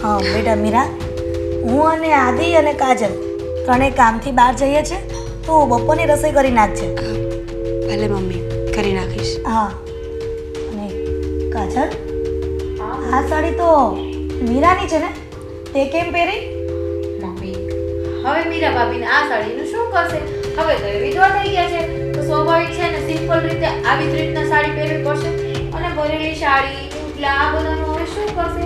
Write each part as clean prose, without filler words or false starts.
હા બેટા મીરા, હું અને આદિ અને કાજલ ત્રણેય કામથી બહાર જઈએ છે, તો બપોરની રસોઈ કરી નાખજે. ભલે મમ્મી, કરી નાખીશ. હા. અને કાજલ, આ સાડી તો મીરાની છે ને, તે કેમ પહેરી? મમ્મી, હવે મીરા ભાભીને આ સાડીનું શું કરશે? હવે તો એ વિધવા થઈ ગયા છે, તો સ્વાભાવિક છે ને સિમ્પલ રીતે આવી જ રીતના સાડી પહેરવી પડશે. અને ભરેલી સાડી, ઉટલા આ બધાનું હવે શું કરશે?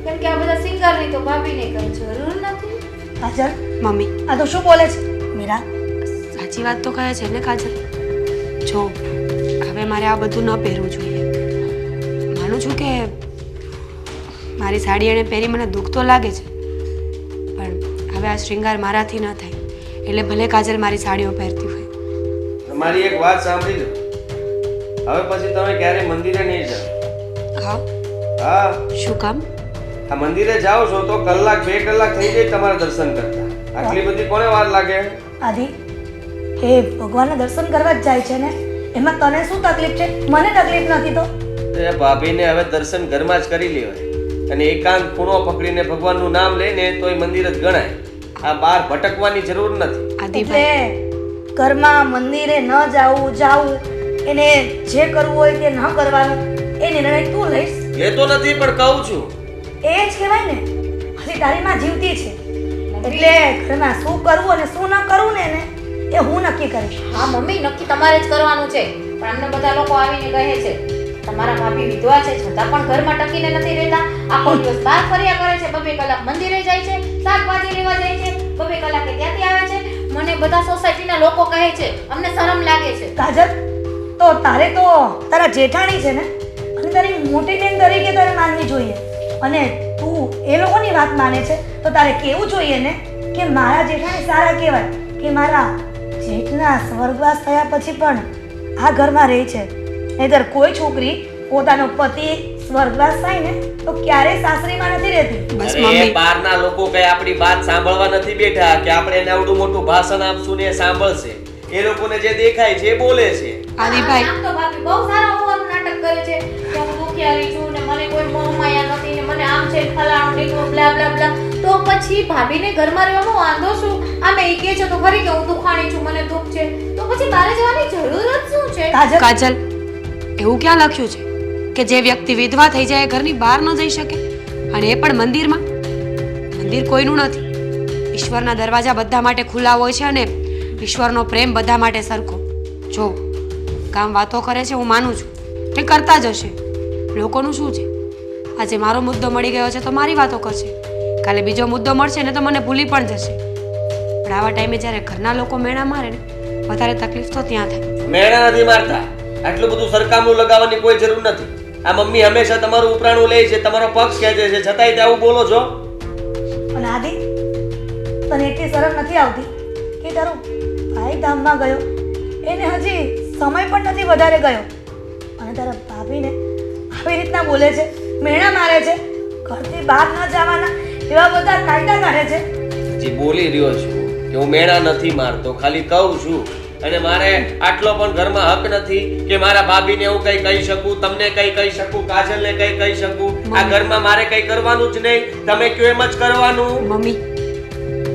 કેમ કે આ બધા સિંગારની તો ભાભીને કઈ જરૂર નથી. કાજલ, મમ્મી, આ તો શું બોલે છે મીરા? સાચી વાત તો કહે છે ને કાજલ. જો હવે મારે આ બધું ન પહેરવું જોઈએ. માનું છું કે મારી સાડી એણે પહેરી મને દુઃખ તો લાગે છે, પણ હવે આ શૃંગાર મારાથી ન થાય, એટલે ભલે કાજલ મારી સાડીઓ પહેરતી હોય. તમારી એક વાત સાંભળી લો, હવે પછી તમે ક્યારેય મંદિરે નહીં જાઓ. હા? હા, શું કામ? આ મંદિરે જાઓ છો તો કલાક 2 કલાક થઈ જાય તમારા દર્શન કરતા. આટલી બધી કોને વાર લાગે? આદિ, એ ભગવાનના દર્શન કરવા જ જાય છે ને, એમાં તને શું તકલીફ છે? મને તકલીફ નથી તો. એ ભાભીને હવે દર્શન ઘરમાં જ કરી લેવાય, અને એકાંત ખૂણો પકડીને ભગવાનનું નામ લઈને તો એ મંદિર જ ગણાય. આ બહાર ભટકવાની જરૂર નથી. આદિભાઈ, એટલે ઘરમાં મંદિરે ન જાવું, એને જે કરવું હોય તે ન કરવાનું, એ નિર્ણય તું લઈશ. એ તો નથી, પણ કહું છું. એ જ કહેવાય ને, હજી તારી માં જીવતી છે, એટલે ઘરમાં શું કરવું અને શું ન કરવું ને એ હું નક્કી કરીશ. હા મમ્મી, નક્કી તમારે જ કરવાનું છે. પણ અમને બધા લોકો આવીને કહે છે તમારા ભાભી વિધવા છે, છતાં પણ ઘરમાં ટકીને નથી રહેતા. આખો દિવસ બહાર ફર્યા કરે છે, 2 કલાક મંદિરે જાય છે, શાકભાજી લેવા જાય છે, 2 કલાકે ત્યાંથી આવે છે. મને બધા સોસાયટીના લોકો કહે છે, અમને શરમ લાગે છે. કાજલ, તો તારે તો તારા જેઠાણી છે ને, અને તારી મોટી બેન તરીકે તારે માનવી જોઈએ. અને તું એ લોકોની વાત માને છે તો તારે કેવું જોઈએ ને કે મારા જેઠાણી સારા કહેવાય, કે મારા જેઠના સ્વર્ગવાસ થયા પછી પણ આ ઘરમાં રહે છે. નહીંતર કોઈ છોકરી પોતાનો પતિ સ્વર્ગવાસ થાય ને તો ક્યારેય સાસરીમાં નથી રહેતી. બસ અરે મમ્મી, બહારના લોકો કઈ આપણી વાત સાંભળવા નથી બેઠા કે આપણે એને આવડું મોટું ભાષણ આપશું ને એ સાંભળશે. એ લોકોને જે દેખાય છે એ બોલે છે. આદિભાઈ, આમ તો ભાભી બહુ સારા હોવાનું નાટક કરે છે કે હું દુખિયારી છું ને મને કોઈ મોહમાયા નથી ને મને આમ છે ફલાણું ઢીકણું બ્લા બ્લા બ્લા. તો પછી ભાભીને ઘરમાં રહેવાનો વાંધો શું? આમે ઈ કહે છે તો ખરી કે હું દુખાણી છું, મને દુખ છે, તો પછી બહાર જવાની જરૂર જ શું છે? કાજલ, એવું ક્યાં લખ્યું છે કે જે વ્યક્તિ વિધવા થઈ જાય એ ઘરની બહાર ન જઈ શકે? અને એ પણ મંદિરમાં? મંદિર કોઈનું નથી. ઈશ્વરના દરવાજા બધા માટે ખુલ્લા હોય છે, અને ઈશ્વરનો પ્રેમ બધા માટે સરખો. જો કામ વાતો કરે છે, હું માનું છું એ કરતા જ હશે. લોકોનું શું છે? આજે મારો મુદ્દો મળી ગયો છે તો મારી વાતો કરશે, કાલે બીજો મુદ્દો મળશે ને તો મને ભૂલી પણ જશે. પણ આવા ટાઈમે જ્યારે ઘરના લોકો મેણા મારે ને વધારે તકલીફ તો ત્યાં થાય. મેણા નથી મારતા. આટલું બધું સરકામનું લગાવવાની કોઈ જરૂર નથી. આ મમ્મી હંમેશા તમારું ઉપરાણું લે છે, તમારો પક્ષ ખેંચે છે, છતાંય તે આવું બોલો છો. અને આદિ, તને એટલી શરમ નથી આવતી કે તારો ભાઈ ધામમાં ગયો, એને હજી સમય પણ નથી વધારે ગયો, અને તારા ભાભીને આવી રીતના બોલે છે, મેણા મારે છે, ઘરથી બહાર ન જવાના એવા બધા કાયદા કાઢે છે. જે બોલી રહ્યો છું કે હું મેણા નથી મારતો, ખાલી કહું છું. અને મારે આટલો પણ ઘરમાં હક નથી કે મારા ભાભીને હું કઈ કહી શકું, તમને કઈ કહી શકું, કાજલને કઈ કહી શકું. આ ઘરમાં મારે કઈ કરવાનું જ નહીં. તમે કયો એમ જ કરવાનું. મમ્મી,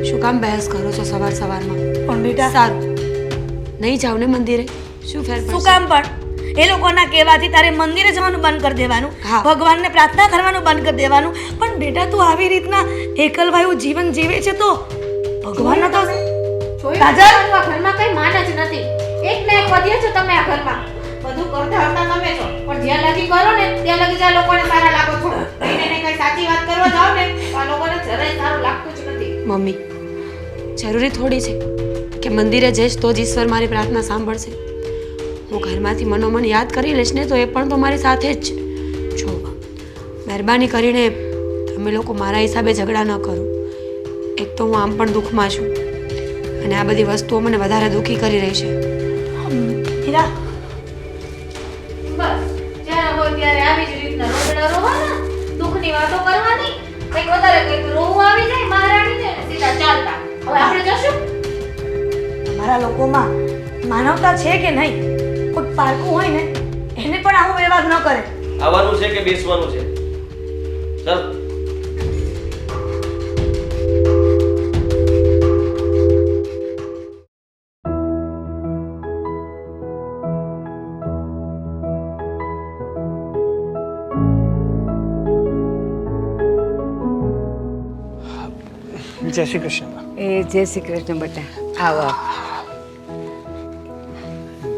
શું કામ બહેસ કરો છો સવાર સવારમાં? પણ બેટા, સારું, નહીં જાવ ને મંદિરે? શું ફેર શું પડશે? કામ? પણ એ લોકોના કહેવાથી તારે મંદિરે જવાનું બંધ કરી દેવાનું, હા. ભગવાનને પ્રાર્થના કરવાનું બંધ કરી દેવાનું. પણ બેટા, તું આવી રીતના એકલવાયું જીવન જીવે છે તો ભગવાનનો તો કાજલ, આ ઘરમાં કઈ માન જ નથી. એક ને એક વધ્યા છો તમે આ ઘરમાં. બધું કરતા હતા તમે છો, પણ જ્યાં લગી કરો ને ત્યાં લગી જ આ લોકોને સારા લાગો છો. એને કઈ સાચી વાત કરવા જાવ ને તો આ લોકોને જરાય સારું લાગતું જ નથી. મમ્મી, જરૂરી થોડી છે કે મંદિરે જઈશ તો જ ઈશ્વર મારી પ્રાર્થના સાંભળશે. હું ઘરમાંથી મનોમન યાદ કરી લઈશ ને તો એ પણ તો મારી સાથે જ છે. જો મહેરબાની કરીને તમે લોકો મારા હિસાબે ઝઘડા ન કરો. એક તો હું આમ પણ દુઃખમાં છું, અને આ બધી વસ્તુઓ મને વધારે દુઃખી કરી રહી છે. હીરા, બસ જ્યારે હોય ત્યારે આવી જ રીતના રોદડા રોવાના, દુઃખની વાતો કરવાની, કંઈક વધારે કંઈક રોવું આવી જાય મહારાણી ને સીધા ચાલતા. હવે આપણે જશું. તમારા લોકોમાં માનવતા છે કે નહીં? કોઈ પારકું હોય ને એને પણ આવો વ્યવહાર ન કરે. આવવાનું છે કે બેસવાનું છે? ચાલ. જય શ્રી કૃષ્ણ બા. એ જય શ્રી કૃષ્ણ બેટા. આવો આવો.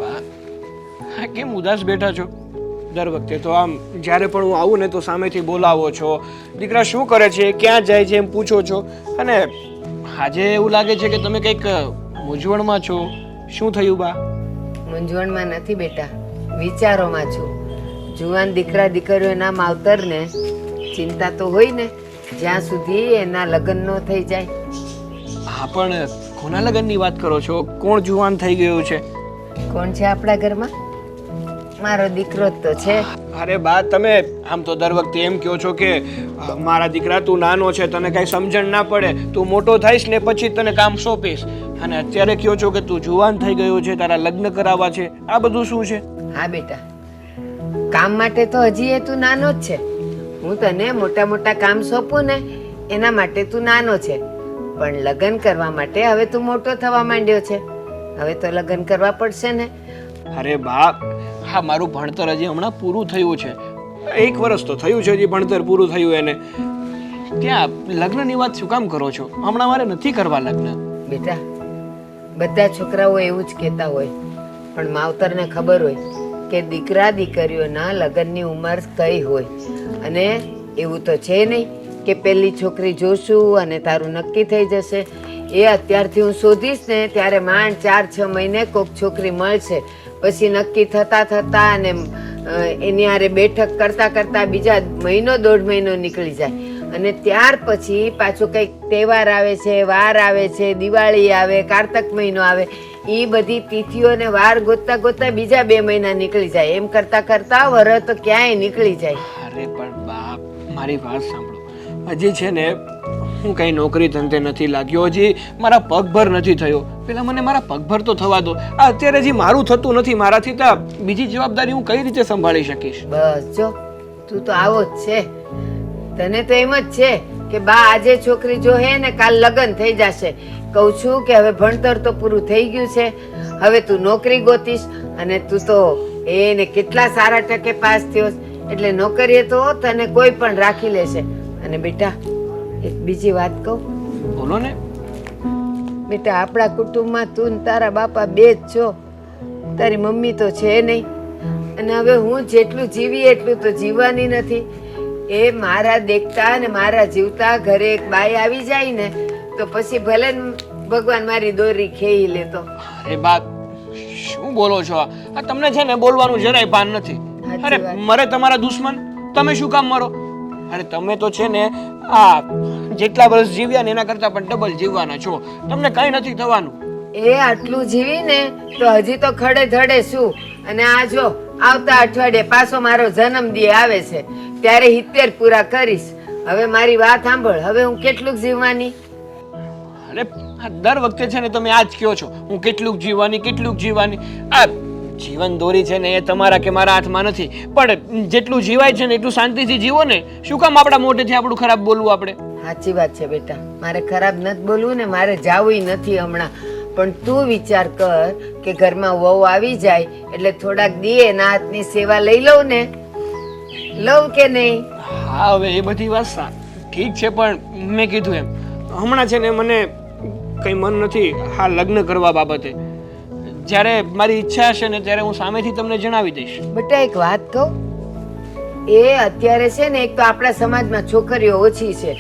બા હા કેમ ઉદાસ બેઠા છો? દર વખતે તો આમ જ્યારે પણ હું આવું ને તો સામેથી બોલાવો છો, દીકરા શું કરે છે, ક્યાં જાય છે એમ પૂછો છો, અને આજે એવું લાગે છે કે તમે કંઈક મૂંઝવણમાં છો. શું થયું બા? મૂંઝવણમાં નથી બેટા, વિચારોમાં છું. જુવાન દીકરા દીકરીઓના માવતરને ચિંતા તો હોય ને જ્યાં સુધી એના લગ્ન ન થઈ જાય. હા પણ કોના લગ્નની વાત કરો છો? કોણ જુવાન થઈ ગયું છે? કોણ છે આપણા ઘરમાં? મારો દીકરો જ તો છે. અરે બા તમે આમ તો દર વખતે એમ કહો છો કે મારા દીકરા તું નાનો છે, તને કઈ સમજણ ના પડે, તું મોટો થઈશ ને પછી તને કામ સોંપીશ, અને અત્યારે કહો છો કે તું જુવાન થઈ ગયો છે, તારા લગ્ન કરાવવા છે. આ બધું શું છે? હા બેટા, કામ માટે તો હજી એ તું નાનો જ છે. હું તને મોટા મોટા કામ સોંપું ને એના માટે તું નાનો છે, પણ લગ્ન કરવા માટે હવે તું મોટો થવા માંડ્યો છે. હવે તો લગ્ન કરવા પડશે ને. અરે બા હા મારું ભણતર હજી હમણાં પૂરું થયું છે, 1 વર્ષ તો થયું છે હજી ભણતર પૂરું થયું એને. ત્યાં લગ્નની વાત શું કામ કરો છો? હમણાં મારે નથી કરવા લગ્ન. બેટા, બધા છોકરાઓ એવું જ કહેતા હોય, પણ માવતરને ખબર હોય કે દીકરા દીકરીઓના લગ્નની ઉંમર કઈ હોય. અને એવું તો છે નહીં કે પહેલી છોકરી જોશું અને તારું નક્કી થઈ જશે. એ અત્યારથી હું શોધીશ ને ત્યારે માંડ 4-6 મહિને કોક છોકરી મળશે, પછી નક્કી થતા થતા અને એની હારે બેઠક કરતા કરતા બીજા મહિનો 1.5 મહિનો નીકળી જાય, અને ત્યાર પછી પાછો કંઈક તહેવાર આવે છે, વાર આવે છે, દિવાળી આવે, કારતક મહિનો આવે, એ બધી તિથિઓને વાર ગોતતા ગોતતા બીજા 2 મહિના નીકળી જાય. એમ કરતા કરતા વરસ તો ક્યાંય નીકળી જાય. અરે પણ બા મારી વાત સાંભળો, હજી છે ને હું કઈ નોકરી ધંધે નથી લાગ્યો, હજી મારા પગભર નથી થયો. પેલા મને મારા પગભર તો થવા દો. આ અત્યારે હજી મારું થતું નથી, મારાથી તો બીજી જવાબદારી હું કઈ રીતે સંભાળી શકીશ? બસ જો તું તો આવો જ છે. તને તો એમ જ છે કે બા આજે છોકરી જોહે ને કાલ લગ્ન થઈ જશે. કહું છું કે હવે ભણતર તો પૂરું થઈ ગયું છે, હવે તું નોકરી ગોતીશ, અને તું તો એને કેટલા સારા ટકે પાસ થયો, એટલે નોકરીએ તો તને કોઈ પણ રાખી લેશે. અને બેટા એક બીજી વાત કહું? બોલો ને. બેટા, આપણા કુટુંબમાં તું ને તારા બાપા બે જ છો, તારી મમ્મી તો છે નહીં. અને હવે હું જેટલું જીવી એટલું તો જીવવાની નથી. એ મારા દેખતા ને મારા જીવતા ઘરે એક બાઈ આવી જાય ને તો પછી ભલે ને ભગવાન મારી દોરી ખેઈ લેતો. અરે બા શું બોલો છો? આ તમને છે ને બોલવાનું જરાય ભાન નથી. અરે મરે તમારા દુશ્મન, તમે શું કામ મરો? અરે તમે તો છે ને આ જેટલા વર્ષ જીવ્યા ને એના કરતા પણ ડબલ જીવવાના છો, તમને કઈ નથી થવાનું. એ આટલું જીવી ને તો હજી તો ખડે ધડે શું. અને આ જો આવતા અઠવાડિયે પાછો મારો જન્મદિવસ આવે છે, ત્યારે 70 પૂરા કરીશ. હવે મારી વાત સાંભળ, હવે હું કેટલું જીવવાની? અરે આ દર વખતે છે ને તમે આ જ કહો છો, હું કેટલુંક જીવવાની કેટલુંક જીવવાની. આ જીવન દોરી છે ને એ તમારા કે મારા હાથમાં નથી, પણ જેટલું જીવાય છે ને એટલું શાંતિથી જીવો ને. શું કામ આપણા મોઢેથી આપણું ખરાબ બોલવું આપણે? સાચી વાત છે બેટા, મારે ખરાબ નથી બોલવું ને મારે જાવું નથી હમણાં. પણ તું વિચાર કર કે ઘરમાં વહુ આવી જાય એટલે થોડાક દી એના હાથની સેવા લઈ લઉં ને, લઉં કે નહીં? હા હવે એ બધી વાત ઠીક છે, પણ મેં કીધું એમ હમણાં છે ને મને કંઈ મન નથી હા લગ્ન કરવા બાબતે. જ્યારે મારી ઈચ્છા હશે ને ત્યારે હું સામેથી તમને જણાવી દઈશ. બેટા એક વાત કહું, એ અત્યારે છે ને એક તો આપણા સમાજમાં છોકરીઓ ઓછી છે,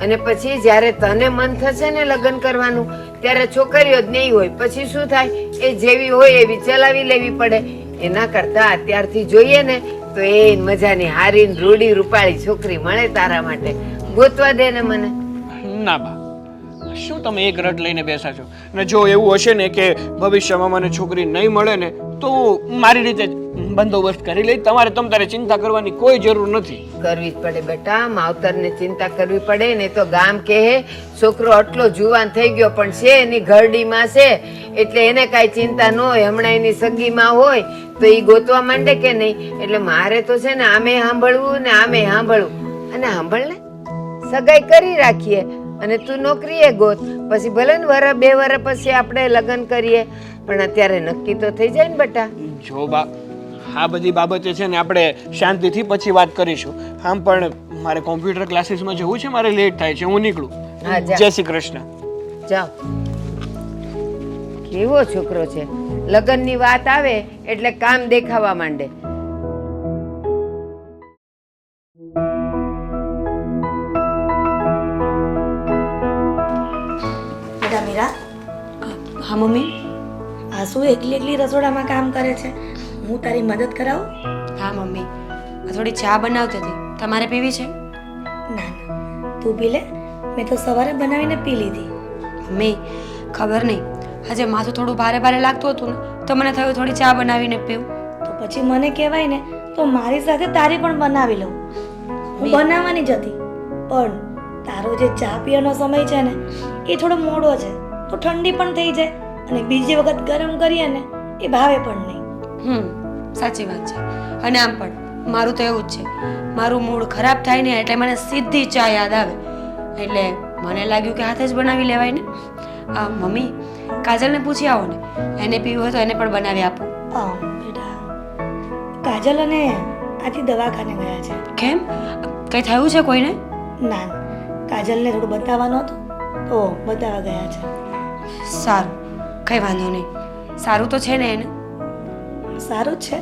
અને પછી જ્યારે તને મન થશે ને લગ્ન કરવાનું ત્યારે છોકરીઓ જ નહીં હોય, પછી શું થાય? એ જેવી હોય એવી ચલાવી લેવી પડે. એના કરતા અત્યારથી જોઈએ ને તો એ મજાની હારી રૂડી રૂપાળી છોકરી મળે તારા માટે. ગોતવા દે ને મને. ના બા, શું તમે એક રટ લઈને બેસા છો? ને જો એવું હશે ને કે ભવિષ્યમાં મને છોકરી નહીં મળે ને તો મારી રીતે બંદોબસ્ત કરી લઈ. તમારે ચિંતા કરવાની કોઈ જરૂર નથી. કરવી જ પડે બેટા, માવતરને ચિંતા કરવી પડે ને. તો ગામ કહે છોકરો આટલો જુવાન થઈ ગયો પણ છે એની ઘરડીમાં છે, એટલે એને કાંઈ ચિંતા ન હોય. હમણાં એની સગીમાં હોય તો એ ગોતવા માંડે કે નહીં. એટલે મારે તો છે ને આમે સાંભળવું ને આમે સાંભળવું. અને સાંભળ ને, સગાઈ કરી રાખીએ અને તું નોકરીએ ગોત, પછી ભલે ને 1-2 વર્ષ પછી આપણે લગ્ન કરીએ, પણ અત્યારે નક્કી તો થઈ જાય ને બેટા. જો બા, આ બધી બાબતે છે ને આપણે શાંતિથી પછી વાત કરીશું. આમ પણ મારે કોમ્પ્યુટર ક્લાસીસમાં જવું છે, મારે લેટ થાય છે, હું નીકળું. હા જા જય શ્રી કૃષ્ણ. જાઓ. કેવો છોકરો છે, લગ્નની વાત આવે એટલે કામ દેખાવા માંડે. બેટા મીરા, હા મમ્મી. આ શું એકલી એકલી રસોડામાં કામ કરે છે? હું તારી મદદ કરાવું? હા મમ્મી, આ થોડી ચા બનાવતી હતી, તમારે પીવી છે? ના ના, તું પી લે. મેં તો સવારે બનાવીને પી લીધી. મમ્મી ખબર નહીં, આજે માથું થોડું ભારે ભારે લાગતું હતું ને તો મને થયું થોડી ચા બનાવીને પીવું. તો પછી મને કહેવાય ને, તો મારી સાથે તારી પણ બનાવી લઉં. હું બનાવવાની જ હતી, પણ તારો જે ચા પીવાનો સમય છે ને એ થોડો મોડો છે, તો ઠંડી પણ થઈ જાય અને બીજી વખત ગરમ કરીએ ને એ ભાવે પણ નહીં. સાચી વાત છે. અને આમ પણ મારું તો એવું જ છે, મારું મૂડ ખરાબ થાય ને એટલે મને સીધી ચા યાદ આવે, એટલે મને લાગ્યું કે હાથે જ બનાવી લેવાય ને. મમ્મી કાજલને પૂછી આવો ને, એને પીવું હોય તો એને પણ બનાવી આપો. બેટા, કાજલ અને આથી દવાખાને ગયા છે. કેમ, કઈ થયું છે કોઈને? ના, કાજલને થોડું બતાવવાનું હતું તો બતાવવા ગયા છે. સારું, કઈ વાંધો નહીં. સારું તો છે ને એને? સારું જ છે,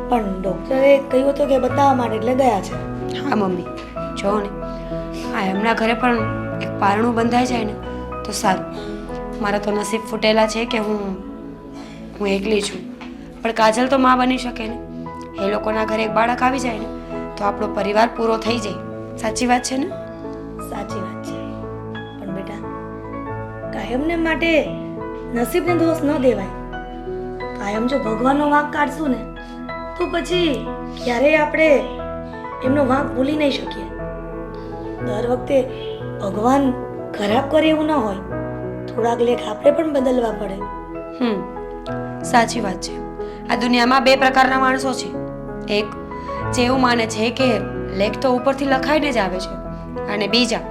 પણ ડૉક્ટરે કહ્યું હતું કે બતાવવા માટે એટલે ગયા છે. હા મમ્મી, જો ને આ એમના ઘરે પણ એક પારણું બંધાઈ જાય ને તો સારું. મારા તો નસીબ ફૂટેલા છે કે હું એકલી છું, પણ કાજલ તો માં બની શકે ને. એ લોકોના ઘરે એક બાળક આવી જાય ને તો આપણો પરિવાર પૂરો થઈ જાય. સાચી વાત છે ને? સાચી વાત છે, પણ બેટા કાયમને માટે નસીબને દોષ ન દેવાય. કાયમ જો ભગવાનનો વાંક કાઢશું ને તો પછી ક્યારેય આપણે એમનો વાંક ભૂલી નહીં શકીએ. દર વખતે ભગવાન ખરાબ કરે એવું ન હોય, થોડાક લેખ આપણે પણ બદલવા પડે. સાચી વાત છે. આ દુનિયામાં બે પ્રકારના માણસો છે. એક જે એવું માને છે કે લેખ તો ઉપરથી લખાઈને જ આવે છે, અને બીજા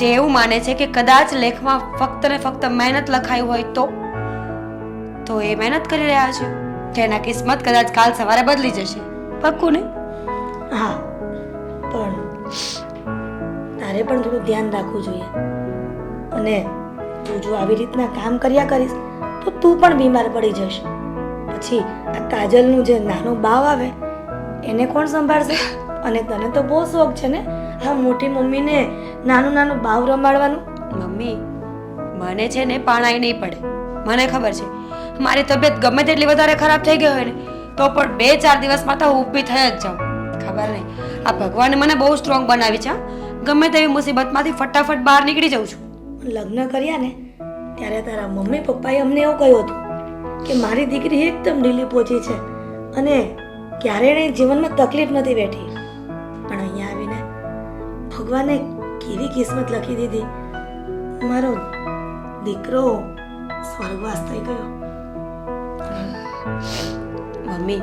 જે એવું માને છે કે કદાચ લેખમાં ફક્ત ને ફક્ત મહેનત લખાયું હોય તો એ મહેનત કરી રહ્યા છે કે એના કિસ્મત કદાચ કાલ સવારે બદલી જશે. પાક્કું ને? હા, પણ તારે પણ થોડું ધ્યાન રાખવું જોઈએ. અને તું જો આવી રીતના કામ કર્યા કરીશ તો તું પણ બીમાર પડી જશે. પછી આ કાજલનું જે નાનું બાવ આવે એને કોણ સંભાળશે? અને તને તો બહુ શોખ છે ને આ મોટી મમ્મીને નાનું નાનું બાવ રમાડવાનું. મમ્મી મને છે ને પાણાઈ નહીં પડે, મને ખબર છે. મારી તબિયત ગમે તેટલી વધારે ખરાબ થઈ ગઈ હોય ને તો પણ 2-4 દિવસમાં તો ઊભી થઈ જ જાઉં. ખબર નહીં, આ ભગવાને મને બહુ સ્ટ્રોંગ બનાવી છે. ગમે તેવી મુસીબતમાંથી ફટાફટ બહાર નીકળી જાઉં છું. લગ્ન કર્યા ને ત્યારે તારા મમ્મી પપ્પાએ અમને એવું કહ્યું હતું કે મારી દીકરી એકદમ ઢીલી પોચી છે અને ક્યારેય એને જીવનમાં તકલીફ નથી બેઠી. પણ અહીંયા આવીને ભગવાને કેવી કિસ્મત લખી દીધી, મારો દીકરો સ્વર્ગવાસ થઈ ગયો. મમ્મી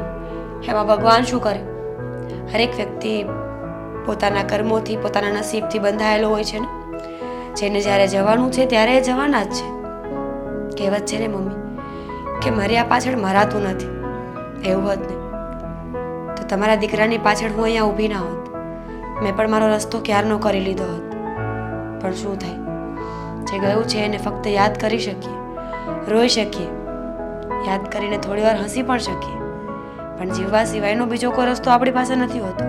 એમાં ભગવાન શું કરે? હરેક વ્યક્તિ પોતાના કર્મોથી પોતાના નસીબથી બંધાયેલો હોય છે ને. જેને જ્યારે જવાનું છે ત્યારે એ જવાના જ છે. કહેવત છે ને મમ્મી કે મર્યા પાછળ મરાતું નથી. એવું હોત ને તો તમારા દીકરાની પાછળ હું અહીંયા ઊભી ના હોત. મેં પણ મારો રસ્તો ક્યારનો કરી લીધો હોત. પણ શું થાય, જે ગયું છે એને ફક્ત યાદ કરી શકીએ, રોઈ શકીએ, યાદ કરીને થોડી વાર હસી પણ શકીએ, પણ જીવવા સિવાયનો બીજો કોઈ રસ્તો આપણી પાસે નથી હોતો.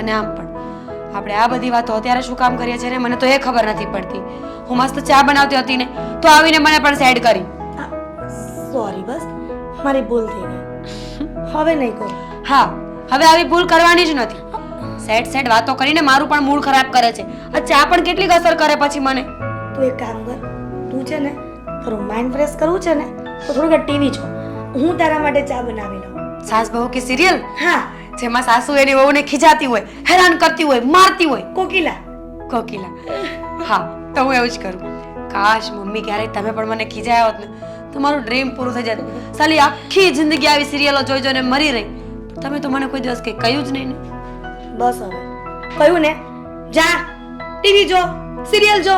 અને આમ પણ આપણે આ બધી વાતો અત્યારે શું કામ કરીએ છીએ ને મને તો એ ખબર નથી પડતી. હું મસ્ત ચા બનાવતી હતી ને તો આવીને મને પણ સેડ કરી. સોરી, બસ મારી ભૂલ થઈ ગઈ, હવે નહીં કરું. હા, હવે આવી ભૂલ કરવાની જ નથી. સેડ વાતો કરીને મારું પણ મૂડ ખરાબ કરે છે. આ ચા પણ કેટલીક અસર કરે પછી મને. તું એક કામ કર, તું છે ને તારું માઇન્ડ ફ્રેશ કરવું છે ને તો થોડુંક ટીવી જો, હું તારા માટે ચા બનાવી લઉં. સાસ બહુ કે સિરિયલ હા, જેમાં સાસુ એની વહુને ખીજાતી હોય, હેરાન કરતી હોય, મારતી હોય. કોકિલા. કોકિલા. હા, તો હું એવું જ કરું. કાશ મમ્મી ક્યારેક તમે પણ મને ખીજાયા હોત ને તો મારું ડ્રીમ પૂરું થઈ જાત. સાલી આખી જિંદગી આવી સિરિયલો જોઈ જોઈને મરી રહી. તમે તો મને કોઈ દિવસ કંઈ કહ્યું જ નહીં ને. બસ હવે કહ્યું ને, જા ટીવી જો, સિરિયલ જો,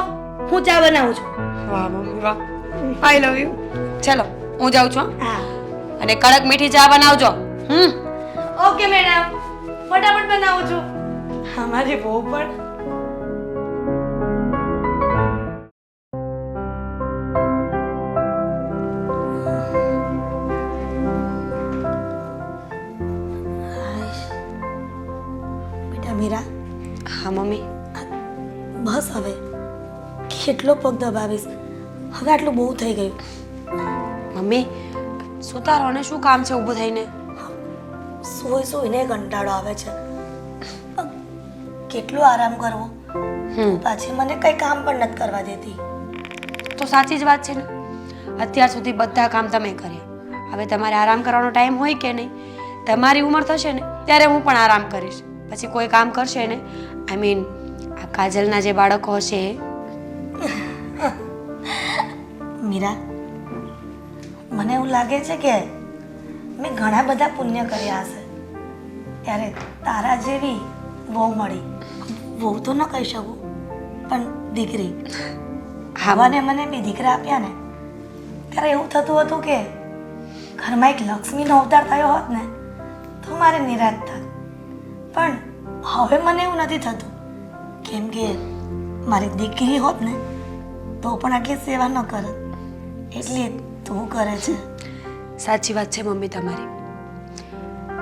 હું ચા બનાવું છું. વાહ મમ્મી વાહ, આઈ લવ યુ. ચલો હું જાઉં છું. હા, અને કડક મીઠી ચા બનાવજો. ઓકે મેડમ, ફટાફટ બનાવું છું. અમારી બહુ પણ બસ હવે કેટલો પગ દબાવીશ, હવે આટલું બહુ થઈ ગયું. મમ્મી સુતારોને શું કામ છે ઊભું થઈને? સૂઈ સૂઈને કંટાળો આવે છે. કેટલો આરામ કરવો, પાછી મને કઈ કામ પણ નથી કરવા દેતી. તો સાચી જ વાત છે ને, અત્યાર સુધી બધા કામ તમે કર્યા, હવે તમારે આરામ કરવાનો ટાઈમ હોય કે નહીં? તમારી ઉંમર થશે ને ત્યારે હું પણ આરામ કરીશ, પછી કોઈ કામ કરશે ને, આઈ મીન આ કાજલના જે બાળકો હશે એ. મીરા, મને એવું લાગે છે કે મેં ઘણા બધા પુણ્ય કર્યા હશે ત્યારે તારા જેવી વહુ મળી. વહુ તો ન કહી શકું, પણ દીકરી. ખાવાને મને બી દીકરા આપ્યા ને ત્યારે એવું થતું હતું કે ઘરમાં એક લક્ષ્મીનો અવતાર થયો હોત ને તો મારે નિરાશ થાત. પણ હવે મને એવું નથી થતું, કેમ કે મારી દીકરી હોત ને તો પણ આટલી સેવા ન કરત, એટલે તું કરે છે. સાચી વાત છે મમ્મી તમારી.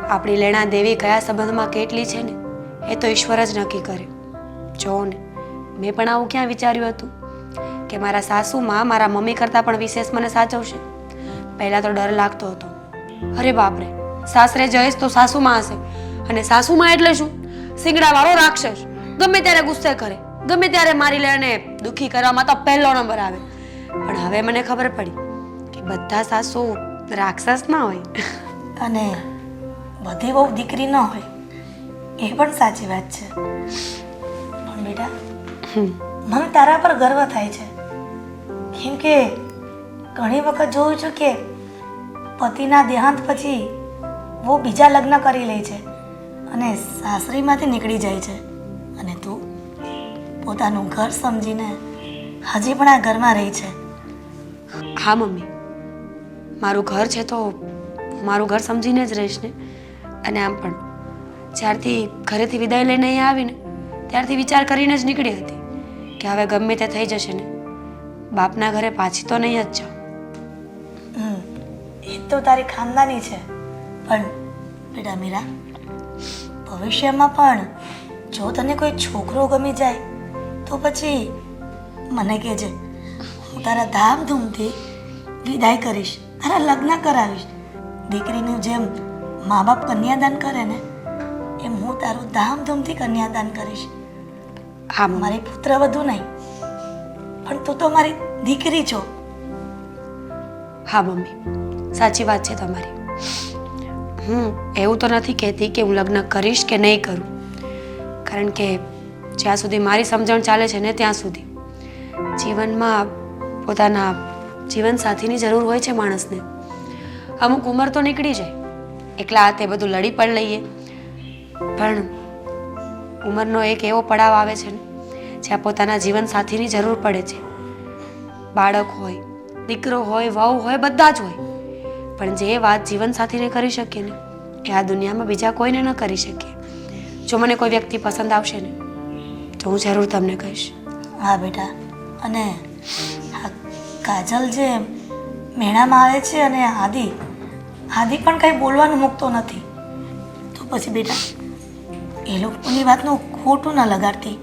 આપણી લેણા દેવી કયા સંબંધમાં કેટલી છે ને એ તો ઈશ્વર જ નક્કી કરે. જો ને, મેં પણ આવું ક્યાં વિચાર્યું હતું કે મારા સાસુમાં મારા મમ્મી કરતાં પણ વિશેષ મને સાચવશે. પહેલાં તો ડર લાગતો હતો, અરે બાપરે, સાસરે જઈશ તો સાસુમાં હશે, અને સાસુમાં એટલે શું? સિંગડાવાળો રાક્ષસ, ગમે ત્યારે ગુસ્સે કરે, ગમે ત્યારે મારી લેને દુઃખી કરવામાં તો પહેલો નંબર આવે. પણ હવે મને ખબર પડી કે બધા સાસુ રાક્ષસ ના હોય. અને બધી બહુ દીકરી ન હોય, એ પણ સાચી વાત છે. પણ બેટા, મને તારા પર ગર્વ થાય છે, કેમ કે ઘણી વખત જોયું છું કે પતિના દેહાંત પછી वो બીજા લગ્ન કરી લે છે અને સાસરીમાંથી નીકળી જાય છે, અને તું પોતાનું ઘર સમજીને હજી પણ આ ઘરમાં રહી છે. હા મમ્મી, મારું ઘર છે તો હું મારું ઘર સમજીને જ રહીશ ને. અને આમ પણ જ્યારથી ઘરેથી વિદાય લઈને અહીંયા આવીને ત્યારથી વિચાર કરીને જ નીકળી હતી કે હવે ગમે તે થઈ જશે ને બાપના ઘરે પાછી તો નહીં જ જાઉં. એ તો તારી ખાનદાની છે, પણ બેટા મીરા, ભવિષ્યમાં પણ જો તને કોઈ છોકરો ગમી જાય તો પછી મને કહેજે, હું તારા ધામધૂમથી વિદાય કરીશ, તારા લગ્ન કરાવીશ. દીકરીનું જેમ મા બાપ કન્યાદાન કરે ને એમ હું તારું ધામધૂમથી કન્યાદાન કરીશ. હા મારી પુત્ર વધુ નહીં, પણ તું તો મારી દીકરી છો. હા મમ્મી, સાચી વાત છે તમારી. હું એવું તો નથી કહેતી કે હું લગ્ન કરીશ કે નહીં કરું, કારણ કે જ્યાં સુધી મારી સમજણ ચાલે છે ને ત્યાં સુધી જીવનમાં પોતાના જીવનસાથીની જરૂર હોય છે માણસને. અમુક ઉંમર તો નીકળી જાય, એકલા હાથે બધું લડી પણ લઈએ, પણ ઉંમરનો એક એવો પડાવ આવે છે ને જ્યાં પોતાના જીવનસાથીની જરૂર પડે છે. બાળક હોય, દીકરો હોય, વહુ હોય, બધા જ હોય, પણ જે વાત જીવનસાથીને કરી શકીએ ને એ આ દુનિયામાં બીજા કોઈને ન કરી શકીએ. જો મને કોઈ વ્યક્તિ પસંદ આવશે ને તો હું જરૂર તમને કહીશ. હા બેટા, અને આ કાજલ જે મેળામાં આવે છે અને આદિ પણ કંઈ બોલવાનું મૂકતો નથી, તો પછી બેટા એ લોકોની વાતનું ખોટું ન લગાડતી.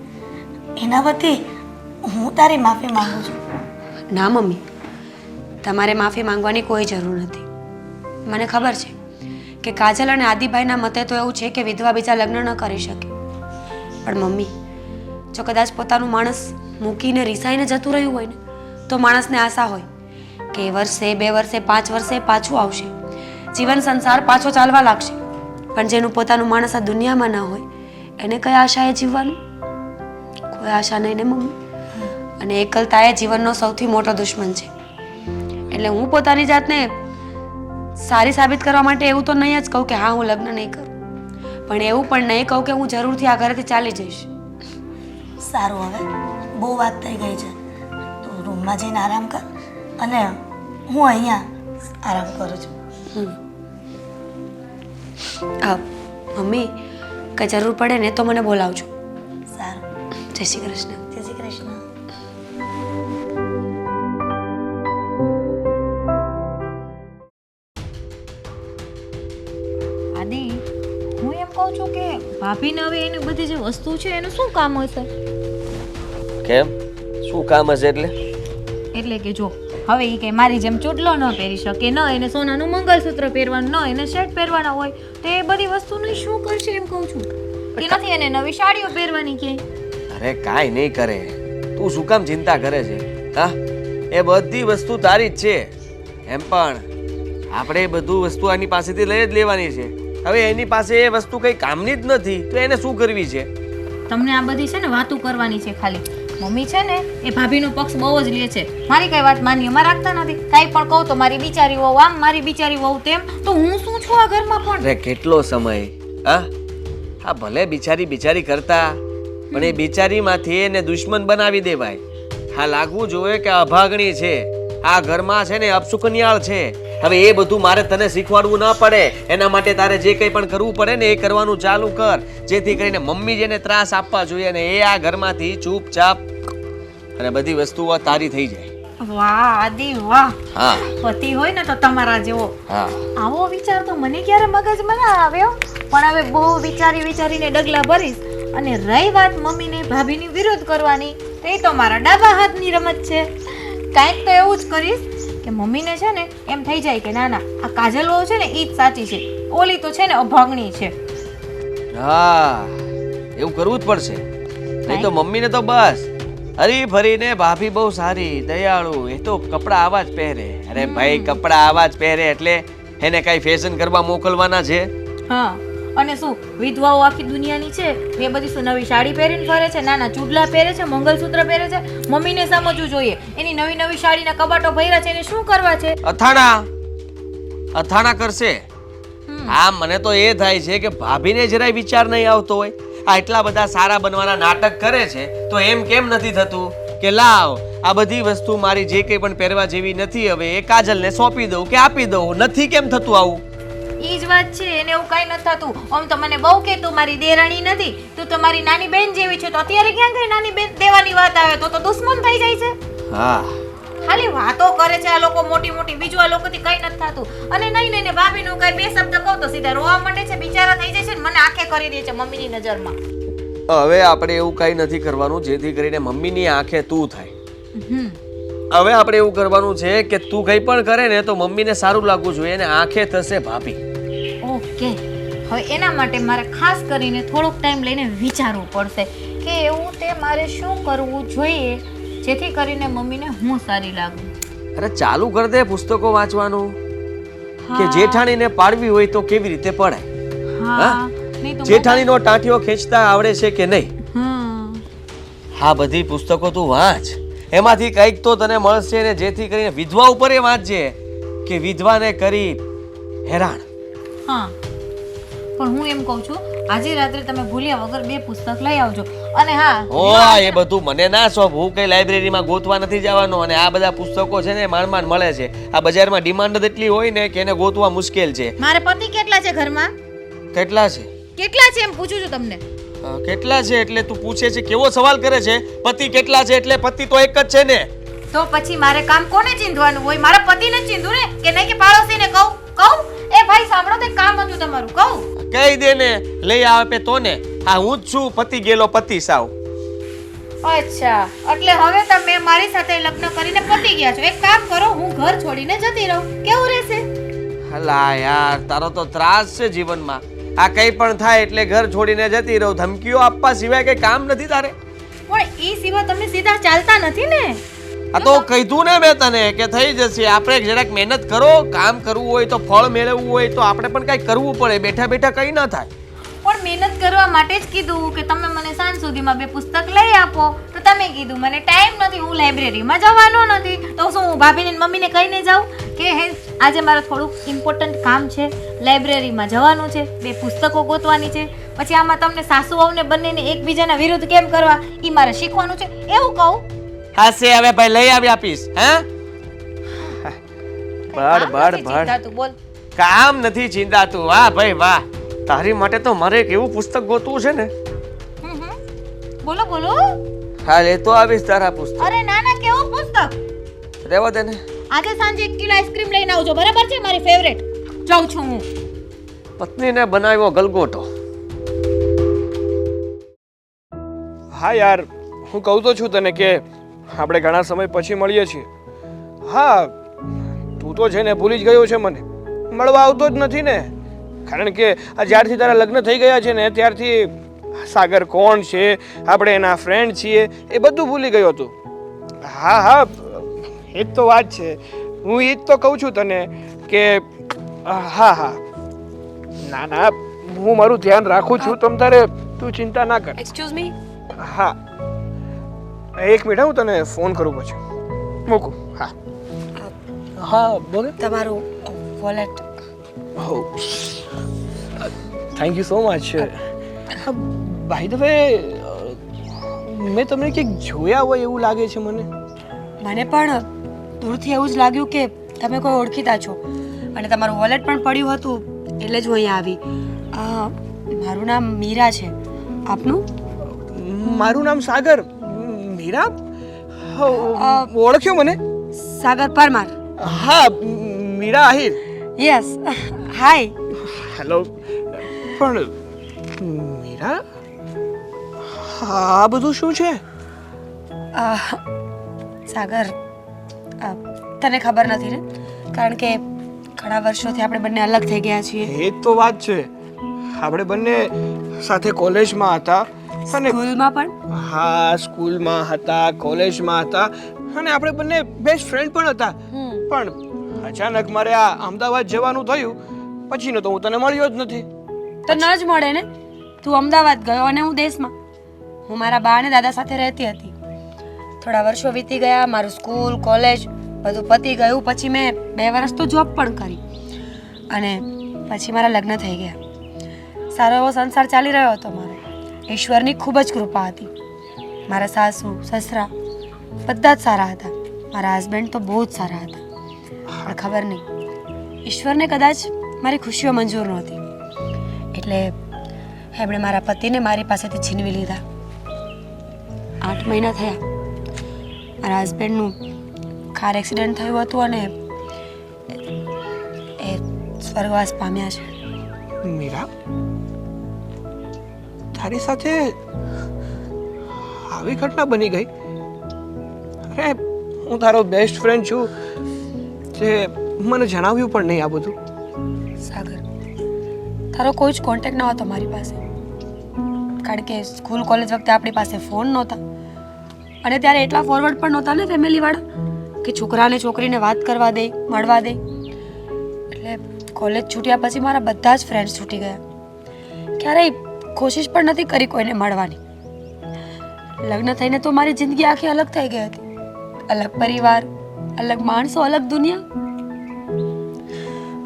એના વતી હું તારી માફી માંગુ છું. ના મમ્મી, તમારે માફી માંગવાની કોઈ જરૂર નથી. મને ખબર છે કે કાજલ અને આદિભાઈના મતે તો એવું છે કે વિધવા બીજા લગ્ન ન કરી શકે, પણ મમ્મી, જો કદાચ પોતાનું માણસ મૂકીને રિસાઈને જતું રહ્યું હોય ને તો માણસને આશા હોય કે વર્ષે, 2 વર્ષે, 5 વર્ષે પાછું આવશે, જીવન સંસાર પાછો ચાલવા લાગશે. પણ જેનું પોતાનું માણસ આ દુનિયામાં ન હોય એને કઈ આશાએ જીવવાનું? કોઈ આશા નહીં ને મમ્મી. અને એકલતા એ જીવનનો સૌથી મોટો દુશ્મન છે. એટલે હું પોતાની જાતને સારી સાબિત કરવા માટે એવું તો નહીં જ કહું કે હા હું લગ્ન નહીં કરું, પણ એવું પણ નહીં કહું કે હું જરૂરથી આ ઘરેથી ચાલી જઈશ. સારું, હવે બહુ વાત થઈ ગઈ છે, તો રૂમમાં જઈને આરામ કર, અને હું અહીંયા આરામ કરું છું. મમ્મી, કંઈ જરૂર પડે ને તો મને બોલાવજો. સારું, જય શ્રી કૃષ્ણ. જય શ્રી કૃષ્ણ. આદિ, હું એમ કહું છું કે ભાભીને હવે એની બધી જે વસ્તુ છે એનું શું કામ હશે? કેમ શું કામ હશે એટલે એટલે કે જો હવે એ કે મારી જેમ ચૂડલો ન પહેરી શકે, ન એને સોનાનું મંગલસૂત્ર પહેરવાનું, ન એને શર્ટ પહેરવાના હોય, તો એ બધી વસ્તુનું શું કરશે એમ કહું છું. કે નથી એને નવી સાડીઓ પહેરવાની કે અરે કાંઈ નહીં કરે, તું શું કામ ચિંતા કરે છે? હા, એ બધી વસ્તુ તારી જ છે. એમ પણ આપણે એ બધું વસ્તુ આની પાસેથી લઈ જ લેવાની છે. હવે એની પાસે એ વસ્તુ કંઈ કામની જ નથી તો એને શું કરવી છે? તમને આ બધી છે ને વાતું કરવાની છે ખાલી. મમ્મી છે ને એ ભાભીનો પક્ષ બહુ જ લે છે, મારી કઈ વાત માન્યમાં રાખતા નથી. કાંઈ પણ કહું તો મારી બિચારી વહુ આમ, મારી બિચારી વહુ તેમ, તો હું શું છું આ ઘરમાં પણ. અરે કેટલો સમય હા હા ભલે બિચારી બિચારી કરતા, પણ એ બિચારીમાંથી એને દુશ્મન બનાવી દેવાય. હા લાગવું જોઈએ કે અભાગણી છે, આ ઘરમાં છે ને અપશુકનિયાળ છે. હવે એ બધું મારે તને શીખવાડવું ન પડે. એના માટે તારે જે કંઈ પણ કરવું પડે ને એ કરવાનું ચાલુ કર, જેથી કરીને મમ્મી જેને ત્રાસ આપવા જોઈએ ને એ આ ઘરમાંથી ચૂપચાપ અને બધી વસ્તુઓ તારી થઈ જાય. વાહ આદિ વાહ, હા પતિ હોય ને તો તમારા જેવો. હા આવો વિચાર તો મને ક્યારે મગજમાં ના આવ્યો, પણ હવે બહુ વિચારી વિચારીને ડગલા ભરીશ. અને રહી વાત મમ્મીને ભાભીની વિરોધ કરવાની, તો એ તો મારા ડાબા હાથની રમત છે. કાંઈક તો એવું જ કરીશ કે મમ્મીને છે ને એમ થઈ જાય કે ના ના આ કાજલ વહુ છે ને એ જ સાચી છે, ઓલી તો છે ને અભાગણી છે. હા એવું કરવું જ પડશે, નહીં તો મમ્મીને તો બસ હરી ફરીને ભાભી બહુ સારી દયાળુ, એ તો કપડા આવા જ પહેરે. અરે ભાઈ કપડા આવા જ પહેરે એટલે એને કઈ ફેશન કરવા મોકલવાના છે? હા, અને શું વિધવાઓ આખી દુનિયાની છે, એ બધી શું નવી સાડી પહેરીને ફરે છે, નાના ચૂડલા પહેરે છે, મંગલસૂત્ર પહેરે છે. મમ્મીને સમજવું જોઈએ, એની નવી નવી સાડીના કબાટો ભર્યા છે, એને શું કરવા છે? અથાણા કરશે. હા મને તો એ થાય છે કે ભાભીને જરાય વિચાર નહીં આવતો હોય. આ એટલા બધા સારા બનવાના નાટક કરે છે તો એમ કેમ નથી થતું કે લાવ આ બધી વસ્તુ મારી જે કંઈ પણ પહેરવા જેવી નથી, હવે એ કાજલને સોંપી દઉં કે આપી દઉં? નથી કેમ થતું આવું? ઈ જ વાત છે, એને એવું કાંઈ નથી થતું. આમ તો મને બહુ કે તું મારી દેરાણી નથી, તું તો મારી નાની બેન જેવી છે, તો અત્યારે ક્યાં ગઈ નાની બેન દેવાની વાત આવે તો દુશ્મન થઈ જાય છે. હા ખાલી વાતો કરે છે આ લોકો મોટી મોટી, બીજું આ લોકોથી કઈ નથી થતું. અને નહીં નહીં ભાભીનું કઈ બે શબ્દ કહું તો સીધા રોવા માંડે છે, બિચારા થઈ જાય છે ને મને આંખે કરી દે છે મમ્મીની નજરમાં. હવે આપણે એવું કઈ નથી કરવાનું જેથી કરીને મમ્મીની આંખે તું થાય. હવે આપણે એવું કરવાનું છે કે તું કંઈ પણ કરે ને તો મમ્મીને સારું લાગવું જોઈએ અને આંખે થશે ભાભી. ઓકે, હવે એના માટે મારે ખાસ કરીને થોડોક ટાઈમ લઈને વિચારવું પડશે કે એવું તે મારે શું કરવું જોઈએ જેથી કરીને મમ્મીને હું સારી લાગું. અરે ચાલુ કર દે પુસ્તકો વાંચવાનું, કે જેઠાણીને પાડવી હોય તો કેવી રીતે પડાય. હા, નહીં તો જેઠાણીનો ટાંટિયો ખેંચતા આવડે છે કે નહીં? હા બધી પુસ્તકો તું વાંચ, એમાંથી કંઈક તો તને મળશે ને જેથી કરીને વિધવા ઉપર એ વાંચજે કે વિધવાને કરી હેરાન. હા, પણ હું એમ કહું છું આજે રાત્રે તમે ભૂલ્યા વગર 2 પુસ્તક લઈ આવજો. અને હા એ બધું મને ના સોંપ, હું કઈ લાઇબ્રેરીમાં ગોતવા નથી જવાનો. અને આ બધા પુસ્તકો છે ને માંડ માંડ મળે છે. આ બજારમાં ડિમાન્ડ જ એટલી હોય ને કે એને ગોતવા મુશ્કેલ છે. મારે પતિ કેટલા છે ઘરમાં? કેટલા છે? કેટલા છે એમ પૂછું છું તમને. કેટલા છે એટલે તું પૂછે છે? કેવો સવાલ કરે છે? પતિ કેટલા છે એટલે પતિ તો એક જ છે ને. તો પછી મારે કામ કોને ચીંધવાનું હોય? મારા પતિને જ ચીંધું ને, કે નહીં કે પાડોશીને કહું એ ભાઈ સાંભળો તે કામ હતું તમારું, કહું કહી દે ને, લઈ આવે તો ને. હા હું જ છું પતિ ગયેલો પતિ સાવ. અચ્છા, એટલે હવે તમે મારી સાથે લગ્ન કરીને પતી ગયા છો. એક કામ કરો, હું ઘર છોડીને જતી રહું, કેવું રહેશે? હલા યાર તારો તો ત્રાસ છે જીવનમાં. આ કંઈ પણ થાય એટલે ઘર છોડીને જતી રહું, ધમકીઓ આપવા સિવાય કંઈ કામ નથી તારે? પણ એ સિવાય તમે સીધા ચાલતા નથી ને. આ તો કીધું ને મેં તને કે થઈ જશે. આપણે જરાક મહેનત કરો, કામ કરવું હોય તો ફળ મેળવવું હોય તો આપણે પણ કંઈ કરવું પડે. બેઠા બેઠા કંઈ ના થાય. પણ મહેનત કરવા માટે જ કીધું કે તમે મને સાંજ સુધીમાં 2 પુસ્તક લઈ આપો, તો તમે કીધું મને ટાઈમ નથી, હું લાઇબ્રેરીમાં જવાનો નથી. તો શું હું ભાભીને મમ્મીને કહીને જાઉં કે હે આજે મારે થોડુંક ઇમ્પોર્ટન્ટ કામ છે, લાઇબ્રેરીમાં જવાનું છે, 2 પુસ્તકો ગોતવાની છે. પછી આમાં તમને સાસુ વહુને બંનેને એકબીજાના વિરુદ્ધ કેમ કરવા એ મારે શીખવાનું છે, એવું કહું. હાસે હવે ભાઈ લઈ આવી આપીશ. હે બળ બોલ. કામ નથી ચિંતાતું. વાહ ભાઈ વાહ, તારી માટે તો મારે એક એવું પુસ્તક ગોતવું છે ને. બોલો બોલો. હા લેતો આવીશ તારા પુસ્તક. અરે ના ના, કેવું પુસ્તક? રહેવા દે ને. આજે સાંજે 1 કિલો આઈસ્ક્રીમ લઈને આવજો, બરાબર છે? મારી ફેવરેટ. જાઉં છું હું. પત્નીને બનાવ્યો ગલગોટો. હા યાર, હું કહું તો છું તને કે આપણે ઘણા સમય પછી મળીએ છીએ. હા, તું તો છે ને ભૂલી જ ગયો છે મને, મળવા આવતો જ નથી ને. કારણ કે આ જ્યારથી તારા લગ્ન થઈ ગયા છે ને ત્યારથી સાગર કોણ છે, આપણે એના ફ્રેન્ડ છીએ, એ બધું ભૂલી ગયો તું. હા હા, એ જ તો વાત છે. હું એ જ તો કહું છું તને કે હા હા, ના ના, હું મારું ધ્યાન રાખું છું, તમ તારે તું ચિંતા ના કર. Excuse me. હા, એક મિનિટ, હું તને ફોન કરું પછી. મૂકું. હા હા, બોલે. તમારું વોલેટ. હો, thank you so much. By the way, મેં તમને ક્યાંક જોયા હોય એવું લાગે છે મને. મને પણ દૂરથી એવું જ લાગ્યું કે તમે કોઈ ઓળખીતા છો, અને તમારું વોલેટ પણ પડ્યું હતું એટલે જ હું અહીંયા આવી. મારું નામ મીરા છે. આપનું? મારું નામ સાગર. મીરા? ઓળખ્યો મને? સાગર પરમાર. હા, મીરા આહિર. યસ. હાય. હેલો. પણ મીરા, આ બધું શું છે? સાગર, તને ખબર નથી ને, કારણ કે ઘણા વર્ષોથી આપણે બંને અલગ થઈ ગયા છીએ. એ જ તો વાત છે. આપણે બંને સાથે કોલેજમાં હતા અને સ્કૂલમાં પણ. હા, સ્કૂલમાં હતા, કોલેજમાં હતા અને આપણે બંને બેસ્ટ ફ્રેન્ડ પણ હતા. પણ અચાનક મારે આ અમદાવાદ જવાનું થયું પછીનો તો હું તને મળ્યો જ નથી. તો ન જ મળે ને. તું અમદાવાદ ગયો અને હું દેશમાં. હું મારા બા અને દાદા સાથે રહેતી હતી. થોડા વર્ષો વીતી ગયા, મારું સ્કૂલ કોલેજ બધું પતી ગયું. પછી મેં 2 વર્ષ તો જોબ પણ કરી અને પછી મારા લગ્ન થઈ ગયા. સારો એવો સંસાર ચાલી રહ્યો હતો મારો. ઈશ્વરની ખૂબ જ કૃપા હતી. મારા સાસુ સસરા બધા જ સારા હતા. મારા હસબન્ડ તો બહુ જ સારા હતા. પણ ખબર નહીં, ઈશ્વરને કદાચ મારી ખુશીઓ મંજૂર નહોતી, એટલે એમણે મારા પતિને મારી પાસેથી છીનવી લીધા. 8 મહિના થયા. મારા હસબન્ડનું કાર એક્સિડન્ટ થયું હતું અને એ સ્વર્ગવાસ પામ્યા છે. મીરા, તારી સાથે આવી ઘટના બની ગઈ? અરે, હું તારો બેસ્ટ ફ્રેન્ડ છું, જે મને જણાવ્યું પણ નહીં આ બધું. સાગર, તારો કોઈ જ કોન્ટેક્ટ ન હતો મારી પાસે, કારણ કે સ્કૂલ કોલેજ વખતે આપણી પાસે ફોન નહોતા અને ત્યારે એટલા ફોરવર્ડ પણ નહોતા ને ફેમિલીવાળા કે છોકરાને છોકરીને વાત કરવા દે, મળવા દે. એટલે કોલેજ છૂટ્યા પછી મારા બધા જ ફ્રેન્ડ્સ છૂટી ગયા. ક્યારેય કોશિશ પણ નથી કરી કોઈને મળવાની. લગ્ન થઈને તો મારી જિંદગી આખી અલગ થઈ ગઈ હતી. અલગ પરિવાર, અલગ માણસો, અલગ દુનિયા.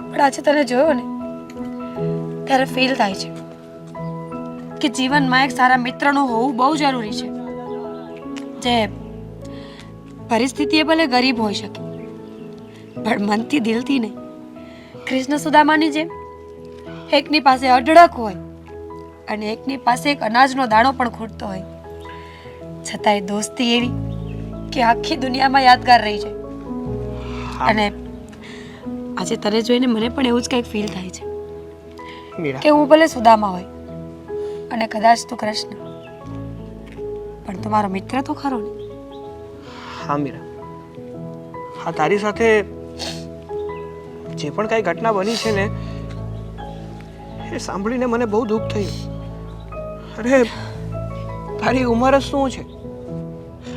પણ આજે તને જોયો ને ત્યારે ફીલ થાય છે કે જીવનમાં એક સારા મિત્રનું હોવું બહુ જરૂરી છે, જે પરિસ્થિતિએ ભલે ગરીબ હોઈ શકે પણ મનથી દિલથી નહીં. કૃષ્ણ સુદામાની જેમ એકની પાસે અઢળક હોય અને એકની પાસે એક અનાજનો દાણો પણ ખૂટતો હોય, છતાંય દોસ્તી એવી કે આખી દુનિયામાં યાદગાર રહી જાય. અને આજે તને જોઈને મને પણ એવું જ કંઈક ફીલ થાય છે મીરા, કે હું ભલે સુદામા હોય અને કદાચ તું કૃષ્ણ, પણ તું મારો મિત્ર તો ખરો ને. હા મીરા, હા, તારી સાથે જે પણ કાંઈ ઘટના બની છે ને એ સાંભળીને મને બહુ દુઃખ થયું. અરે, તારી ઉંમર જ શું છે?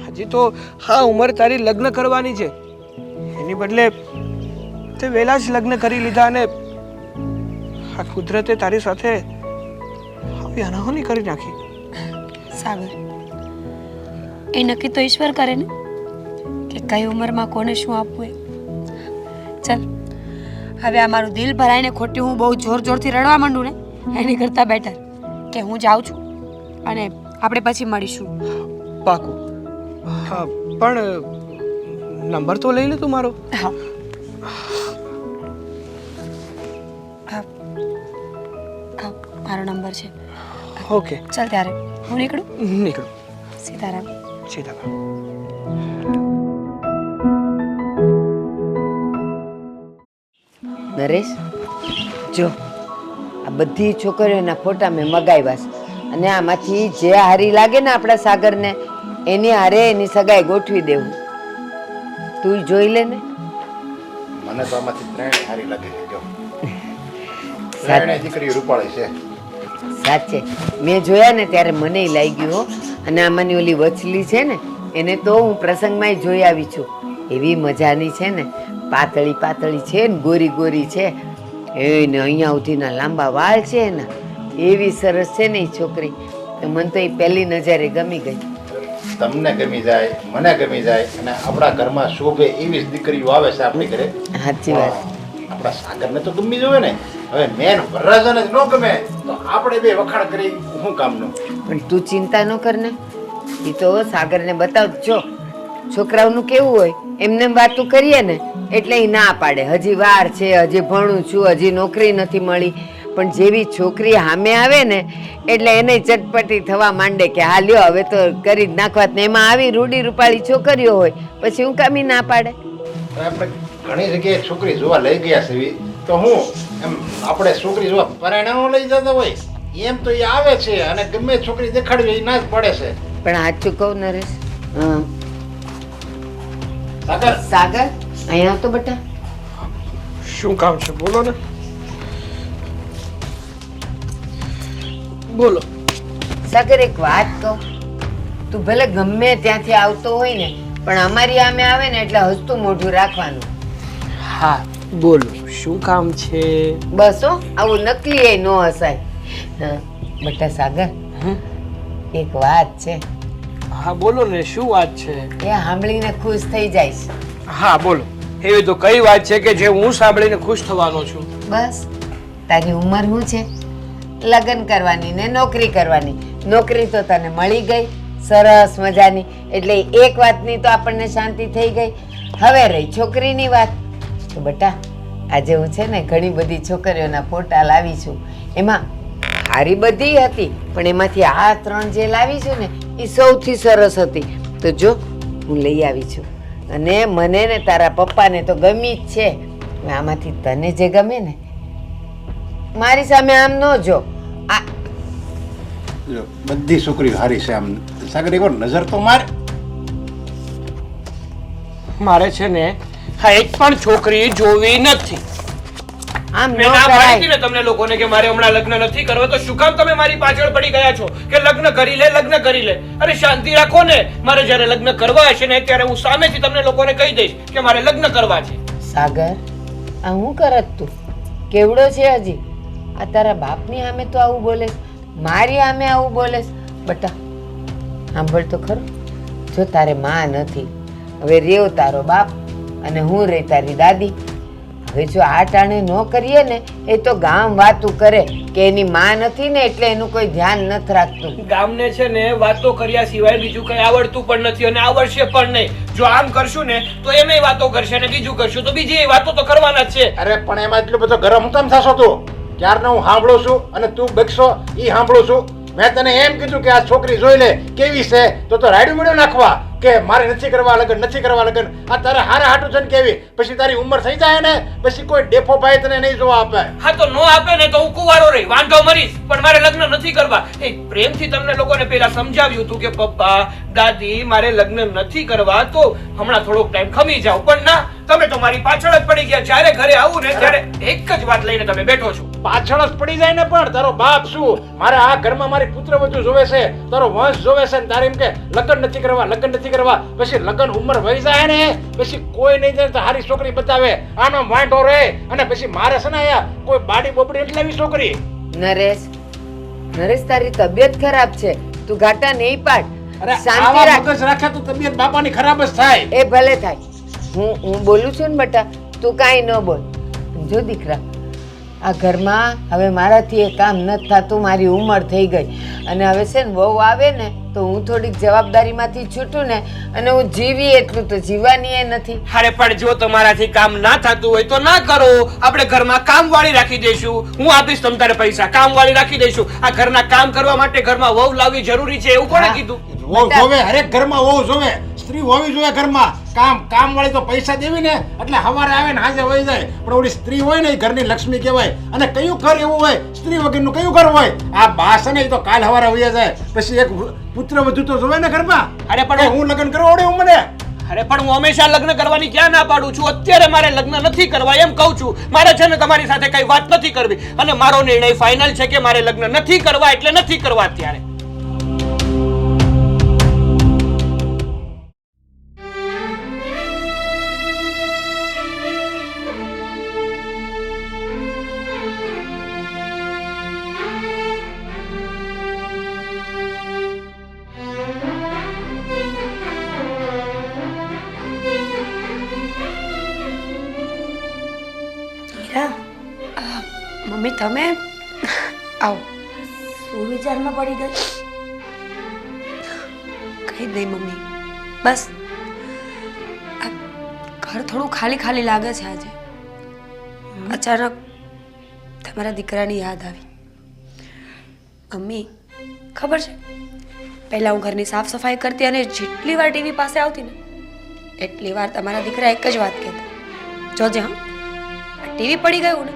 હજી તો હા ઉંમર તારી લગ્ન કરવાની છે, એની બદલે તે વહેલા જ લગ્ન કરી લીધા અને આ કુદરતે તારી સાથે આવી અનહોની કરી નાખી. સાગર, એ નક્કી તો ઈશ્વર કરે ને કે કઈ ઉંમરમાં કોને શું આપવું એ. ચાલ, હવે આ મારું દિલ ભરાઈને ખોટી હું બહુ જોર જોરથી રડવા માંડું ને એની કરતાં બેટર કે હું જાઉં છું અને આપણે પછી મળીશું. પાકું. હા, પણ નંબર તો લઈ લે તું મારો. હા હા હા, મારો નંબર છે. ઓકે, ચાલ ત્યારે હું નીકળું. નીકળો. સીતારામ. સીતારામ. નરેશ, જો આ બધી છોકરીઓના ફોટા મેં મગાવ્યા છે અને આમાંથી જે હારી લાગે ને આપણા સાગરને એની હારે એની સગાઈ ગોઠવી દેવું. તું જોઈ લે ને. મને તો આમાંથી ત્રણ સારી લાગે છે જો ત્રણેય દીકરી રૂપાળી છે. સાચે મેં જોયા ને ત્યારે મને લાગ્યું હો. અને આમાંની ઓલી વચલી છે ને એને તો હું પ્રસંગમાં જોઈ આવી છું. એવી મજાની છે ને, પાતળી પાતળી છે ને ગોરી ગોરી છે એને અહીંયા સુધીના લાંબા વાળ છે એના. એવી સરસ છે ને એ છોકરી. તો મને તો એ પહેલી નજરે ગમી ગઈ. તમને ગમી જાય, મને ગમી જાય અને આપણા ઘરમાં શોભે એવી જ દીકરીઓ આવે છે આપણી ઘરે. સાચી વાત. આપણા સાગરને તો ગમી જોવે ને. હવે મેન વરરાજાને જ ન ગમે તો આપણે બે વખાણ કરી શું કામનું? પણ તું ચિંતા ન કર ને. એ તો સાગરને બતાવજો. છોકરાઓનું કેવું હોય, એમને વાતું કરીએ ને એટલે એ ના પાડે. હજી વાર છે, હજી ભણું છું, હજી નોકરી નથી મળી. પણ જેવી છોકરી સામે આવે ને એટલે એને ચટપટી થવા માંડે કે હા લ્યો હવે તો કરી જ નાખવા. ને એમાં આવી રૂડી રૂપાળી છોકરીઓ હોય પછી હું કામી ના પાડે. આપણે ઘણી જગ્યાએ છોકરી જોવા લઈ ગયા છે તો હું એમ આપણે છોકરી જોવા પરિણામો લઈ જતા હોય એમ તો એ આવે છે અને ગમે છોકરી દેખાડવી એ ના જ પડે છે. પણ સાચું કહું નરેશ, હા સાગર સાગર અહીંયા તો બેટા. શું કામ છે બોલો ને. બોલો. સાગર એક વાત કહું, તું ભલે ગમે ત્યાંથી આવતો હોય ને પણ અમારી સામે આવે ને એટલે હસતું મોઢું રાખવાનું. હા બોલો શું કામ છે. બસ હો, આવું નકલી એ ન હસાય. હા, બેટા સાગર એક વાત છે, હા બોલો ને શું વાત છે. એ સાંભળીને ખુશ થઈ જઈશ. હા બોલો. એવી તો કઈ વાત છે કે જે હું સાંભળીને ખુશ થવાનો છું. બસ તારી ઉંમર શું છે? લગ્ન કરવાની ને નોકરી કરવાની. નોકરી તો તને મળી ગઈ સરસ મજાની, એટલે એક વાતની તો આપણને શાંતિ થઈ ગઈ. હવે રહી છોકરીની વાત. તો બેટા આજે હું છે ને ઘણી બધી છોકરીઓના ફોટા લાવી છું. એમાં સારી બધી હતી પણ એમાંથી આ ત્રણ જે લાવી છું ને એ સૌથી સરસ હતી. તો જો હું લઈ આવી છું અને મને ને તારા પપ્પાને તો ગમી જ છે. હવે આમાંથી તને જે ગમે ને મારી સામે આમ ન જો. આ જો, બધી છોકરીઓ સારી છે. આમ સાગર એકવાર નજર તો માર. મારે છે ને હા એક પણ છોકરી જોવી નથી. આમ ન મેં ના પાડી કરાય. હતી ને તમને લોકોને કે મારે હમણાં લગ્ન નથી કરવા, તો શું કામ તમે મારી પાછળ પડી ગયા છો કે લગ્ન કરી લે લગ્ન કરી લે. અરે શાંતિ રાખો ને. મારે જ્યારે લગ્ન કરવા હશે ને ત્યારે હું સામેથી તમને લોકોને કહી દઈશ કે મારે લગ્ન કરવા છે. સાગર આ હું કરત તું? કેવડો છે હજી? આ તારા બાપની સામે તો આવું બોલે, મારી સામે આવું બોલે. બટા સાંભળ તો ખરો, જો તારે માં નથી, હવે રેવ તારો બાપ અને હું રે તારી દાદી. હવે જો આ ટાણે ન કરીએ ને એ તો ગામ વાતું કરે કે એની માં નથી ને એટલે એનું કોઈ ધ્યાન નથી રાખતું. ગામને છે ને વાતો કર્યા સિવાય બીજું કઈ આવડતું પણ નથી અને આવડશે પણ નહીં. જો આમ કરશું ને તો એમેય વાતો કરશે અને બીજું કરશું તો બીજી વાતો તો કરવાના જ છે. અરે પણ એમાં એટલો બધો ગરમ હું કેમ થશો તું? ક્યારનો હું સાંભળું છું અને તું બગશો એ સાંભળું છું. મેં તને એમ કીધું કે આ છોકરી જોઈ લે કેવી છે તો રાયડું મીડું નાખવા કે મારે નથી કરવા લગન નથી કરવા લગન. આ તારે હારા હાટું છે ને કેવી? પછી તારી ઉંમર થઈ જાય ને પછી કોઈ ડેફો ભાઈ તને નહીં જોવા આપે. હા તો નો આપે ને તો હું કુંવારો રહી વાંધો મરીશ, પણ મારે લગ્ન નથી કરવા. એ પ્રેમથી તમને લોકોને પેલા સમજાવ્યું હતું કે પપ્પા દાદી મારે લગ્ન નથી કરવા, તો હમણાં થોડોક ટાઈમ ખમી જાવ. પણ ના, તમે તો મારી પાછળ જ પડી ગયા. જ્યારે ઘરે આવું ને ત્યારે એક જ વાત લઈને તમે બેઠો છો. પાછળ જ પડી જાય ને પણ તારો બાપ શું? મારે આ ઘરમાં મારી પુત્રવધુ જોવે છે, તારો વંશ જોવે છે ને તારે એમ કે લગ્ન નથી કરવા લગ્ન નથી કરવા. પછી લગ્ન ઉંમર વહી જાય ને પછી કોઈ નહીં જાય તો હારી છોકરી બતાવે આનો વાંઢો રહે અને પછી મારે છે ને અહીંયા કોઈ બાડી બોબડી એટલે એવી છોકરી. નરેશ, નરેશ તારી તબિયત ખરાબ છે, તું ઘાટા નહીં પાડ. અરે શાંતિ આવા રાખ. મગજ રાખે તો તબિયત બાપાની ખરાબ જ થાય. એ ભલે થાય. હું બોલું છું ને બેટા, તું કાંઈ ન બોલ. જો દીકરા, આ ઘરમાં હવે મારાથી એ કામ નથી થતું. મારી ઉંમર થઈ ગઈ અને હવે છે ને વહુ આવે ને તો હું થોડીક જવાબદારીમાંથી છૂટું ને અને હું જીવી એટલું તો જીવવાની એ નથી. અરે પણ જો તમારાથી કામ ના થતું હોય તો ના કરો. આપણે ઘરમાં કામવાળી રાખી દઈશું. હું આપીશ તમને પૈસા, કામવાળી રાખી દઈશું. આ ઘરના કામ કરવા માટે ઘરમાં વહુ લાવવી જરૂરી છે એવું કોણે કીધું? વહુ જોવે, હરેક ઘરમાં વહુ જોવે, સ્ત્રી હોવી જોઈએ ઘરમાં. કામ વાળી તો પૈસા દેવી ને એટલે સવારે આવે ને હાજે વહી જાય, પણ ઓલી સ્ત્રી હોય ને એ ઘરની લક્ષ્મી કહેવાય. અને કયું ઘર એવું હોય સ્ત્રી વગરનું, કયું ઘર હોય? આ બા છે ને એ તો કાલ સવારે વહી જાય, પછી એક પુત્ર વધુ તો જોવે ને ઘરમાં. અરે પણ હું લગ્ન કરવા ઓડે હું મને. અરે પણ હું હંમેશા લગ્ન કરવાની ક્યાં ના પાડું છું? અત્યારે મારે લગ્ન નથી કરવા એમ કહું છું. મારે છે ને તમારી સાથે કઈ વાત નથી કરવી, અને મારો નિર્ણય ફાઇનલ છે કે મારે લગ્ન નથી કરવા એટલે નથી કરવા અત્યારે. હીરા, મમ્મી તમે આવો. શું વિચારમાં પડી ગઈ? કંઈ જ નહીં મમ્મી, બસ આ ઘર થોડું ખાલી ખાલી લાગે છે આજે. અચાનક તમારા દીકરાની યાદ આવી. મમ્મી ખબર છે, પહેલાં હું ઘરની સાફ સફાઈ કરતી અને જેટલી વાર ટીવી પાસે આવતી ને એટલી વાર તમારા દીકરા એક જ વાત કહેતા, જોજે હા ટીવી પડી ગયું ને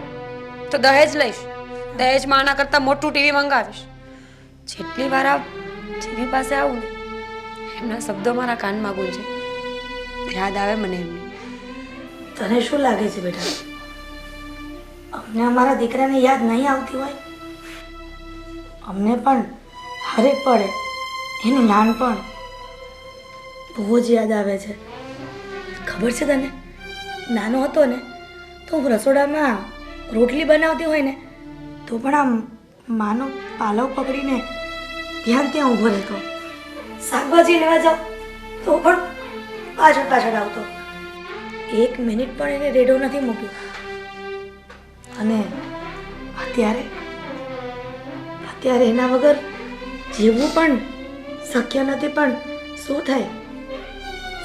તો દહેજ લઈશ, દહેજમાં આના કરતાં મોટું ટીવી મંગાવીશ. જેટલી વાર આ ટીવી પાસે આવું ને એમના શબ્દો મારા કાનમાં ગુંજે, યાદ આવે મને એમની. તને શું લાગે છે બેટા, અમને અમારા દીકરાને યાદ નહીં આવતી હોય? અમને પણ હરેક પડે એનું નાનપણ બહુ જ યાદ આવે છે. ખબર છે તને, નાનો હતો ને તો હું રસોડામાં રોટલી બનાવતી હોય ને તો પણ આમ માનો પાલવ પકડીને ત્યાં ઊભો રહેતો. શાકભાજી લેવા જાઓ તો પણ પાછળ આવતો. 1 મિનિટ પણ એને રેડો નથી મૂક્યો. અને અત્યારે એના વગર જીવવું પણ શક્ય નથી. પણ શું થાય,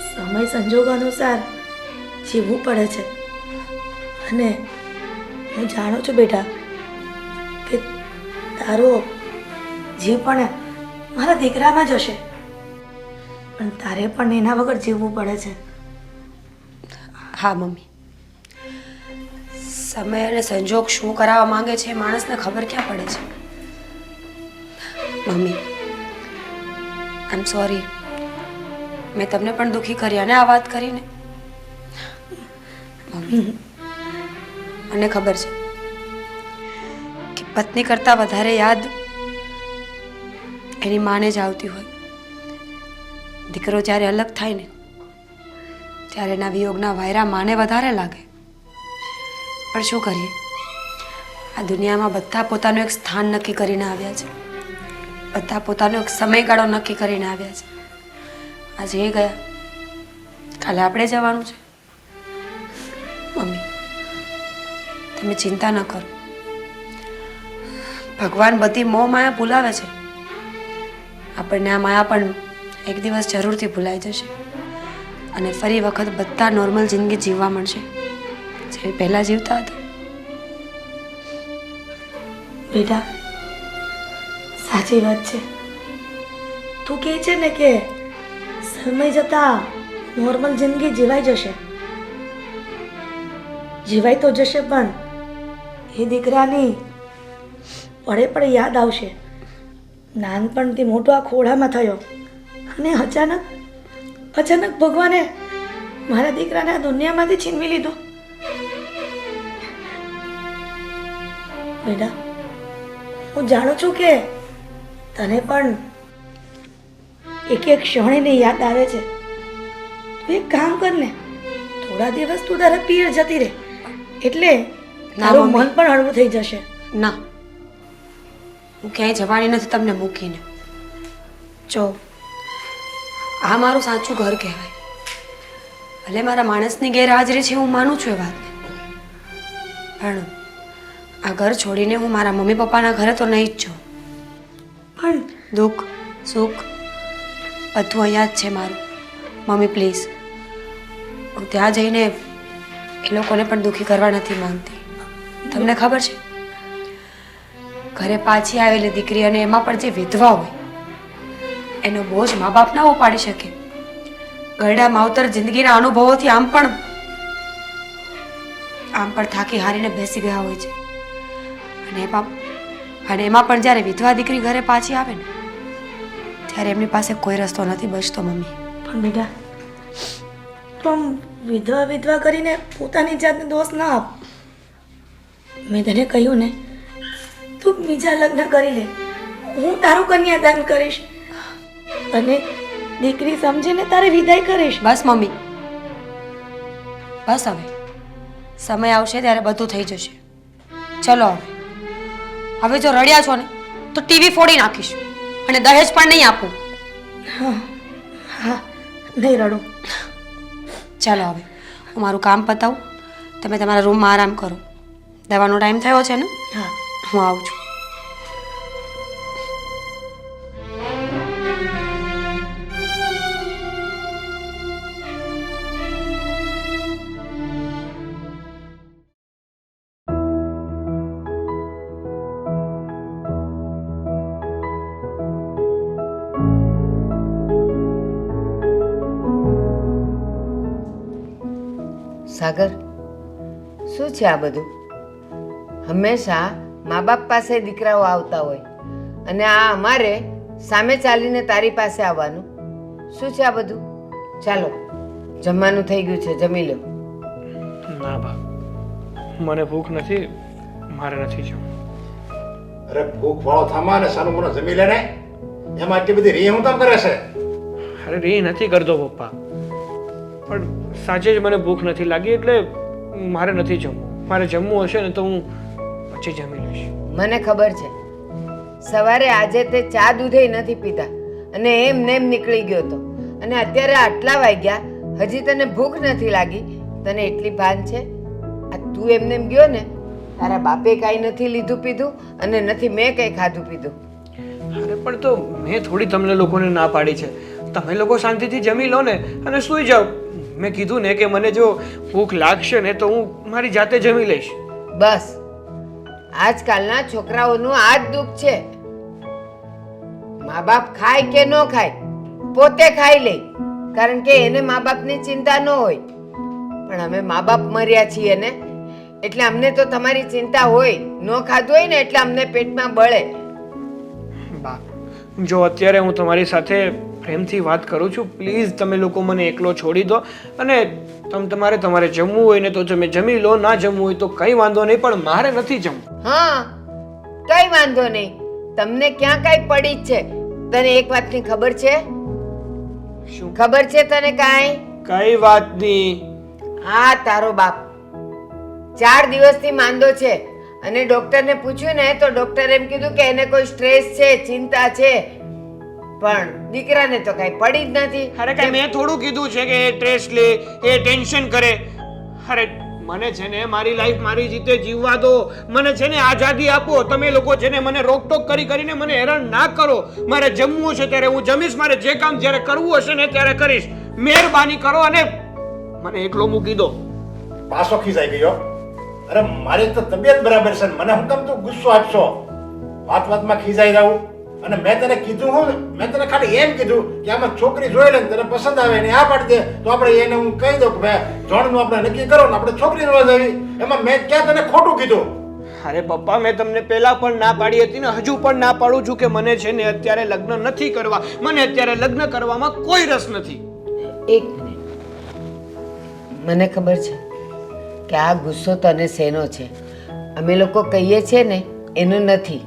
સમય સંજોગ અનુસાર જીવવું પડે છે. અને હું જાણું છું બેટા કે તારો જીવ પણ મારા દીકરામાં જ હશે, પણ તારે પણ એના વગર જીવવું પડે છે. હા મમ્મી, સમય અને સંજોગ શું કરાવવા માંગે છે એ માણસને ખબર ક્યાં પડે છે. મમ્મી આઈ એમ સોરી, મેં તમને પણ દુઃખી કર્યા ને આ વાત કરીને. મમ્મી મને ખબર છે કે પત્ની કરતાં વધારે યાદ એની માને જ આવતી હોય. દીકરો જ્યારે અલગ થાય ને ત્યારે એના વિયોગના વાયરા માને વધારે લાગે. પણ શું કરીએ, આ દુનિયામાં બધા પોતાનું એક સ્થાન નક્કી કરીને આવ્યા છે, બધા પોતાનો એક સમયગાળો નક્કી કરીને આવ્યા છે. આજે એ ગયા, કાલે આપણે જવાનું છે. મમ્મી તમે ચિંતા ન કરો, ભગવાન બધી મોહ માયા ભૂલાવે છે. આપણને આ માયા પણ એક દિવસ જરૂરથી ભૂલાઈ જશે અને ફરી વખત બધા નોર્મલ જિંદગી જીવવા મળશે જેવી પહેલાં જીવતા હતા. બેટા સાચી વાત છે. તું કહે છે ને કે સમય જતાં નોર્મલ જિંદગી જીવાઈ જશે. જીવાય તો જશે, પણ એ દીકરાની પડે પડે યાદ આવશે. નાનપણથી મોટો આ ખોળામાં થયો અને અચાનક ભગવાને મારા દીકરાને આ દુનિયામાંથી છીનવી લીધો. બેટા હું જાણું છું કે તને પણ એક એક ક્ષણે યાદ આવે છે. તું એક કામ કર ને, થોડા દિવસ તું તારા પિયર જતી રહે એટલે તારું મન પણ હળવું થઈ જશે. ના, હું ક્યાંય જવાની નથી તમને મૂકીને. જો આ મારું સાચું ઘર કહેવાય. ભલે મારા માણસની ગેરહાજરી છે હું માનું છું એ વાતને, પણ આ ઘર છોડીને હું મારા મમ્મી પપ્પાના ઘરે તો નહીં જ જાઉં. પણ દુઃખ સુખ બધું અહીંયા જ છે મારું. મમ્મી પ્લીઝ, હું ત્યાં જઈને એ લોકોને પણ દુઃખી કરવા નથી માંગતી. તમને ખબર છે, ઘરે પાછી આવેલી દીકરી અને એમાં પણ જે વિધવા હોય એનો બોજ મા બાપ ના ઉપાડી શકે. ગરડા માવતર જિંદગીના અનુભવોથી આમ પણ થાકી હારીને બેસી ગયા હોય છે. અને એમાં પણ જ્યારે વિધવા દીકરી ઘરે પાછી આવે ને ત્યારે એમની પાસે કોઈ રસ્તો નથી બચતો મમ્મી. પણ બેટા તું વિધવા કરીને પોતાની જાતને દોષ ના આપ. મેં તને કહ્યું ને તું બીજા લગ્ન કરી લે, હું તારું કન્યાદાન કરીશ અને દીકરી સમજીને તારે વિદાય કરીશ. બસ મમ્મી, બસ હવે સમય આવશે ત્યારે બધું થઈ જશે. ચલો હવે જો રડ્યા છો ને તો ટીવી ફોડી નાખીશ અને દહેજ પણ નહીં આપું. હા નહીં રડું. ચાલો હવે હું મારું કામ પતાવું, તમે તમારા રૂમમાં આરામ કરો. દવાનો ટાઈમ થયો છે ને? હા હું આવું છું. સાગર, શું છે આ બધું? હંમેશા મા બાપ પાસે દીકરાઓ આવતા હોય અને આ અમારે સામે ચાલીને તારી પાસે આવવાનું. શું છે આ બધું? ચાલો, જમવાનું થઈ ગયું છે, જમી લો. ના બા, મને ભૂખ નથી, મારે નથી જમવું. અરે ભૂખ વાળો થામા ને સાનું મને જમી લે ને, એમાં આટલી બધી રી હું કામ કરે છે? અરે રે નથી કરતો પપ્પા, પણ સાચે જ મને ભૂખ નથી લાગી એટલે મારે નથી જમવું. મારે જમવું હશે ને તો હું પછી જમી લઈશ. મને ખબર છે સવારે આજે તે ચા દૂધે નથી પીતા અને એમ નેમ નીકળી ગયો તો, અને અત્યારે આટલા વાગ્યા હજી તને ભૂખ નથી લાગી. તને એટલી ભાન છે? આ તું એમને એમ ગયો ને, તારા બાપે કાંઈ નથી લીધું પીધું અને નથી મેં કંઈ ખાધું પીધું. અરે પણ તો મેં થોડી તમને લોકોને ના પાડી છે. તમે લોકો શાંતિથી જમી લો ને અને સૂઈ જાઓ. મેં કીધું ને કે મને જો ભૂખ લાગશે ને તો હું મારી જાતે જમી લઈશ. બસ આજકાલના છોકરાઓનું આ જ દુઃખ છે. મા બાપ ખાય કે ન ખાય પોતે ખાઈ લે, કારણ કે એને મા બાપની ચિંતા ન હોય. પણ અમે મા બાપ મર્યા છીએ ને એટલે અમને તો તમારી ચિંતા હોય. ન ખાધું હોય ને એટલે અમને પેટમાં બળે. બા, જો અત્યારે હું તમારી સાથે પ્રેમથી વાત કરું છું, પ્લીઝ તમે લોકો મને એકલો છોડી દો અને તમારે જમવું હોય ને તો તમે જમી લો, ના જમવું હોય તો કંઈ વાંધો નહીં, પણ મારે નથી જમવું. હા, કઈ વાંધો નહીં. તમને ક્યાં કઈ પડી જ છે? તને એક વાતની ખબર છે? શું ખબર છે તને કાંઈ? કઈ વાતની? હા, તારો બાપ 4 દિવસથી માંદો છે અને ડોક્ટરને પૂછ્યું ને તો ડોક્ટરે એમ કીધું કે એને કોઈ સ્ટ્રેસ છે, ચિંતા છે, પણ દીકરાને તો કઈ પડી જ નથી. અરે કઈ મેં થોડું કીધું છે કે એ સ્ટ્રેસ લે, એ ટેન્શન કરે? અરે મને છે ને મારી લાઈફ મારી રીતે જીવવા દો, મને છે ને આઝાદી આપો. તમે લોકો છે ને મને રોકટોક કરીને મને હેરાન ના કરો. મારે જમવું છે ત્યારે હું જમીશ, મારે જે કામ જ્યારે કરવું હશે ને ત્યારે કરીશ. મહેરબાની કરો અને મને એકલો મૂકી દો. પાછો ખીજાઈ ગયો. અરે મારી તો તબિયત બરાબર છે, મને હું કેમ તું ગુસ્સો આપશો? વાતમાં ખીજાઈ જાઉં? અને મેં તને કીધું હું, મેં તને ખાલી એમ કીધું કે આમાં છોકરી જોઈ લે તને પસંદ આવે ને આ પાડી દે તો આપણે એને હું કહી દઉં કે ભાઈ જોણનું આપણે નક્કી કરો ને આપણે છોકરી જોવા જવી. એમાં મેં ક્યાં તને ખોટું કીધું? અરે પપ્પા, મેં તમને પહેલા પણ ના પાડી હતી ને હજુ પણ ના પાડું છું કે મને છે ને અત્યારે લગ્ન નથી કરવા. મને અત્યારે લગ્ન કરવામાં કોઈ રસ નથી. એક મિનિટ, મને ખબર છે કે આ ગુસ્સો તને શેનો છે. અમે લોકો કહીએ છીએ ને એનો નથી.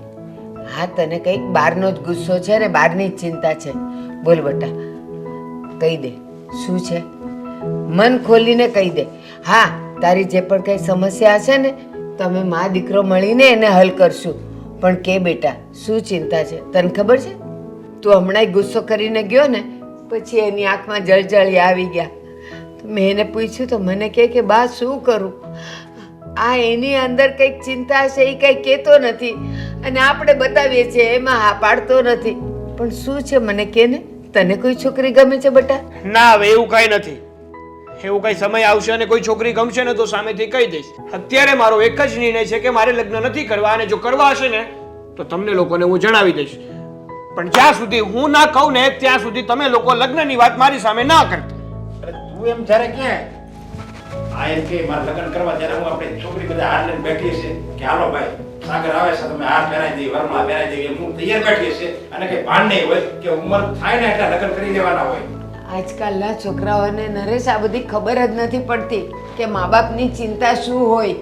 હા, તને કંઈક બહારનો જ ગુસ્સો છે ને બહારની જ ચિંતા છે. બોલ બટા, કહી દે શું છે? મન ખોલીને કહી દે. હા, તારી જે પણ કંઈ સમસ્યા હશે ને તમે મા દીકરો મળીને એને હલ કરશું. પણ કે બેટા શું ચિંતા છે? તને ખબર છે તું હમણાં ગુસ્સો કરીને ગયો ને પછી એની આંખમાં જળજળી આવી ગયા. મેં એને પૂછ્યું તો મને કહે કે બા શું કરું? આ એની અંદર કંઈક ચિંતા છે, એ કંઈ કહેતો નથી અને આપણે બતાવીએ છીએ એમાં હા પાડતો નથી. પણ શું છે મને કહે ને. તને કોઈ છોકરી ગમે છે બટા? ના, હવે એવું કઈ નથી. એવું કઈ સમય આવશે અને કોઈ છોકરી ગમશે ને તો સામેથી કહી દઈશ. અત્યારે મારો એક જ નિર્ણય છે કે મારે લગ્ન નથી કરવા અને જો કરવા હશે ને તો તમને લોકોને હું જણાવી દઈશ. પણ જ્યાં સુધી હું ના કહું ને ત્યાં સુધી તમે લોકો લગ્નની વાત મારી સામે ના કરતા. અરે તું એમ જ્યારે કહે આ એમ કે મારે લગ્ન કરવા ત્યારે હું આપણે છોકરી બધા હાર લઈને બેઠી છે કે હાલો ભાઈ સાગર આવે છે તમે હાર પહેરાવી દઈએ વરમાં પહેરાવી દઈએ એમ હું તૈયાર બેઠી છે અને કઈ ભાન નહીં હોય કે ઉંમર થાય ને એટલે લગ્ન કરી લેવાના હોય. આજકાલના છોકરાઓને નરેશ આ બધી ખબર જ નથી પડતી કે મા બાપની ચિંતા શું હોય.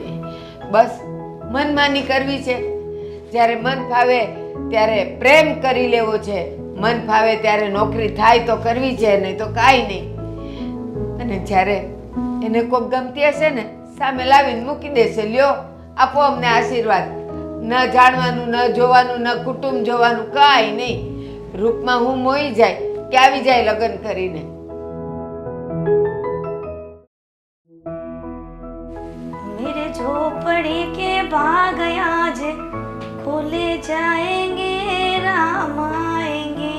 બસ મનમાની કરવી છે, જ્યારે મન ફાવે ત્યારે પ્રેમ કરી લેવો છે, મન ફાવે ત્યારે નોકરી થાય તો કરવી છે, નહીં તો કાંઈ નહીં. અને જ્યારે એને કોક ગમતી હશે ને સામે લાવીને મૂકી દેશે, લ્યો આપો અમને આશીર્વાદ. ન જાણવાનું, ન જોવાનું, ન કુટુંબ જોવાનું, કાંઈ નહીં. રૂપમાં હું મોઈ જાય કે આવી જાય લગ્ન કરીને. मेरे झोपड़ी के भाग आज खुले जाएंगे राम आएंगे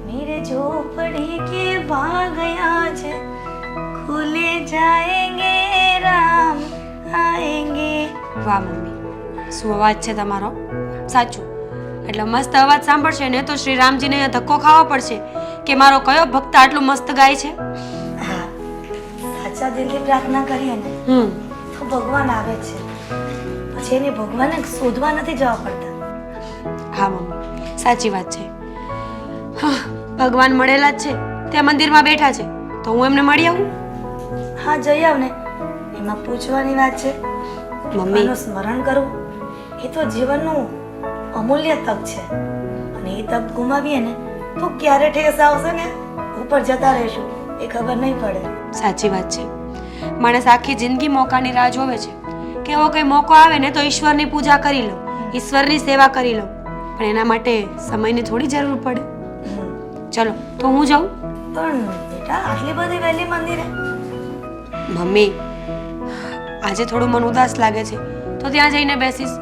मेरे झोपड़ी के भाग आज खुले जाएंगे राम आएंगे. વાહ મમ્મી, શું અવાજ છે તમારો! સાચું, એટલે મસ્ત અવાજ સાંભળશે ને તો શ્રી રામજીને અહીંયા ધક્કો ખાવો પડશે કે મારો કયો ભક્ત આટલું મસ્ત ગાય છે. હા, સાચા દિલથી પ્રાર્થના કરીએ ને તો ભગવાન આવે છે, પછી એને ભગવાનને શોધવા નથી જવા પડતા. હા મમ્મી, સાચી વાત છે. હા, ભગવાન મળેલા જ છે, તે મંદિરમાં બેઠા છે, તો હું એમને મળી આવું. હા, જઈ આવ ને, એમાં પૂછવાની વાત છે. મમ્મી, એનું સ્મરણ કરવું એ તો જીવનનું અમૂલ્ય તક છે, અને એ તક ગુમાવીએ ને તો ક્યારે ઠેસ આવશે ને ઉપર જતા રહીશું એ ખબર નહીં પડે. સાચી વાત છે. માણસ આખી જિંદગી મોકાની રાહ જોવે છે કે એવો કંઈ મોકો આવે ને તો ઈશ્વરની પૂજા કરી લો, ઈશ્વરની સેવા કરી લો, પણ એના માટે સમયની થોડી જરૂર પડે. ચલો તો હું જાઉં. પણ બેટા આટલી બધી વહેલી મંદિરે? મમ્મી, આજે થોડું મન ઉદાસ લાગે છે તો ત્યાં જઈને બેસીશ.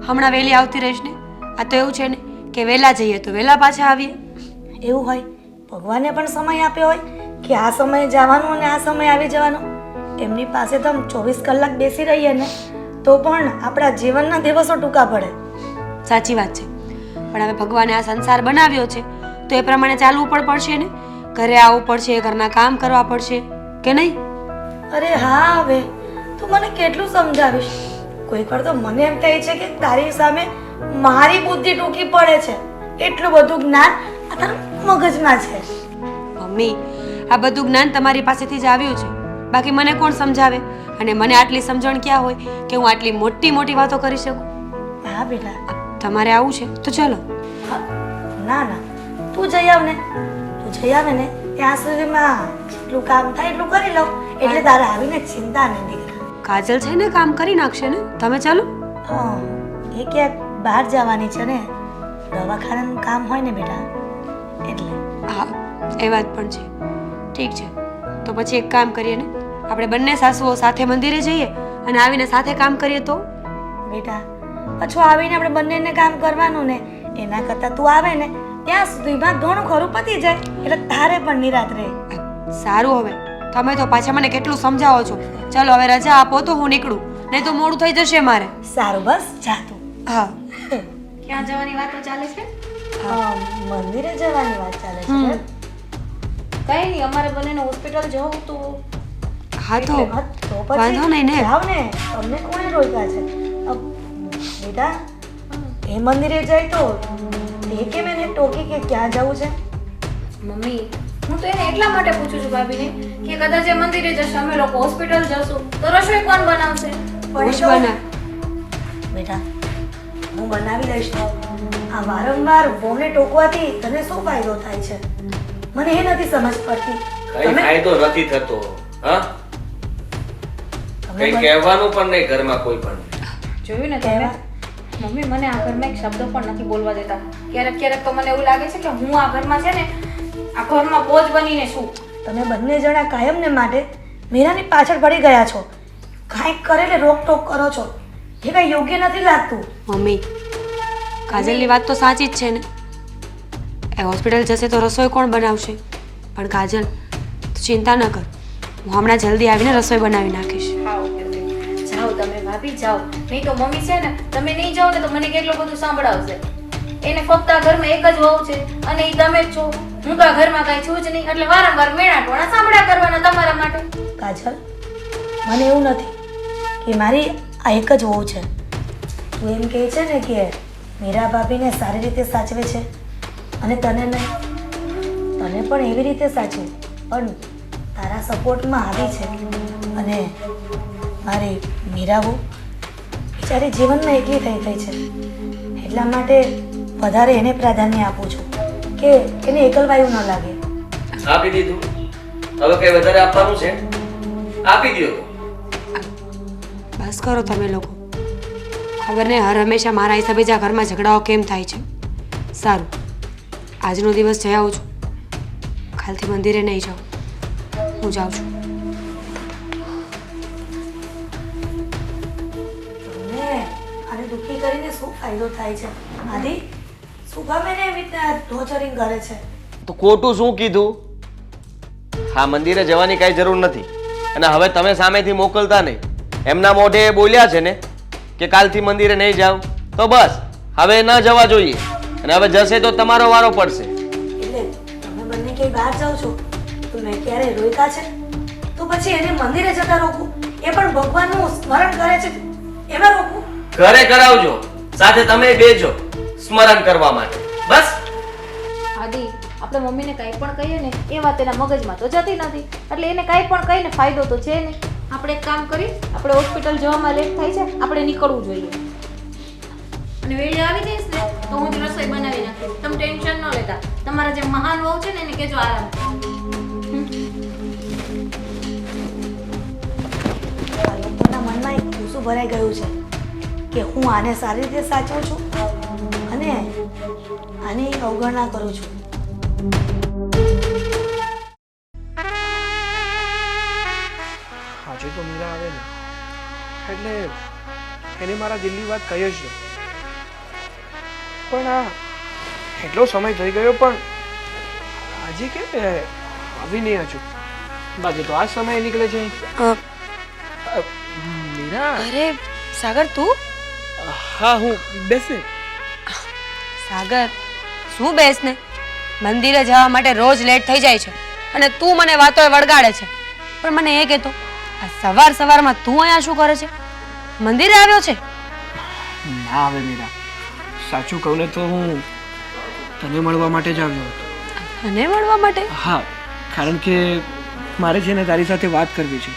હમણાં વહેલી આવતી રહીશ ને. આ તો એવું છે ને કે વહેલા જઈએ તો વહેલા પાછા આવીએ. એવું હોય, ભગવાને પણ સમય આપ્યો હોય કે આ સમયે જવાનું અને આ સમયે આવી જવાનું. એમની પાસે તો 24 કલાક બેસી રહીએ ને તો પણ આપણા જીવનના દિવસો ટૂંકા પડે. સાચી વાત છે, પણ હવે ભગવાને આ સંસાર બનાવ્યો છે તો એ પ્રમાણે ચાલવું પણ પડશે ને. ઘરે આવવું પડશે, ઘરના કામ કરવા પડશે કે નહીં? અરે હા, હવે તું મને કેટલું સમજાવીશ. કોઈક વાર તો મને એમ થાય છે કે તારી સામે મારી બુદ્ધિ ટૂંકી પડે છે. એટલું બધું જ્ઞાન આ તારા મગજમાં છે. મમ્મી, આ બધું જ્ઞાન તમારી પાસેથી જ આવ્યું છે, બાકી મને કોણ સમજાવે? અને મને આટલી સમજણ ક્યાં હોય કે હું આટલી મોટી મોટી વાતો કરી શકું? હા બેટા. તમારે આવું છે તો ચલો. હા, ના ના, તું જઈ આવ ને. તું જઈ આવે ને ત્યાં સુધીમાં જેટલું કામ થાય એટલું કરી લઉં, એટલે તારે આવીને ચિંતા નહીં દીકરા. કાજલ છે ને, કામ કરી નાખશે ને. તમે ચાલો. હા, એ ક્યાંક બહાર જવાની છે ને, દવાખાનાનું કામ હોય ને બેટા, એટલે. હા, એ વાત પણ છે. ઠીક છે, તો પછી એક કામ કરીએ ને, આપણે બંને સાસુઓ સાથે મંદિરે જઈએ અને આવીને સાથે કામ કરીએ તો. બેટા પાછું આવીને આપણે બંનેને કામ કરવાનું ને, એના કરતાં તું આવે ને ત્યાં સુધીમાં ઘણું ખરું પતી જાય, એટલે તારે પણ નિરાત રહે. સારું, હવે તમે તો પાછા મને કેટલું સમજાવો છો. ચાલો હવે રજા આપો તો હું નીકળું, નહીં તો મોડું થઈ જશે મારે. સારું, બસ જા તું. હા. ક્યાં જવાની વાતો ચાલે છે? મંદિરે જવાની વાત ચાલે છે. હમ. કઈ નહીં, અમારે બંનેને હોસ્પિટલ જવું તું. હા તો હા, તો પછી વાંધો નહીં ને. જાવ ને, તમને કોણે રોક્યા છે? બેટા એ મંદિરે જાય તો તે કેમ એને ટોકી કે ક્યાં જવું છે? મમ્મી, હું તો એને એટલા માટે પૂછું છું ભાભીને કે કદાચ એ મંદિરે જશે, અમે લોકો હોસ્પિટલ જશું તો રસોઈ કોણ બનાવશે? હું જ બના. બેટા હું બનાવી લઈશ. આ વારંવાર વહુને ટોકવાથી તને શું ફાયદો થાય છે? મને એ નથી સમજ પડતી. કઈ ફાયદો નથી થતો. હા, કઈ કહેવાનું પણ નહીં ઘરમાં કોઈ પણ. જોયું ને તમે? મમ્મી, મને આ ઘરમાં એક શબ્દ પણ નથી બોલવા દેતા. ક્યારેક ક્યારેક તો મને એવું લાગે છે કે હું આ ઘરમાં છે ને, આ ઘરમાં બોજ બનીને છું. તમે બંને જણા કાયમને માટે મીરાની પાછળ પડી ગયા છો. કાંઈક કરે એટલે રોકટોક કરો છો, એ કાંઈ યોગ્ય નથી લાગતું. મમ્મી, કાજલની વાત તો સાચી જ છે ને. એ હોસ્પિટલ જશે તો રસોઈ કોણ બનાવશે? પણ કાજલ, તું ચિંતા ન કર, હું હમણાં જલ્દી આવીને રસોઈ બનાવી નાખીશ. હા, ઓકે ઓકે, જાઓ તમે ભાભી જાઓ. નહીં તો મમ્મી છે ને, તમે નહીં જાઓ ને તો મને કેટલું બધું સાંભળાવશે. એને ફક્ત આ ઘરમાં એક જ વહુ છે અને એ તમે જ છો. હું તો આ ઘરમાં કાંઈ છું જ નહીં, એટલે વારંવાર મેણા ટોણા સાંભળ્યા કરવાના તમારા માટે. કાજલ, મને એવું નથી કે મારી આ એક જ વહુ છે. તું એમ કહે છે ને કે મીરા ભાભીને સારી રીતે સાચવે છે અને તને નહીં. તને પણ એવી રીતે સાચવે, પણ તારા સપોર્ટમાં આવી છે. અને મારી મીરા વહુ બિચારી જીવનમાં એકલી થઈ છે, એટલા માટે વધારે એને પ્રાધાન્ય આપું છું કે એને એકલવાયું ન લાગે. આપી દીધું. હવે કઈ વધારે આપવાનું છે? આપી દો. બસ કરો તમે લોકો. ખબર નહીં હર હંમેશા મારા હિસાબે જ આ ઘરમાં ઝઘડાઓ કેમ થાય છે. સારું, આજનો દિવસ જઈ આવું છું. કાલથી મંદિરે નહીં જાઉં. હું જાઉં છું. તમને આને દુઃખી કરીને શું ફાયદો થાય છે? આદિ, શું કામ એને એવી રીતે ટોર્ચરિંગ કરે છે? તો ખોટું શું કીધું? હા, મંદિરે જવાની કઈ જરૂર નથી. અને હવે તમે સામેથી મોકલતા નહીં. એમના મોઢે બોલ્યા છે ને કે કાલથી મંદિરે નહીં જાવ, તો બસ હવે ન જવા જોઈએ. અને હવે જશે તો તમારો વારો પડશે. એટલે તમે બંને ક્યાંય બહાર જાઓ છો તો મેં ક્યારે રોક્યા છે? તો પછી એને મંદિરે જતા રોકું, એ પણ ભગવાનનું સ્મરણ કરે છે એમાં રોકું? ઘરે કરાવજો, સાથે તમે બેજો સ્મરણ કરવા માટે. બસ. આદિ, આપણે મમ્મીને કાંઈ પણ કહીએ ને એ વાત એના મગજમાં તો જતી નથી, એટલે એને કાંઈ પણ કહીને ફાયદો તો છે નહીં. આપણે એક કામ કરી, આપણે હોસ્પિટલ જવામાં લેટ થાય છે, આપણે નીકળવું જોઈએ. અને વેળે આવી જઈશ ને તો હું જ રસોઈ બનાવી નાખીશ. તમે ટેન્શન ન લેતા. તમારા જે મહાન વહુ છે ને એને કહેજો આરામ કરે. આ લોકોના મનમાં એક ગુસ્સો ભરાઈ ગયું છે કે હું આને સારી રીતે સાચવું છું અને આની અવગણના કરું છું. આજે તો મીરા આવે ને એટલે એને મારા દિલની વાત કહી જ નહીં. પણ આ એટલો સમય થઈ ગયો પણ આજે કેમ આવી નહીં હજુ? બાકી તો આ સમય નીકળે છે. મીરા. અરે સાગર, તું? હા, હું બેસે. સાગર, શું બેસ ને? મંદિરે જવા માટે રોજ લેટ થઈ જાય છે અને તું મને વાતોએ વળગાડે છે. પણ મને એ કહેતો, આ સવાર સવારમાં તું અહીંયા શું કરે છે? મંદિરે આવ્યો છે? ના હવે મીરા, સાચું કહું ને તો હું તને મળવા માટે જ આવ્યો હતો. મને મળવા માટે? હા, કારણ કે મારે છે ને તારી સાથે વાત કરવી છે.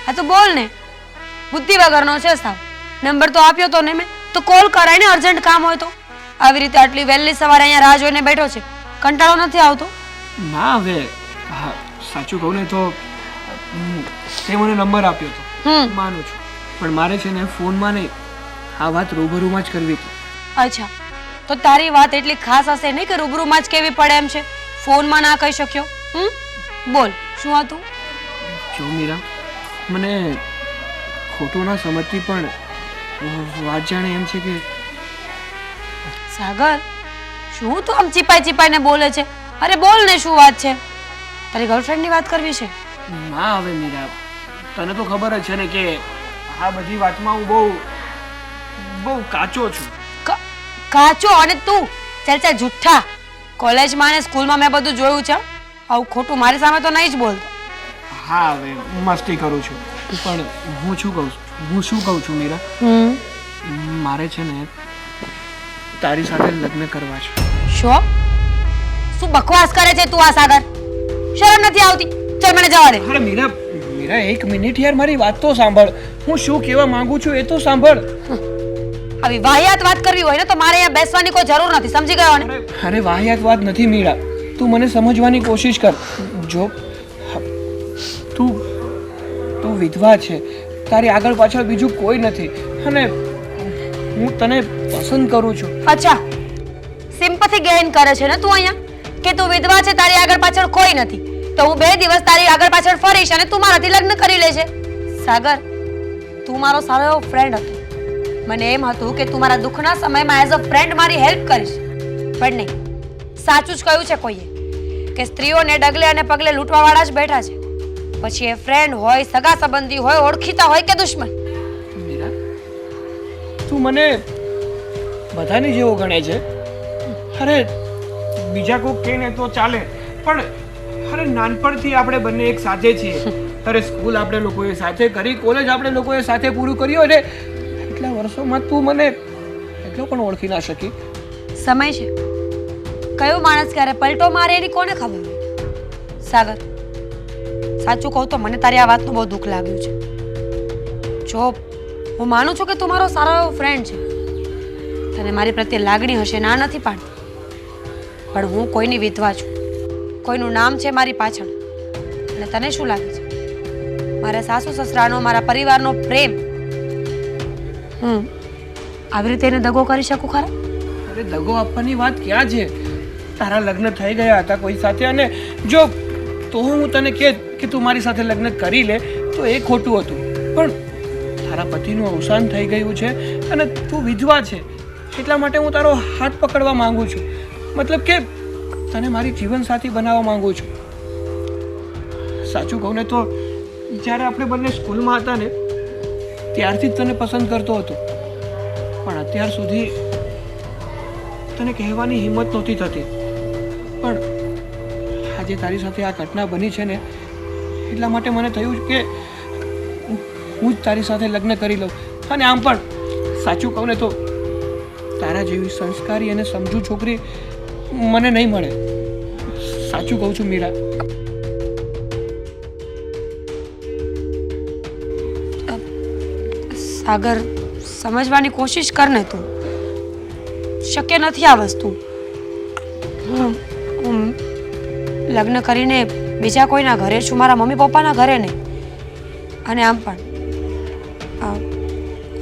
હા તો બોલ ને. બુદ્ધિ વગરનો છે સાવ. નંબર તો આપ્યો તો ને મેં, તો કોલ કરાય ને, અર્જન્ટ કામ હોય તો. આવી રીતે આટલી વહેલી સવારે અહીંયા રાહ જોઈને બેઠો છે, કંટાળો નથી આવતો? ના હવે, હા સાચું કહું ને તો તે મને નંબર આપ્યો હતો, માનું છું. પણ મારે છે ને ફોનમાં નહીં, આ વાત રૂબરૂમાં જ કરવી હતી. અચ્છા, તો તારી વાત એટલી ખાસ હશે નહીં કે રૂબરૂમાં જ કેવી પડે એમ છે? ફોનમાં ના કહી શક્યો? બોલ, શું હતું? જો મીરા, મને ખોટું ના સમજતી પણ વાત જાણે એમ છે કે... સાગર, શું તું આમ ચીપાઈ ચીપાઈને બોલે છે? અરે બોલ ને, શું વાત છે? તારી ગર્લફ્રેન્ડની વાત કરવી છે? ના હવે મીરા, તને તો ખબર જ છે ને કે આ બધી વાતમાં હું બહુ કાચો છું. કાચો? અને તું ચાલ ચાલ જુઠ્ઠા. કોલેજમાં અને સ્કૂલમાં મેં બધું જોયું છે. આવું ખોટું મારી સામે તો નહીં જ બોલતો. હા હવે મસ્તી કરું છું, પણ હું શું કહું છું મીરા, મારે છે ને તારી સાથે લગ્ન કરવા છે. શું બકવાસ કરે છે તું આ સાગર? શરમ નથી આવતી? ચાલ મને જવા દે. અરે મીરા એક મિનિટ યાર, મારી વાત તો સાંભળ. હું શું કહેવા માંગુ છું એ તો સાંભળ. આવી વાહિયાત વાત કરવી હોય ને તો મારે અહીંયા બેસવાની કોઈ જરૂર નથી, સમજી ગયો ને? અરે વાહિયાત વાત નથી મીરા, તું મને સમજવાની કોશિશ કર. જો તું વિધવા છે, તારી આગળ પાછળ બીજું કોઈ નથી અને હું તને પસંદ કરું છું. અચ્છા, સિમ્પથી ગેઇન કરે છે ને તું અહીંયા કે તું વિધવા છે, તારી આગળ પાછળ કોઈ નથી, તો હું 2 દિવસ તારી આગળ પાછળ ફરીશ અને તું મારાથી લગ્ન કરી લેજે. સાગર, તું મારો સારો એવો ફ્રેન્ડ હતો. મને એમ હતું કે તું મારા દુઃખના સમયમાં એઝ અ ફ્રેન્ડ મારી હેલ્પ કરીશ, પણ નહીં. સાચું જ કહ્યું છે કોઈએ કે સ્ત્રીઓને ડગલે અને પગલે લૂંટવાવાળા જ બેઠા છે. પછી એ ફ્રેન્ડ હોય, સગા સંબંધી હોય, ઓળખીતા હોય કે દુશ્મન. મીરા, તું મને બધાની જેવો ગણે છે. અરે બીજા કોઈ કહે ને તો ચાલે, પણ અરે નાનપણથી આપણે બંને એક સાથે છીએ. અરે સ્કૂલ આપણે લોકોએ સાથે કરી, કોલેજ આપણે લોકોએ સાથે પૂરું કર્યું, અને એટલા વર્ષોમાં તું મને એટલો પણ ઓળખી ના શકી. સમય છે, કયો માણસ ક્યારે પલટો મારે એની કોને ખબર હોય. સાગર, સાચું કહું તો મને તારી આ વાતનું બહુ દુઃખ લાગ્યું છે. જો હું માનું છું કે તું મારો સારો એવો ફ્રેન્ડ છે, તને મારી પ્રત્યે લાગણી હશે, ના નથી પાડતી, પણ હું કોઈની વિધવા છું, કોઈનું નામ છે મારી પાછળ. અને તને શું લાગે છે મારા સાસુ સસરાનો, મારા પરિવારનો પ્રેમ આવી રીતે એને દગો કરી શકું ખરા? અરે દગો આપવાની વાત ક્યાં છે? તારા લગ્ન થઈ ગયા હતા કોઈ સાથે, અને જો તો હું તને કે તું મારી સાથે લગ્ન કરી લે તો એ ખોટું હતું, પણ તારા પતિનું અવસાન થઈ ગયું છે અને તું વિધવા છે, એટલા માટે હું તારો હાથ પકડવા માંગુ છું. મતલબ કે તને મારી જીવનસાથી બનાવવા માંગુ છું. સાચું કહું ને તો જ્યારે આપણે બંને સ્કૂલમાં હતા ને ત્યારથી જ તને પસંદ કરતો હતો, પણ અત્યાર સુધી તને કહેવાની હિંમત નહોતી થતી. પણ આજે તારી સાથે આ ઘટના બની છે ને એટલા માટે મને થયું કે હું જ તારી સાથે લગ્ન કરી લઉં. અને આમ પણ સાચું કહું ને તો તારા જેવી સંસ્કારી અને સમજુ છોકરી મને નહીં મળે. સાચું કહું છું મીરા. સાગર, સમજવાની કોશિશ કર ને તું. શક્ય નથી આ વસ્તુ. હું લગ્ન કરીને બીજા કોઈના ઘરે છું, મારા મમ્મી પપ્પાના ઘરે નહીં. અને આમ પણ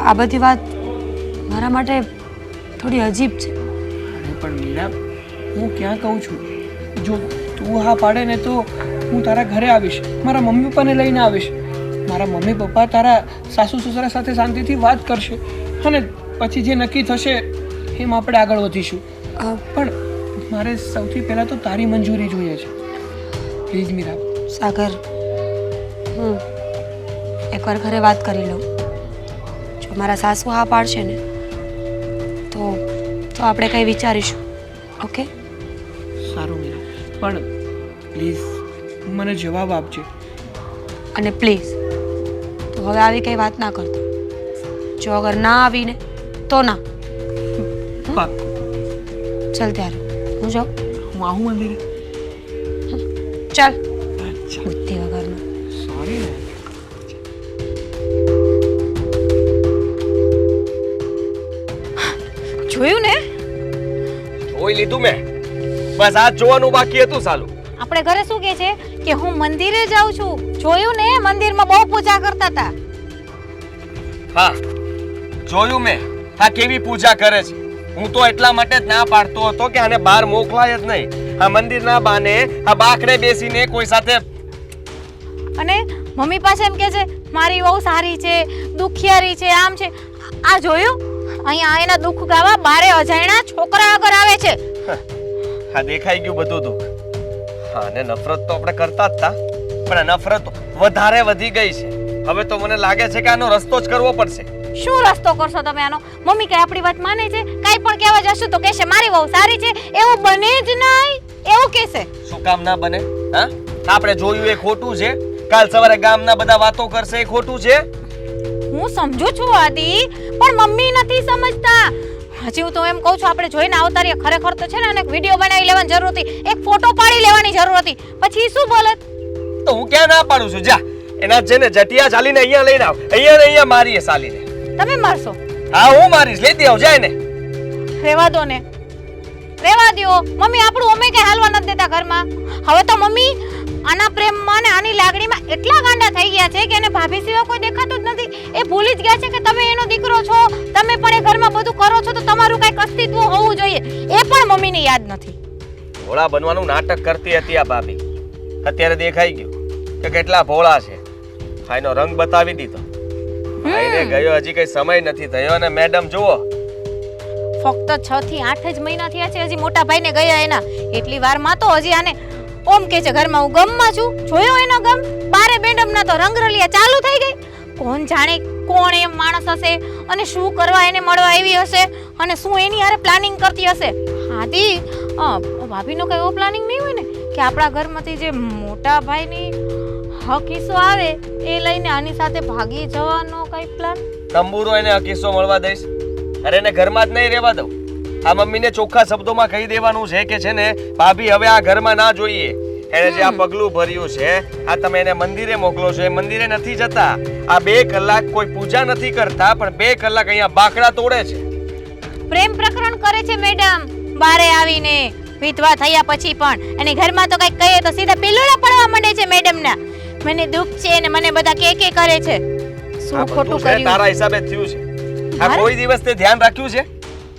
આ બધી વાત મારા માટે થોડી અજીબ છે. અરે પણ મીરા, હું ક્યાં કહું છું, જો તું હા પાડે ને તો હું તારા ઘરે આવીશ, મારા મમ્મી પપ્પાને લઈને આવીશ. મારા મમ્મી પપ્પા તારા સાસુ સસરા સાથે શાંતિથી વાત કરશે અને પછી જે નક્કી થશે એમ આપણે આગળ વધીશું. પણ મારે સૌથી પહેલાં તો તારી મંજૂરી જોઈએ છે. પ્લીઝ મીરા. સાગર, હું એકવાર ઘરે વાત કરી લઉં. જો મારા સાસુ હા પાડશે ને તો આપણે કંઈ વિચારીશું. ઓકે? સારું મીરા, પણ પ્લીઝ મને જવાબ આપજે. અને પ્લીઝ તો હવે આવી કંઈ વાત ના કરતો. જો અગર ના આવીને તો ના. પાક્કું. ચાલ ત્યારે હું જાઉં. હું આવું મંદિરે? ચાલ. અચ્છા, બુદ્ધિ વગરનો. સોરી ને. જોયું ને, જોઈ લીધું મેં, બસ આ જોવાનું બાકી હતું. સાલું આપણે ઘરે શું કહે છે કે હું મંદિરે જાઉં છું. જોયું ને, મંદિરમાં બહુ પૂજા કરતા હતા. હા જોયું મેં, આ કેવી પૂજા કરે છે. હું તો એટલા માટે જ ના પાડતો હતો કે આને બહાર મોકલાય જ નહીં. આ મંદિરના બાને આ બાકડે બેસીને કોઈ સાથે. અને મમ્મી પાસે એમ કે છે મારી વહુ સારી છે, દુખિયારી છે, આમ છે. આ જોયું, અહીંયા એના દુઃખ ગાવા બારે અજાણ્યા છોકરા આગળ આવે છે. હા દેખાઈ ગયું બધું દુઃખ. હા, અને નફરત તો આપણે કરતા જ હતા, પણ આ નફરત વધારે વધી ગઈ છે. હવે તો મને લાગે છે કે આનો રસ્તો જ કરવો પડશે. શું રસ્તો કરશો તમે આનો? મમ્મી કઈ આપણી વાત માને છે? કાઈ પણ કહેવા જશું તો કહેશે મારી વહુ સારી છે. એવું બને જ નહીં, એવું કહેશે. શું કામ ના બને? હા, આપણે જોયું એ ખોટું છે. કાલ સવારે ગામના બધા વાતો કરશે એ ખોટું છે. હું સમજુ છું આદિ, પણ મમ્મી નથી સમજતા. હજી હું તો એમ કહું છું આપણે જોઈને આવતારીએ. ખરેખર તો છે ને એક વિડીયો બનાવી લેવાની જરૂર હતી, એક ફોટો પાડી લેવાની જરૂર હતી. પછી શું બોલત? તો હું ક્યાં ના પાડું છું? જા એના છે ને જટિયા ચાલીને અહીંયા લઈને આવ. અહીંયા ને અહીંયા મારીએ સાલીને. તમે મારશો? હા હું મારીશ. લેતી આવ, જાય ને. રેવા દો ને, રેવા દો. મમ્મી આપણું અમે કઈ હાલવા નથી દેતા ઘરમાં. હવે તો મમ્મી આના પ્રેમમાં ને આની લાગણીમાં એટલા ગાંડા થઈ ગયા છે કે એને ભાભી સિવાય કોઈ દેખાતું જ નથી. એ ભૂલી જ ગયા છે કે તમે એનો દીકરો છો, તમે પણ એ ઘરમાં બધું કરો છો તો તમારું કઈક અસ્તિત્વ હોવું જોઈએ. એ પણ મમ્મીને યાદ નથી. ભોળા બનવાનું નાટક કરતી હતી આ ભાભી. અત્યારે દેખાઈ ગયું કે કેટલા ભોળા છે. ભાઈનો રંગ બતાવી દીધો. ભાઈને ગયો હજી કઈ સમય નથી થયો અને મેડમ જુઓ ફક્ત 6 થી 8 જ મહિના થયા છે હજી મોટા ભાઈને ગયા એના. એટલી વારમાં તો હજી આને ઓમ કે છે ઘરમાં હું ગમમાં છું. જોયો એનો ગમ? બારે બેડમના તો રંગરલિયા ચાલુ થઈ ગઈ. કોણ જાણે કોણ એ માણસ હશે અને શું કરવા એને મળવા આવી હશે અને શું એની હારે પ્લાનિંગ કરતી હશે. હાથી ભાભીનો કઈ એવો પ્લાનિંગ નહીં હોય ને કે આપણા ઘરમાંથી જે મોટા ભાઈની હક હિસ્સો આવે એ લઈને આની સાથે ભાગી જવાનો કઈ પ્લાન? તંબુરો એને હકીસો મળવા દઈશ? અરે એને ઘરમાં જ નહીં રહેવા દઉં. આ મમ્મીને ચોખ્ખા શબ્દોમાં કહી દેવાનું છે કે છે ને ભાભી હવે આ ઘરમાં ના જોઈએ. એને જે આ પગલું ભર્યું છે, આ તમે એને મંદિરે મોકલો છો, એ મંદિરે નથી જતા. આ 2 કલાક કોઈ પૂજા નથી કરતા, પણ 2 કલાક અહીંયા બાકડા તોડે છે. પ્રેમ પ્રકરણ કરે છે મેડમ બારે આવીને, વિધવા થયા પછી પણ. અને ઘરમાં તો કઈક કહીએ તો સીધા પિલોડા પડવા માંડે છે મેડમના. મને દુઃખ છે અને મને બધા કે કરે છે. શું આ ખોટું બધું છે કર્યું? તારા હિસાબે જ થયું છે. આ કોઈ દિવસ તે ધ્યાન રાખ્યું છે?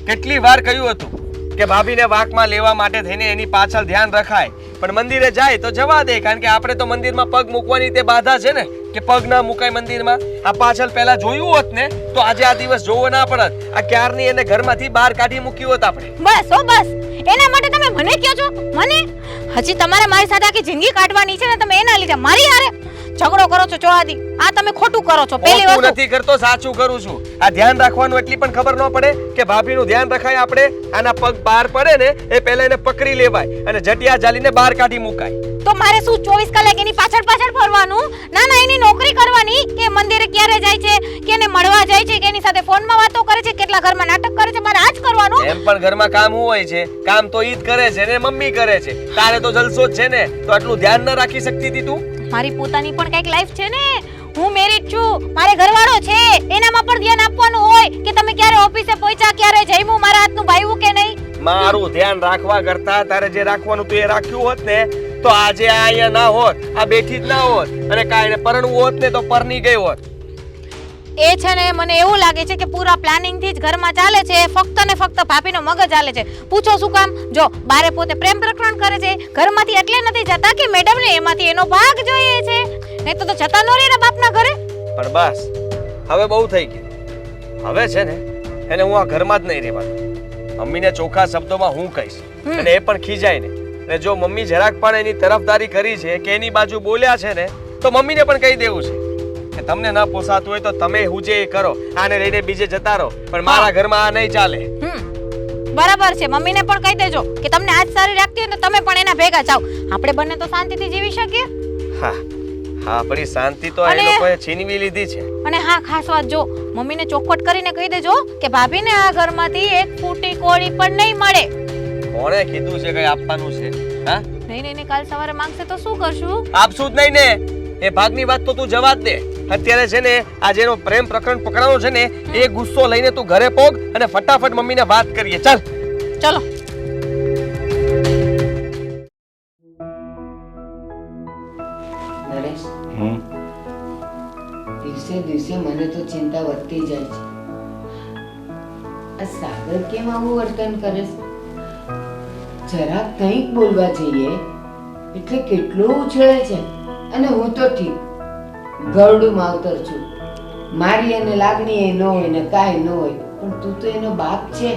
કેટલી વાર કહ્યું હતું કે ભાભીને વાંકમાં લેવા માટે થઈને એની પાછળ ધ્યાન રખાય, પણ મંદિરે જાય તો જવા દે, કારણ કે આપણે તો મંદિરમાં પગ મૂકવાની તે બાધા છે ને કે પગ ના મુકાય મંદિરમાં. આ પાછળ પહેલા જોયું હોત ને તો આજે આ દિવસ જોવો ના પડત. આ ક્યારની એને ઘરમાંથી બહાર કાઢી મૂક્યું હોત આપણે. બસ બસ, એના માટે તમે મને કહો છો? મને હજી તમારે મારી સાથે આખી જિંદગી કાઢવાની છે ને, તમે એના લીધે મારી હારે ઝઘડો કરો છો ચોહાદી. આ તમે ખોટું કરો છો. પહેલી ખોટું વસ્તુ નથી કરતો, સાચું કરું છું. આ ધ્યાન રાખવાનું એટલી પણ ખબર ન પડે કે ભાભીનું ધ્યાન રખાય આપણે. આના પગ બહાર પડે ને એ પહેલા એને પકડી લેવાય અને જટિયા જાલીને બહાર કાઢી મુકાય. તો મારે શું 24 કલાક એની પાછળ પાછળ ફરવાનું? ના ના, એની નોકરી કરવાની કે મંદિરે ક્યારે જાય છે, કે એને મળવા જાય છે, કે એની સાથે ફોનમાં વાતો કરે છે, કેટલા ઘરમાં નાટક કરે છે, મારે આ જ કરવાનું. એમ પણ ઘરમાં કામ હોય છે, કામ તો ઈ જ કરે છે ને મમ્મી કરે છે. તારે તો જલસો જ છે ને, તો આટલું ધ્યાન ન રાખી શકતી હતી તું? મારી પોતાની પણ કઈક લાઈફ છે ને. હું મેરીડ છું, મારે ઘરવાળો છે, એનામાં પણ ધ્યાન આપવાનું હોય કે તમે ક્યારે ઓફિસે પહોંચ્યા, ક્યારે જમ્યું, મારા હાથનું ભાવ્યું કે નહીં. મારું ધ્યાન રાખવા કરતા તારે જે રાખવાનું તું એ રાખ્યું હોત ને તો આજે આ અહીંયા ના હોત, આ બેઠી જ ના હોત, અને કાંઈ પરણવું હોત ને તો પરણી ગઈ હોત. એ છે ને, મને એવું લાગે છે કે પૂરા પ્લાનિંગ થી જ ઘરમાં ચાલે છે. ફક્ત ને ફક્ત ભાભીનો મગજ ચાલે છે. પૂછો શું કામ? જો બારે પોતે પ્રેમ પ્રકરણ કરે છે, ઘરમાંથી એટલે નથી જતા કે મેડમ ને એમાંથી એનો ભાગ જોઈએ છે, નહીં તો જતા નો રે બાપના ઘરે. પણ બસ હવે બહુ થઈ ગયું. હવે છે ને એને હું આ ઘરમાં જ નહીં રહેવા દઉં. મમ્મીને ચોખ્ખા શબ્દોમાં હું કહીશ અને એ પણ ખીજાય ને. અને જો મમ્મી જરાક પણ એની તરફદારી કરી છે કે એની બાજુ બોલ્યા છે ને તો મમ્મીને પણ કહી દેવું છે કે તમને ન પોસાતું હોય તો તમે હુજે એ કરો, આને લઈને બીજે જતા રહો, પણ મારા ઘરમાં આ નહીં ચાલે. બરાબર છે, મમ્મીને પણ કહી દેજો કે તમને આજ સારી રાખતી હોય તો તમે પણ એના ભેગા જાઓ. આપણે બંને તો શાંતિથી જીવી શકીએ. હા હા, આપણી શાંતિ તો આ અને- લોકોએ છીનવી લીધી છે. અને હા, ખાસ વાત, જો મમ્મીને ચોખવટ કરીને કહી દેજો કે ભાભીને આ ઘરમાંથી એક ફૂટી કોળી પણ નહીં મળે. કોણે કીધું છે કઈ આપવાનું છે? હા, નહીં નહીં, કાલ સવારે માંગશે તો શું કરશું? આપશું જ નહીં ને. એ ભાગની વાત તો તું જવા જ દે. અત્યારે છે ને આ જેનો પ્રેમ પ્રકરણ પકડાનો છે ને એ ગુસ્સો લઈને તું ઘરે પોગ અને ફટાફટ મમ્મીને વાત કરીએ. ચાલ ચલો. નરેશ, દિવસે દિવસે મને તો ચિંતા વધતી જાય છે. આ સાગર કેમ આવું વર્તન કરે છે? જરાક કંઈક બોલવા જઈએ એટલે કેટલો ઉછળે છે. અને હું તો ઠીક ગરડું માવતર છું, મારી એને લાગણી એ ન હોય ને કાંઈ ન હોય, પણ તું તો એનો બાપ છે,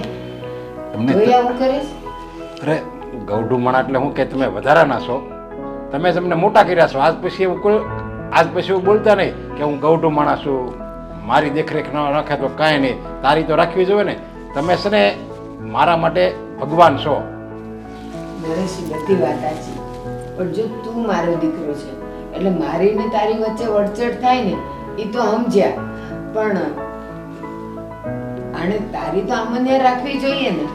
તોય આવું કરે છે. અરે ગૌડું મણા એટલે હું કે તમે વધારાના છો? તમે તમને મોટા કર્યા છો, આજ પછી એવું બોલતા નહીં કે હું ગૌડું માણસ છું, મારી દેખરેખ ન રાખે તો કાંઈ નહીં, તારી તો રાખવી જોઈએ ને. તમે છે ને મારા માટે ભગવાન છો. નરેશ, બધી વાત સાચી, પણ જો તું મારો દીકરો છે એટલે મારી ને તારી વચ્ચે વડચડ થાય ને એ તો સમજ્યા, પણ આને તારી તો આમને રાખવી જોઈએ ને.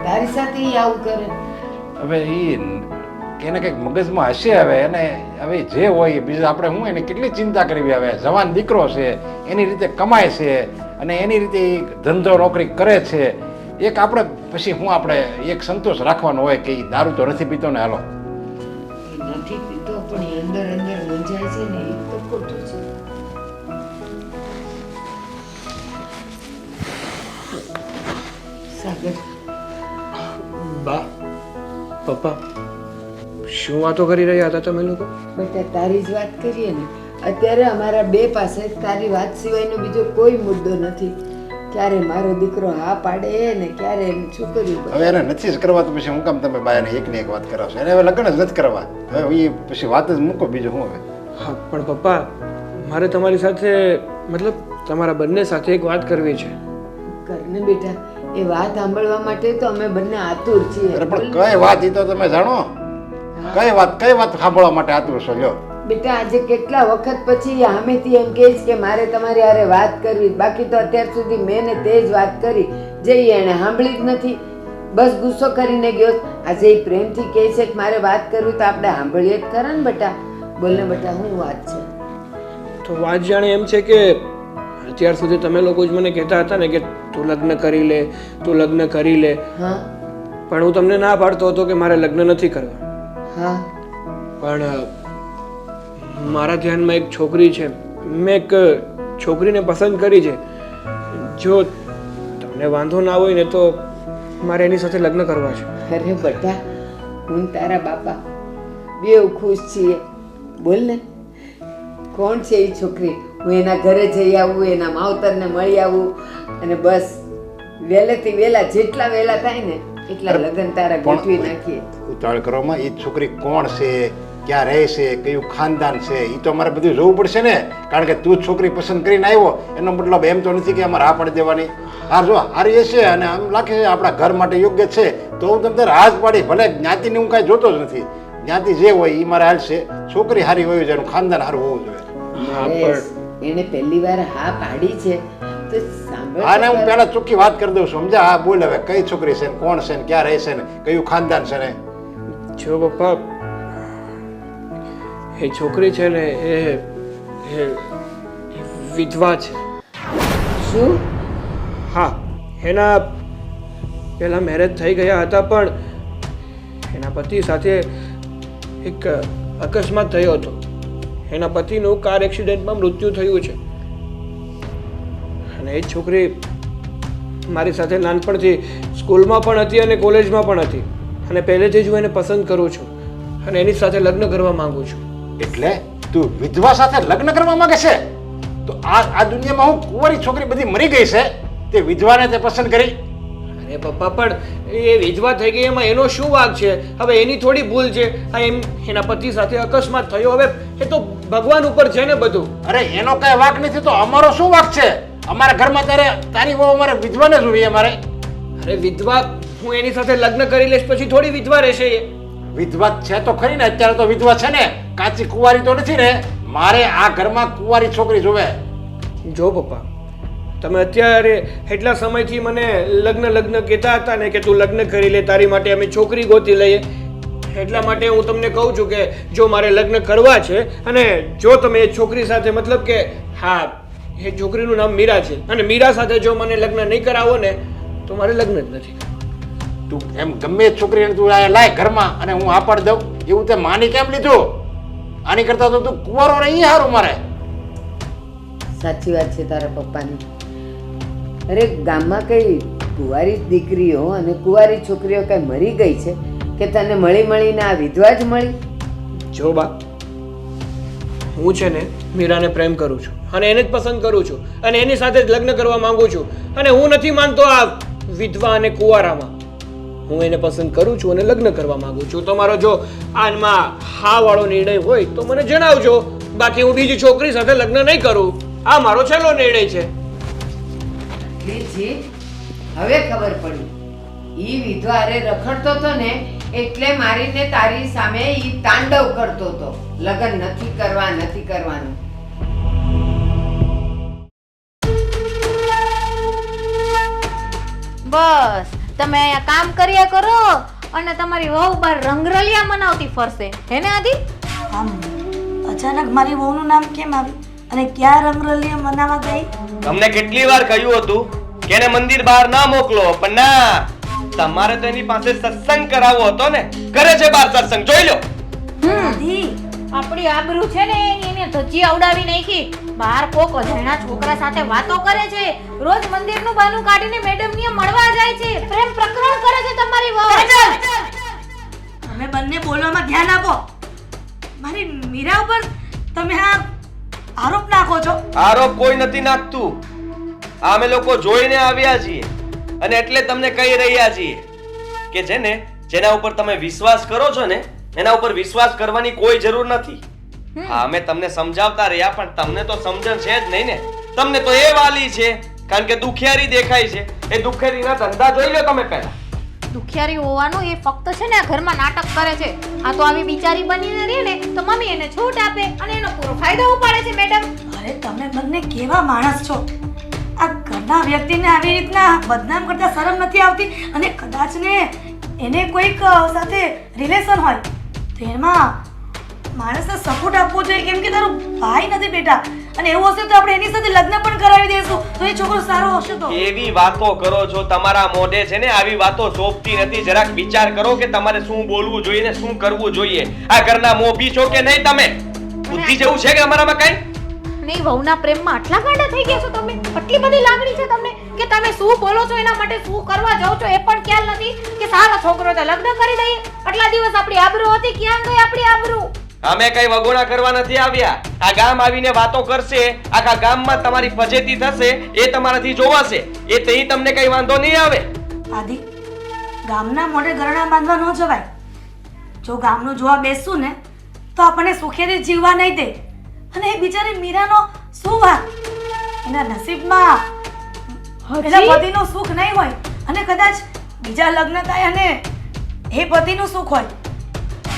તારી સાથે ઈ આવું કરે. હવે એ એને કંઈક મગજમાં હશે. હવે એને હવે જે હોય બીજું આપણે શું એને કેટલી ચિંતા કરવી. હવે જવાન દીકરો છે, એની રીતે કમાય છે અને એની રીતે ધંધો નોકરી કરે છે. એક આપણે પછી હું આપણે એક સંતોષ રાખવાનો હોય કે એ દારૂ તો નથી પીતો ને, હાલો. એ નથી પીતો પણ એ અંદર અંદર મૂંઝાય છે ને, એ તો ખોટું છે. સાગર, બા, પપ્પા, શું વાતો કરી રહ્યા હતા તમે લોકો? બેટા તારી જ વાત કરીએ ને. અત્યારે અમારા બે પાસે તારી વાત સિવાયનો બીજો કોઈ મુદ્દો નથી. ક્યારે મારો દીકરો હા પાડે ને ક્યારે એની છોકરી હવે એને નથી જ કરવા તો પછી હું કામ તમે બાયાને એકની એક વાત કરાવશો? એને હવે લગ્ન જ નથી કરવા. હવે એ પછી વાત જ મૂકો, બીજું શું હવે? હા, પણ પપ્પા, મારે તમારી સાથે મતલબ તમારા બંને સાથે એક વાત કરવી છે. કરને બેટા, એ વાત સાંભળવા માટે તો અમે બંને આતુર છીએ. અરે પણ કઈ વાત ઈ તો તમે જાણો. કઈ વાત સાંભળવા માટે આતુર છો? લ્યો બેટા, આજે કેટલા વખત પછી સામેથી એમ કહે છે કે મારે તમારી હારે વાત કરવી. બાકી તો અત્યાર સુધી મેં ને તે જ વાત કરી, જે એણે સાંભળી જ નથી. બસ ગુસ્સો કરીને ગયો. આજે એ પ્રેમથી કહે છે કે મારે વાત કરવી, તો આપણે સાંભળીએ જ ખરા ને બેટા. બોલને બેટા, શું વાત છે? તો વાત જાણે એમ છે કે અત્યાર સુધી તમે લોકો જ મને કહેતા હતા ને કે તું લગ્ન કરી લે, તું લગ્ન કરી લે. હા પણ હું તમને ના પાડતો હતો કે મારે લગ્ન નથી કરવા. હા પણ મારા ધ્યાનમાં એક છોકરી છે. મેં એક છોકરીને પસંદ કરી છે. જો તમને વાંધો ના હોય ને તો મારે એની સાથે લગ્ન કરવા છે. અરે બેટા, હું ને તારા બાપા બેવ ખુશ છીએ. બોલ ને, કોણ છે એ છોકરી? હું એના ઘરે જઈ આવું, એના માવતરને મળી આવું, અને બસ વહેલેથી વહેલા, જેટલા વહેલા થાય ને એટલા લગ્ન તારા ગોઠવી નાખીએ. ઉતાવળ કરવામાં એ છોકરી કોણ છે, ક્યાં રહે છે, કયું ખાનદાન છે, એ તો અમારે બધું જોવું પડશે ને. કારણ કે તું છોકરી પસંદ કરીને આવ્યો એનો મતલબ એમ તો નથી કે અમારે હા પાડી દેવાની. હા, જો હારી હશે અને આમ લાગે છે આપણા ઘર માટે યોગ્ય છે તો હું તમને હાથ પાડી. ભલે જ્ઞાતિને હું કાંઈ જોતો જ નથી, જ્ઞાતિ જે હોય એ મારે હાલ છે. છોકરી હારી હોવી જોઈએ, એનું ખાનદાન સારું હોવું જોઈએ. હા, નરેશ, એને પહેલી વાર હા પાડી છે તો સાંભળ. હા ને, હું પહેલા ચોખ્ખી વાત કરી દઉં છું, સમજા? હા, બોલ હવે, કઈ છોકરી છે ને કોણ છે ને ક્યાં રહે છે ને કયું ખાનદાન છે ને? જો પપ્પા, એ છોકરી છે ને એ વિધવા છે. શું? હા, એના પહેલા મેરેજ થઈ ગયા હતા, પણ એના પતિ સાથે એક અકસ્માત થયો હતો. એના પતિનું કાર એક્સિડન્ટમાં મૃત્યુ થયું છે. અને એ છોકરી મારી સાથે નાનપણથી સ્કૂલમાં પણ હતી અને કોલેજમાં પણ હતી. અને પહેલેથી જ હું એને પસંદ કરું છું અને એની સાથે લગ્ન કરવા માંગુ છું. એટલે તું વિધવા સાથે લગ્ન કરવા માંગે છે? તો આ દુનિયામાં હું કુંવારી છોકરી બધી મરી ગઈ છે, તે વિધવાને તે પસંદ કરી? અરે પપ્પા, પણ એ વિધવા થઈ ગઈ એમાં એનો શું વાંક છે? હવે એની થોડી ભૂલ છે. આ એમ એના પતિ સાથે અકસ્માત થયો, હવે એ તો ભગવાન ઉપર છે ને બધું. અરે એનો કઈ વાંક નથી તો અમારો શું વાંક છે? અમારા ઘરમાં તારી વહુ અમારે વિધવાને જોઈએ અમારે. અરે વિધવા, હું એની સાથે લગ્ન કરી લઈશ પછી થોડી વિધવા રહેશે એ. વિધવા છે તો ખરી ને, અત્યારે તો વિધવા છે ને, કાચી કુંવારી તો નથી ને. મારે આ ઘરમાં કુંવારી છોકરી જોવે. જો પપ્પા, તમે અત્યારે એટલા સમયથી મને લગ્ન કહેતા હતા ને કે તું લગ્ન કરી લે, તારી માટે અમે છોકરી ગોતી લઈએ. એટલા માટે હું તમને કહું છું કે જો મારે લગ્ન કરવા છે અને જો તમે એ છોકરી સાથે, મતલબ કે હા, એ છોકરીનું નામ મીરા છે, અને મીરા સાથે જો મને લગ્ન નહીં કરાવો ને તો મારે લગ્ન જ નથી કરવા. તું એમ ગમે એ છોકરીને તું આ લાય ઘરમાં અને હું આ પાડી દઉં એવું તે માની કેમ લીધું? આની કરતા તો તું કુંવારો નહીં સારું મારે. સાચી વાત છે તારા પપ્પાની. અરે ગામમાં કઈ કુંવારી દીકરીઓ અને કુંવારી છોકરીઓ કઈ મરી ગઈ છે કે તને મળીને આ વિધવા જ મળી? જો બા, હું છે ને મીરાને પ્રેમ કરું છું અને એને જ પસંદ કરું છું અને એની સાથે જ લગ્ન કરવા માંગુ છું. અને હું નથી માનતો આ વિધવા અને કુંવારામાં. હું એને પસંદ કરું છું અને લગ્ન કરવા માંગુ છું. તમારો જો આમાં હા વાળો નિર્ણય હોય તો મને જણાવજો. બાકી હું બીજી છોકરી સાથે લગ્ન નહીં કરું. આ મારો છેલ્લો નિર્ણય છે. જી, હવે ખબર પડી. ઈ વિધવા અરે રખડતો તો ને એટલે મારીને તારી સામે ઈ તાંડવ કરતો તો. લગ્ન નથી કરવાનું. બસ તમે અહીંયા કામ કર્યા કરો અને તમારી વહુ બાર રંગરલિયા મનાવતી ફરશે, હે ને આદિ? આમ અચાનક મારી વહુનું નામ કેમ આવ્યું અને ક્યાં રંગરલિયા મનાવા ગઈ? તમને કેટલી વાર કહ્યું હતું કે એને મંદિર બહાર ના મોકલો, પણ ના, તમારે તો એની પાસે સત્સંગ કરાવવો હતો ને. કરે છે બહાર સત્સંગ, જોઈ લો. દાદી, આપણી આબરૂ છે ને એને ધજી આવડાવી નાખી. બહાર કોક અજાણ્યા છોકરા સાથે વાતો કરે છે, રોજ મંદિરનું બાનું કાઢીને મેડમને મળવા જાય છે, પ્રેમ પ્રકરણ કરે છે તમારી વહુ. તમે બંને બોલવામાં ધ્યાન આપો. મારી મીરા ઉપર તમે આ આરોપ નાખો છો. આરોપ કોઈ નથી નાખતું. આ અમે લોકો જોઈને આવ્યા છીએ અને એટલે તમને કહી રહ્યા છીએ કે જેના ઉપર તમે વિશ્વાસ કરો છો ને એના ઉપર વિશ્વાસ કરવાની કોઈ જરૂર નથી. હા, અમે તમને સમજાવતા રહ્યા પણ તમને તો સમજણ છે જ નહીં ને. તમને તો એ વાલી છે કારણ કે દુખિયારી દેખાય છે. એ દુખિયારીના ધંધા જોઈ લો તમે પહેલા. દુખિયારી હોવાનું એ ફક્ત છે ને આ ઘરમાં નાટક કરે છે. આ તો આવી બિચારી બનીને રહે ને તો મમ્મી એને છૂટ આપે અને એનો પૂરો ફાયદો ઉપાડે છે મેડમ. અરે તમે બંને કેવા માણસ છો? આ ઘરના વ્યક્તિને આવી રીતના બદનામ કરતા શરમ નથી આવતી? અને કદાચ ને એને કોઈક સાથે રિલેશન હોય તો એમાં માણસને સપોર્ટ આપવો જોઈએ, કેમ કે તારો ભાઈ નથી બેટા. અને એવું હશે તો આપણે એની સાથે લગ્ન પણ કરાવી દઈશું તો એ છોકરો સારો હશે. તો એવી વાતો કરો છો, તમારા મોઢે છે ને આવી વાતો શોભતી નથી. જરાક વિચાર કરો કે તમારે શું બોલવું જોઈએ ને શું કરવું જોઈએ. આ ઘરના મોભી છો કે નહીં તમે? બુદ્ધિ જેવું છે કે અમારામાં કઈ? નહીં, વહુના પ્રેમમાં આટલા ગાંડા થઈ ગયા છો તમે? આટલી બધી લાગણી છે તમને કે તમે શું બોલો છો એના માટે શું કરવા જાવ છો એ પણ ખ્યાલ નથી કે સારો છોકરો તો લગ્ન કરી દઈએ. આટલા દિવસ આપણી આબરૂ હતી, ક્યાં ગઈ આપણી આબરૂ? અમે કઈ વગોણા કરવા નથી આવ્યા. આ ગામ આવીને વાતો કરશે, આખા ગામમાં તમારી ફજેતી થશે, એ તમારાથી જોવાશે. એ તઈ તમને કઈ વાંધો નહીં આવે. આદિ, ગામના મોઢે ગરણા બાંધવા ન જવાય. જો ગામનું જોવા બેસશું ને તો આપણને સુખેથી જીવવા નહીં દે. અને એ બિચારી મીરાનો શું વાત? એના નસીબમાં એના પતિનું સુખ નહીં હોય અને કદાચ બીજા લગ્ન થાય અને એ પતિનું સુખ હોય.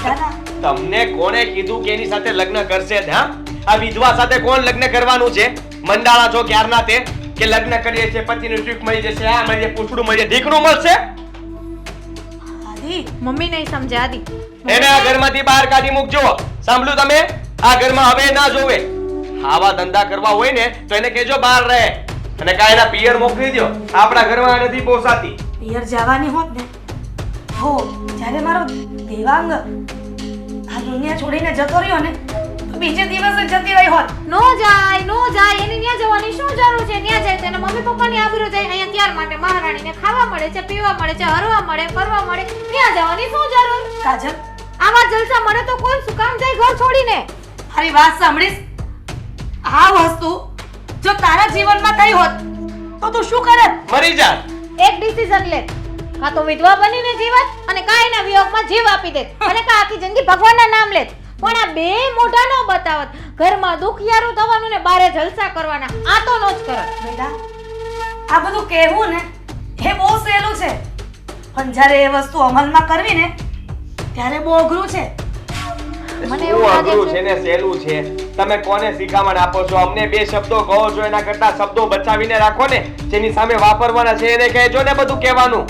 દાદા, તમને કોણે કીધું કે એની સાથે લગ્ન કરશે? હા, આ વિધવા સાથે કોણ લગ્ન કરવાનું છે? મંડાળા છો ક્યારના તે કે લગ્ન કરીએ છે પતિનું સુખ મળી જશે, આ મળી જાય, પૂછડું મળી જાય, ઢીકણું મળશે. આદિ, મમ્મી નહીં સમજે આદિ. એને આ ઘરમાંથી બહાર કાઢી મૂકજો. સાંભળ્યું તમે? આ ઘરમાં હવે ના જોવે. આવા ધંધા કરવા હોય ને તો એને કહેજો બહાર રહે અને કાંઈ એના પિયર મોકલી દો. આપણા ઘરમાં નથી પોસાતી. પિયર જવાની હોત ને હો, જ્યારે મારો દેવાંગ આ દુનિયા છોડીને જતો રહ્યો ને તો બીજે દિવસે જતી રહી હોત. નો જાય એને ન્યા જવાની શું જરૂર છે? ન્યા જાય તો એના મમ્મી પપ્પાની આબરૂ જાય. અહીંયા ત્યાર માટે મહારાણીને ખાવા મળે છે, પીવા મળે છે, હરવા મળે, ફરવા મળે. ન્યા જવાની શું જરૂર? કાજલ, આવા જલસા મળે તો કોણ શું કામ જાય ઘર છોડીને? મારી વાત સાંભળીશ. આ વસ્તુ જો તારા જીવનમાં થઈ હોત તો તું શું કરત? મરી જા. એક ડિસિઝન લે, કાં તો વિધવા બનીને જીવત અને કાં એના વિયોગમાં જીવ આપી દે અને કાં આખી જિંદગી ભગવાનના નામ લેત. પણ આ બે મોઢા નો બતાવત. ઘરમાં દુખિયારું થવાનું ને બારે જલસા કરવાના, આ તો નો જ કરત. બેટા, આ બધું કહેવું ને એ બહુ સહેલું છે, પણ જ્યારે એ વસ્તુ અમલમાં કરવી ને ત્યારે બહુ અઘરું છે. મને શું એવું લાગે અઘરું છે છે ને સહેલું છે? તમે કોને શીખામણ આપો છો? અમને બે શબ્દો કહો છો, એના કરતા શબ્દો બચાવીને રાખો ને. જેની સામે વાપરવાના છે એને કહેજો ને બધું કહેવાનું.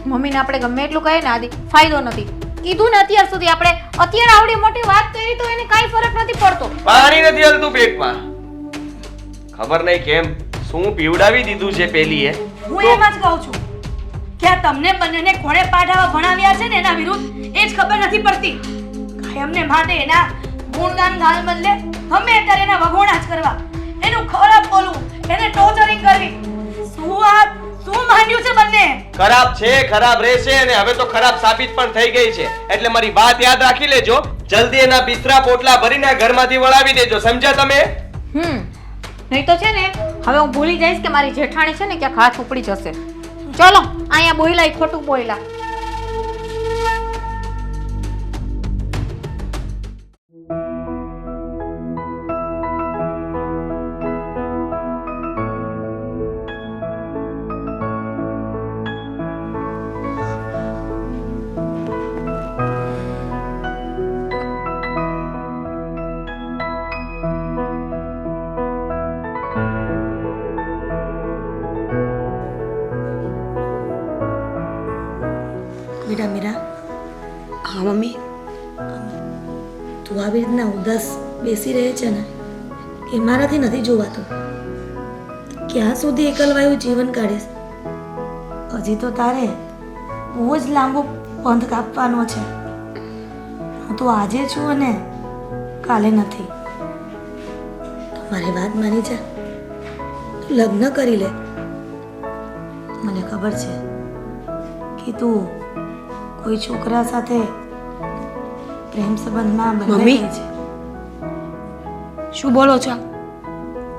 મમ્મીને આપણે ગમે એટલું કહીએ ને આદિ, ફાયદો નથી. કીધું ને અત્યાર સુધી આપણે, અત્યારે આવડી મોટી વાત કરી તો એને કાંઈ ફરક નથી પડતો. પાણી નથી હલતું પેટમાં. ખબર નહીં કેમ શું પીવડાવી દીધું છે પેલીએ. હું એમ જ કહું છું કે આ તમને બંનેને કોણે પાઠાવા ભણાવ્યા છે ને એના વિરુદ્ધ એ જ ખબર નથી પડતી. કાયમને માટે એના ગુણગાન ગાલ બદલે ગમે ત્યારે એના વગોણા જ કરવા, એનું ખરાબ બોલવું, એને ટોર્ચરિંગ કરવી. શું માંડ્યું છે બંને? ખરાબ છે, ખરાબ રહેશે અને હવે તો ખરાબ સાબિત પણ થઈ ગઈ છે. એટલે મારી વાત યાદ રાખી લેજો. જલ્દી એના બિસ્તરા પોટલા ભરીને આ ઘરમાંથી વળાવી દેજો. સમજ્યા તમે? નહીં તો છે ને હવે હું ભૂલી જઈશ કે મારી જેઠાણી છે ને ક્યાંક હાથ ઉપડી જશે. ચલો અહીંયા બોયલા, ખોટું બોયલા. બેટા મીરા, હા મમ્મી. તું આવી રીતના ઉદાસ બેસી રહે છે ને એ મારાથી નથી જોવાતું. ક્યાં સુધી એકલવાયું જીવન કાઢીશ? હજી તો તારે બહુ જ લાંબો પંથ કાપવાનો છે. હું તો આજે છું અને કાલે નથી. તો મારી વાત માની જા, તું લગ્ન કરી લે. મને ખબર છે કે તું કોઈ છોકરા સાથે પ્રેમ સંબંધમાં બંધાઈ મમ્મી. ગઈ છે. શું બોલો છો?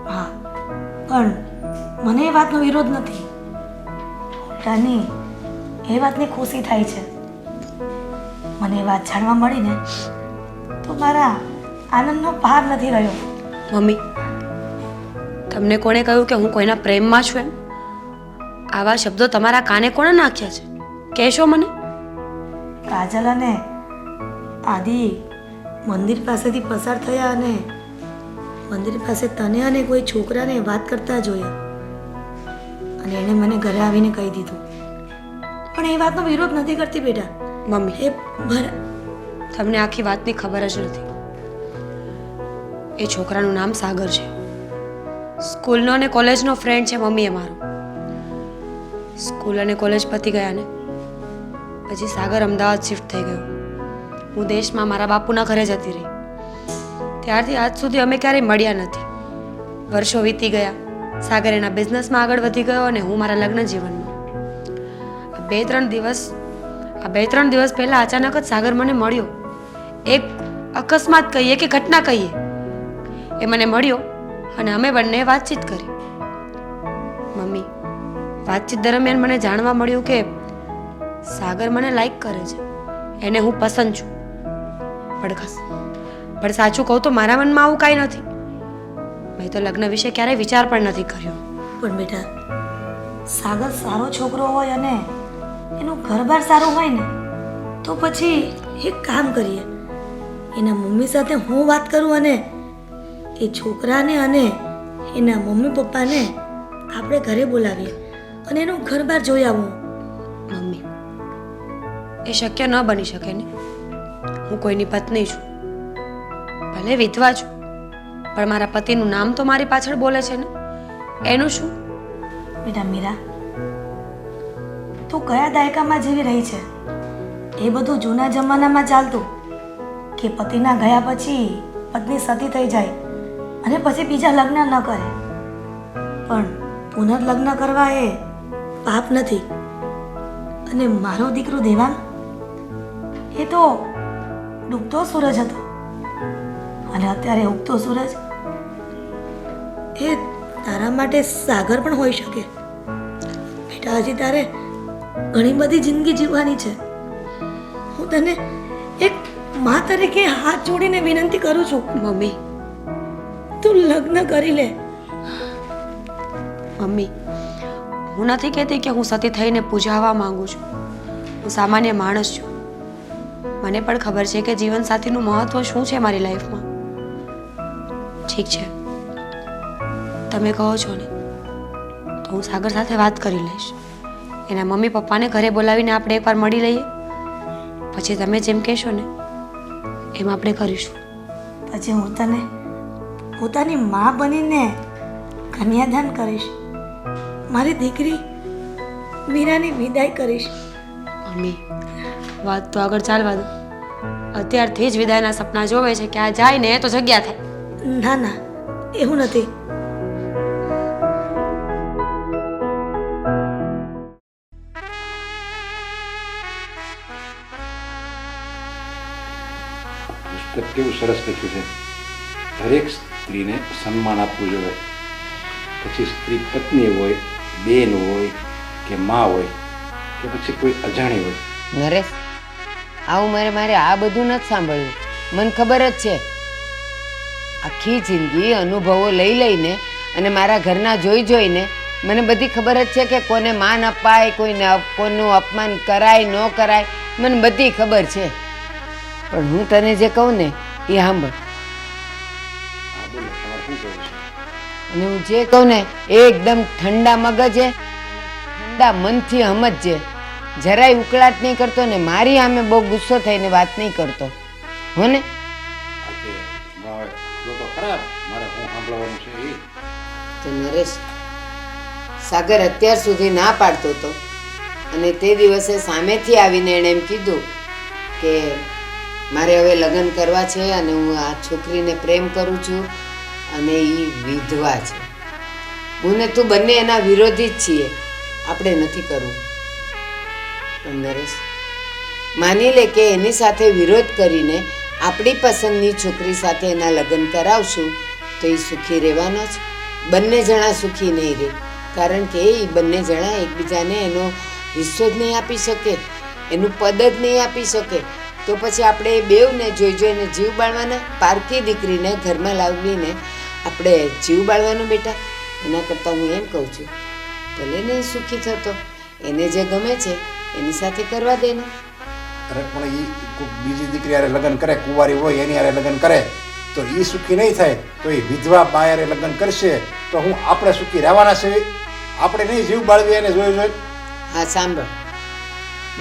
હા, પણ મને એ વાતનો વિરોધ નથી. રાની, એ વાતની ખુશી થાય છે. મને એ વાત જાણવા મળી ને તો મારા આનંદનો પાર નથી રહ્યો. મમ્મી, તમને કોણે કહ્યું કે હું કોઈના પ્રેમમાં છું એમ? આવા શબ્દો તમારા કાને કોણે નાખ્યા છે? કહેશો મને? કાજલ અને આદિ મંદિર પાસેથી પસાર થયા અને મંદિર પાસે તને અને કોઈ છોકરાને વાત કરતા જોયા અને એણે મને ઘરે આવીને કહી દીધું. પણ એ વાતનો વિરોધ નથી કરતી બેટા. મમ્મી, એ તમને આખી વાતની ખબર જ નથી. એ છોકરાનું નામ સાગર છે. સ્કૂલનો અને કોલેજનો ફ્રેન્ડ છે મમ્મી એ મારો. સ્કૂલ અને કોલેજ પતી ગયા ને પછી સાગર અમદાવાદ શિફ્ટ થઈ ગયો. હું દેશમાં મારા બાપુના ઘરે જતી રહી. ત્યારથી આજ સુધી અમે ક્યારેય મળ્યા નથી. વર્ષો વીતી ગયા. સાગર એના બિઝનેસમાં આગળ વધી ગયો અને હું મારા લગ્ન જીવનમાં. આ બે ત્રણ દિવસ પહેલા અચાનક જ સાગર મને મળ્યો. એક અકસ્માત કહીએ કે ઘટના કહીએ, એ મને મળ્યો અને અમે બંને વાતચીત કરી. મમ્મી, વાતચીત દરમિયાન મને જાણવા મળ્યું કે સાગર મને લાઈક કરે છે, એને હું પસંદ છું. પણ સાચું કહું તો મારા મનમાં આવું કાંઈ નથી. મેં તો લગ્ન વિશે ક્યારેય વિચાર પણ નથી કર્યો. પણ બેટા, સાગર સારો છોકરો હોય અને એનું ઘરબાર સારું હોય ને તો પછી એક કામ કરીએ, એના મમ્મી સાથે હું વાત કરું અને એ છોકરાને અને એના મમ્મી પપ્પાને આપણે ઘરે બોલાવીએ અને એનું ઘરબાર જોઈ આવું. મમ્મી, એ શક્ય ન બની શકે ને. હું કોઈની પત્ની છું, ભલે વિધવા છું, પણ મારા પતિનું નામ તો મારી પાછળ બોલે છે ને. એનું શું? બેટા મીરા, તું કયા દાયકામાં જીવી રહી છે? એ બધું જૂના જમાનામાં ચાલતું કે પતિના ગયા પછી પત્ની સતી થઈ જાય અને પછી બીજા લગ્ન ન કરે. પણ પુનર્લગ્ન કરવા એ પાપ નથી. અને મારો દીકરો દેવાંગ, એ તો ડૂબતો સૂરજ હતો અને અત્યારે ઉગતો સૂરજ. એ તારા માટે સાગર પણ હોઈ શકે. બેટા, હજી તારે ઘણી બધી જિંદગી જીવવાની છે. હું તને એક મા તરીકે હાથ જોડીને વિનંતી કરું છું, મમ્મી, તું લગ્ન કરી લે. મમ્મી, હું નથી કહેતી કે હું સતી થઈને પૂજાવા માંગુ છું. હું સામાન્ય માણસ છું. મને પણ ખબર છે કે જીવનસાથીનું મહત્વ શું છે મારી લાઈફમાં. ઠીક છે, તમે કહો છો ને તો હું સાગર સાથે વાત કરી લઈશ. એના મમ્મી પપ્પાને ઘરે બોલાવીને આપણે એકવાર મળી લઈએ. પછી તમે જેમ કહેશો ને એમ આપણે કરીશું. પછી હું તને પોતાની મા બનીને કન્યાદાન કરીશ. મારી દીકરી મીરાની વિદાય કરીશ. મમ્મી, વાત તો આગળ ચાલવા દો. અત્યારથી જ વિદાયના સપના જોવે છે કે આ જાય ને તો જગ્યા થાય. ના ના, એવું નથી. પુસ્તક કેવું સરસ લખ્યું છે. દરેક સ્ત્રીને સન્માન આપવું જોઈએ. પછી સ્ત્રી પત્ની હોય, બેન હોય કે મા હોય કે પછી કોઈ અજાણી હોય. નરેશ, આવું મારે આ બધું નથી સાંભળ્યું. મને ખબર જ છે આખી જિંદગી અનુભવો લઈ લઈને અને મારા ઘરના જોઈને મને બધી ખબર જ છે કે કોને માન અપાય, કોઈનું અપમાન કરાય ન કરાય, મને બધી ખબર છે. પણ હું તને જે કહું ને એ સાંભળ. અને હું જે કહું ને એ એકદમ ઠંડા મગજે ઠંડા મનથી સમજજે. જરાય ઉકળાટ નહીં કરતો ને મારી સામે બહુ ગુસ્સો થઈને વાત નહીં કરતો, હો ને? તો નરેશ, સાગર અત્યાર સુધી ના પાડતો હતો અને તે દિવસે સામેથી આવીને એણે એમ કીધું કે મારે હવે લગ્ન કરવા છે અને હું આ છોકરીને પ્રેમ કરું છું અને એ વિધવા છે. હું ને તું બંને એના વિરોધી જ છીએ, આપણે નથી કરવું. પણ નરેશ, માની લે કે એની સાથે વિરોધ કરીને આપણી પસંદની છોકરી સાથે એના લગ્ન કરાવશું તો એ સુખી રહેવાનો જ. બંને જણા સુખી નહીં રહે, કારણ કે એ બંને જણા એકબીજાને એનો હિસ્સો જ નહીં આપી શકે, એનું પદ જ નહીં આપી શકે. તો પછી આપણે એ બેવને જોઈને જીવ બાળવાના. પારકી દીકરીને ઘરમાં લાવીને આપણે જીવ બાળવાનું બેટા? એના કરતાં હું એમ કહું છું, ભલે નહીં સુખી થતો, એને જે ગમે છે એની સાથે કરવા દે ને. અરે પણ એ બીજી દીકરી હારે લગ્ન કરે, કુંવારી હોય એની હારે લગ્ન કરે તો એ સુખી નહીં થાય, તો એ વિધવા બા હારે લગ્ન કરશે તો હું આપણે સુખી રહેવાના છે? આપણે નહીં જીવ બાળવી એને જોઈ જોઈ. હા સાંભળ,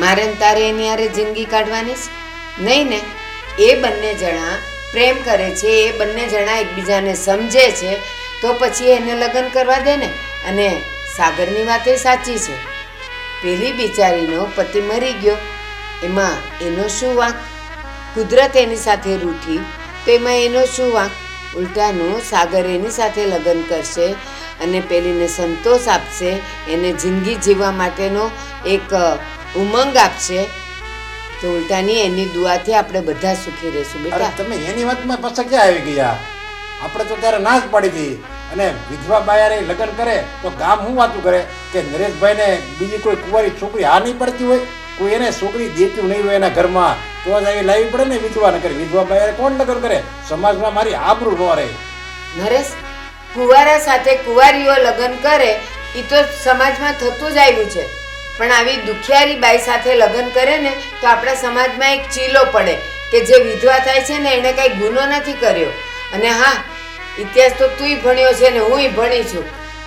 મારે ને તારે એની હારે જિંદગી કાઢવાની છે નહીં ને. એ બંને જણા પ્રેમ કરે છે, એ બંને જણા એકબીજાને સમજે છે, તો પછી એને લગ્ન કરવા દે ને. અને સાગરની વાત એ સાચી છે, પેલી બિચારીનો પતિ મરી ગયો, એમાં એનો શું વાંક? કુદરત એની સાથે રૂઠી તો એમાં એનો શું વાંક? ઉલટાનું સાગર એની સાથે લગ્ન કરશે અને પેલીને સંતોષ આપશે, એને જિંદગી જીવવા માટેનો એક ઉમંગ આપશે, તો ઉલટાની એની દુઆથી આપણે બધા સુખી રહીશું અરે બેટા. તમે એની વાતમાં પાછા ક્યાં આવી ગયા? આપણે તો ત્યારે ના જ પાડી હતી. અને વિધવા બાયારે લગ્ન કરે તો ગામ શું વાતું કરે કે નરેશભાઈને બીજી કોઈ કુંવારી છોકરી હા નહીં પડતી હોય, કોઈ એને છોકરી દેતું નહીં હોય એના ઘરમાં, તો જ આવી લાવવી પડે ને. વિધવા ન કરે, વિધવા બાયારે કોણ લગ્ન કરે? સમાજમાં મારી આબરૂ ન રહે. નરેશ, કુંવારા સાથે કુંવારીઓ લગ્ન કરે એ તો સમાજમાં થતું જ આવ્યું છે, પણ આવી દુખિયારી બાઈ સાથે લગ્ન કરે ને તો આપણા સમાજમાં એક ચીલો પડે કે જે વિધવા થાય છે ને એણે કંઈ ગુનો નથી કર્યો. અને હા, ઇતિહાસ તો તુંય ભણ્યો છે ને હુંય ભણી છું.